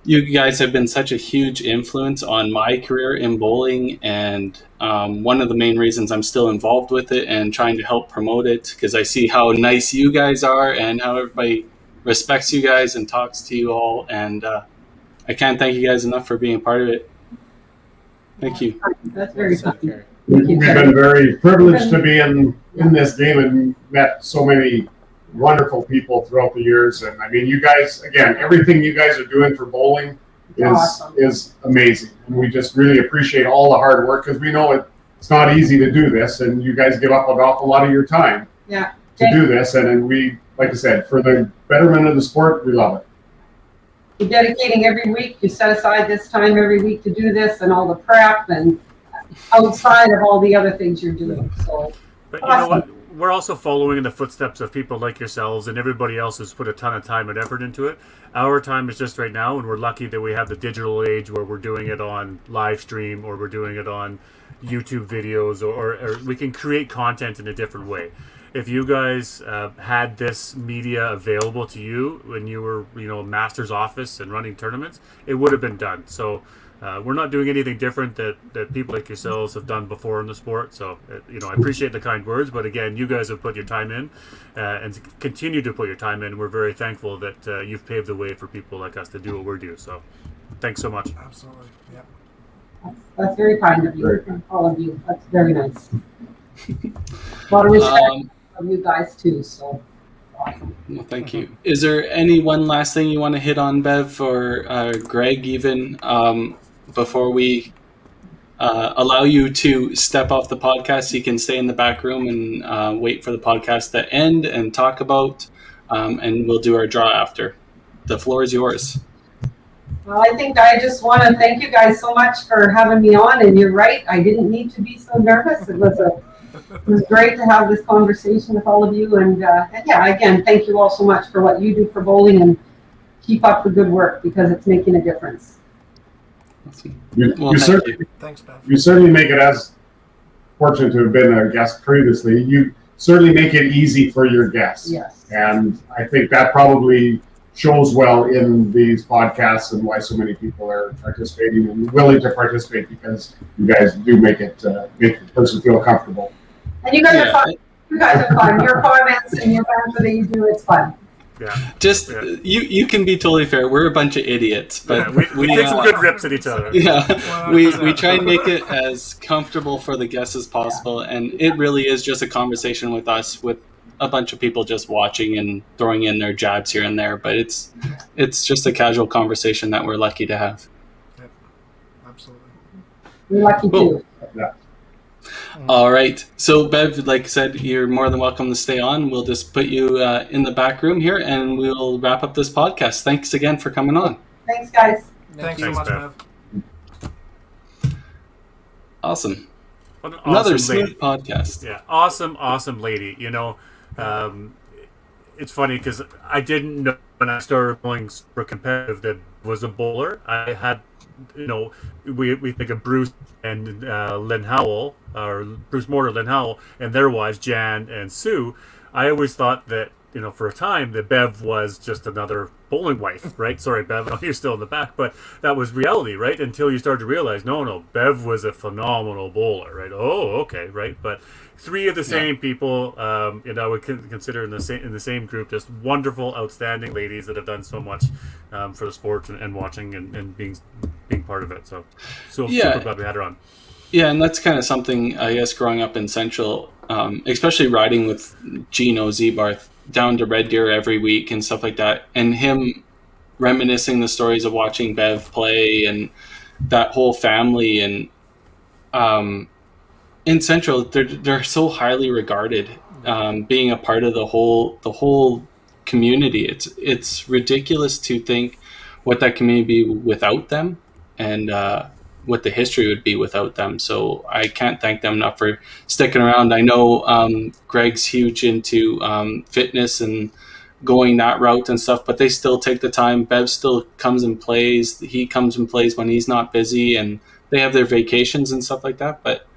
You guys have been such a huge influence on my career in bowling, and one of the main reasons I'm still involved with it and trying to help promote it, because I see how nice you guys are and how everybody respects you guys and talks to you all, and I can't thank you guys enough for being a part of it. Thank you. That's very kind. We've been very privileged to be in this game and met so many wonderful people throughout the years. And I mean, you guys, again, everything you guys are doing for bowling is amazing. And we just really appreciate all the hard work, because we know it's not easy to do this, and you guys give up an awful lot of your time to do this. And we, like I said, for the betterment of the sport, we love it. You're dedicating every week. You set aside this time every week to do this, and all the prep and outside of all the other things you're doing. So, but you know what? We're also following in the footsteps of people like yourselves and everybody else who's put a ton of time and effort into it. Our time is just right now, and we're lucky that we have the digital age where we're doing it on live stream, or we're doing it on YouTube videos, or we can create content in a different way. if you guys had this media available to you when you were, master's office and running tournaments, it would have been done. So we're not doing anything different that people like yourselves have done before in the sport. So, I appreciate the kind words, but again, you guys have put your time in and continue to put your time in. We're very thankful that you've paved the way for people like us to do what we do. So thanks so much. Absolutely. Yep. That's very kind of you, from all of you. That's very nice. A lot of respect from you guys too. So awesome. Well, thank you. Is there any one last thing you want to hit on, Bev, or Greg, even before we allow you to step off the podcast? You can stay in the back room and wait for the podcast to end and talk about, and we'll do our draw after. The floor is yours. Well, I think I just want to thank you guys so much for having me on. And you're right, I didn't need to be so nervous. It was great to have this conversation with all of you. And yeah, again, thank you all so much for what you do for bowling, and keep up the good work, because it's making a difference. Thanks, Bev. You certainly make it, as fortunate to have been a guest previously, you certainly make it easy for your guests. Yes. And I think that probably shows well in these podcasts and why so many people are participating and willing to participate, because you guys do make the person feel comfortable. And you guys are fun. You guys are fun. Your comments and your banter that you do, it's fun. Yeah. You can be totally fair. We're a bunch of idiots, but we take some good rips at each other. Yeah, we try and make it as comfortable for the guests as possible, and it really is just a conversation with us, with a bunch of people just watching and throwing in their jabs here and there. But it's just a casual conversation that we're lucky to have. Yep. Absolutely. We're lucky too. Yeah. All right. So, Bev, like I said, you're more than welcome to stay on. We'll just put you in the back room here, and we'll wrap up this podcast. Thanks again for coming on. Thanks, guys. Thanks so much, Bev. Awesome. Another smooth podcast. Yeah. Awesome lady. It's funny because I didn't know when I started going super competitive that was a bowler. I had, we think of Bruce and Lynn Howell, or Bruce Mortar, Lynn Howell, and their wives, Jan and Sue. I always thought that, for a time, that Bev was just another bowling wife, right? Sorry, Bev, I know you're still in the back, but that was reality, right? Until you started to realize, no, Bev was a phenomenal bowler, right? Oh, okay, right? But three of the same people, I would consider in the same group, just wonderful, outstanding ladies that have done so much for the sport and watching and being part of it. So super glad we had her on. Yeah, and that's kind of something, I guess, growing up in Central, especially riding with Gino Zebarth down to Red Deer every week and stuff like that, and him reminiscing the stories of watching Bev play and that whole family. And in Central, they're so highly regarded, being a part of the whole community. It's ridiculous to think what that community would be without them, and what the history would be without them. So I can't thank them enough for sticking around. I know Greg's huge into fitness and going that route and stuff, but they still take the time. Bev still comes and plays. He comes and plays when he's not busy, and they have their vacations and stuff like that. But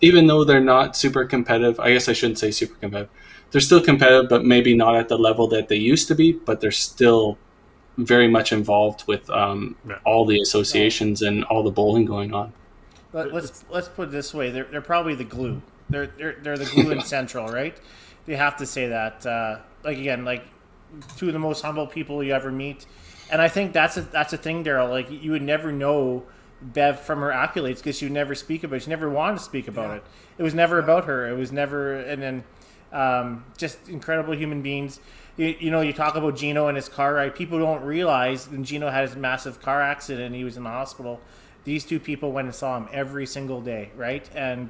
even though they're not super competitive, I guess I shouldn't say super competitive, they're still competitive, but maybe not at the level that they used to be, but they're still very much involved with all the associations and all the bowling going on. Let's put it this way: they're probably the glue. They're the glue in Central, right? You have to say that. Like two of the most humble people you ever meet, and I think that's a thing, Daryl. Like, you would never know Bev from her accolades because she would never speak about it. She never wanted to speak about it. It was never about her. It was never. And then just incredible human beings. You talk about Gino and his car ride. People don't realize when Gino had his massive car accident and he was in the hospital, these two people went and saw him every single day, right? And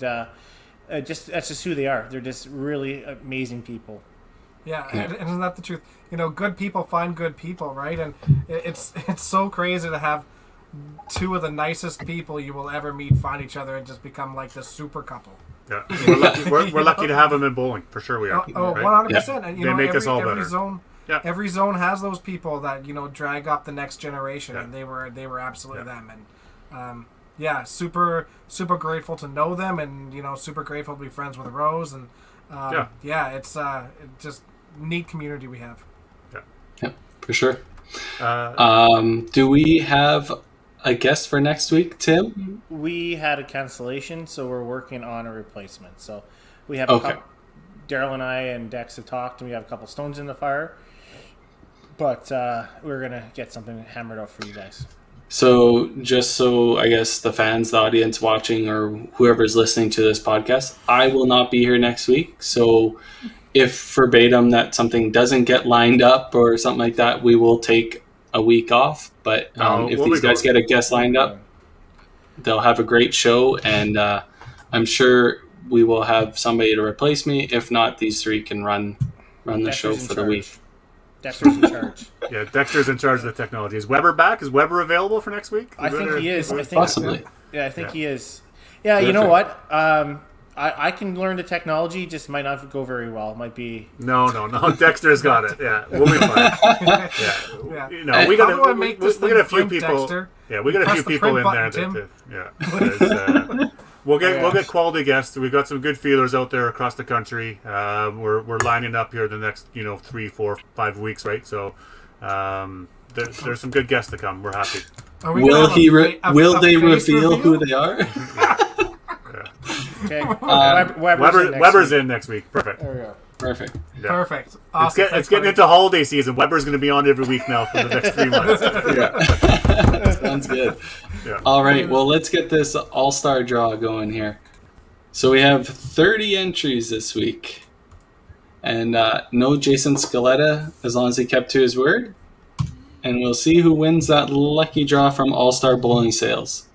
that's just who they are. They're just really amazing people. Yeah, and isn't that the truth? Good people find good people, right? And it's so crazy to have two of the nicest people you will ever meet find each other and just become like this super couple. Yeah, we're lucky to have them in bowling, for sure we are. Oh, right? 100%. And they make us all better. Every zone has those people that drag up the next generation, and they were absolutely them. And super super grateful to know them, and super grateful to be friends with Rose. And It's just neat community we have. Yeah, for sure. Do we have a guest for next week, Tim? We had a cancellation, so we're working on a replacement. So we have Daryl and I and Dex have talked, and we have a couple stones in the fire. But we're going to get something hammered out for you guys. So just so I guess the fans, the audience watching, or whoever's listening to this podcast, I will not be here next week. So if verbatim that something doesn't get lined up or something like that, we will take a week off. But if these guys get a guest lined up, they'll have a great show. And I'm sure we will have somebody to replace me. If not, these three can run the show for the week. Dexter's in charge. Yeah, Dexter's in charge of the technology. Is Weber back? Is Weber available for next week? I think he is. Possibly. Yeah, I think he is. Yeah, you know what? I can learn the technology, just might not go very well. It might be... No. Dexter's got it. Yeah, we'll be fine. Yeah. You know, we got a few people. Dexter? Yeah, we got a few people in there. We'll get quality guests. We've got some good feelers out there across the country. We're lining up here the next 3, 4, 5 weeks, right? So there's some good guests to come. We're happy. Will they reveal who they are? Okay. Weber's in next week. Perfect. There we go. Perfect. Yeah. Perfect. Awesome. It's getting into holiday season. Weber's going to be on every week now for the next 3 months. Yeah. Sounds good. Yeah. All right. Well, let's get this all-star draw going here. So we have 30 entries this week. And no Jason Scaletta, as long as he kept to his word. And we'll see who wins that lucky draw from All-Star Bowling Sales.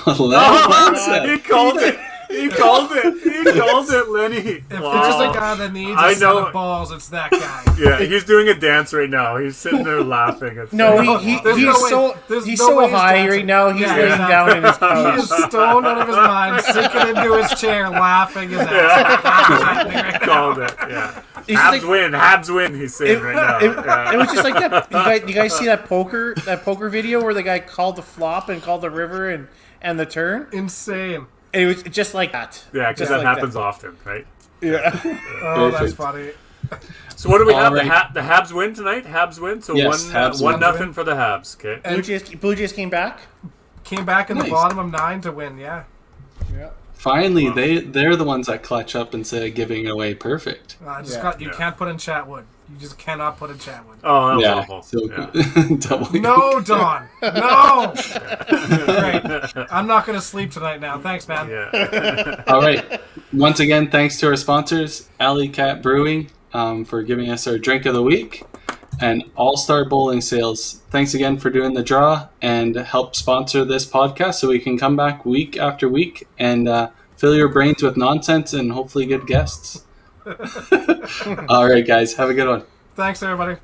He called it. He called it, Lenny. If there's a guy that needs a set of balls, it's that guy. Yeah, he's doing a dance right now. He's sitting there laughing. He's so high right now. He's laying down in his couch. He is stoned out of his mind, sinking into his chair, laughing his ass off. Called it. Yeah. Habs win. He's saying right now. It was just like that. You guys see that poker video where the guy called the flop and called the river and the turn? Insane. It was just like that. Yeah, because that happens often, right? Yeah. Oh, that's funny. So what do we have? Right. The Habs win tonight? Habs win? So yes, 1-0 for the Habs. Okay. Blue Jays came back? Came back in the bottom of 9 to win, yeah. Finally, they're the ones that clutch up instead of giving it away perfect. You can't put in Chatwood. You just cannot put in Chatwood. Oh, that was awful. So no, Don. No. Great. I'm not going to sleep tonight now. Thanks, man. Yeah. All right. Once again, thanks to our sponsors, Alley Cat Brewing, for giving us our drink of the week, and All-Star Bowling Sales. Thanks again for doing the draw and help sponsor this podcast so we can come back week after week and fill your brains with nonsense and hopefully good guests. All right, guys. Have a good one. Thanks, everybody.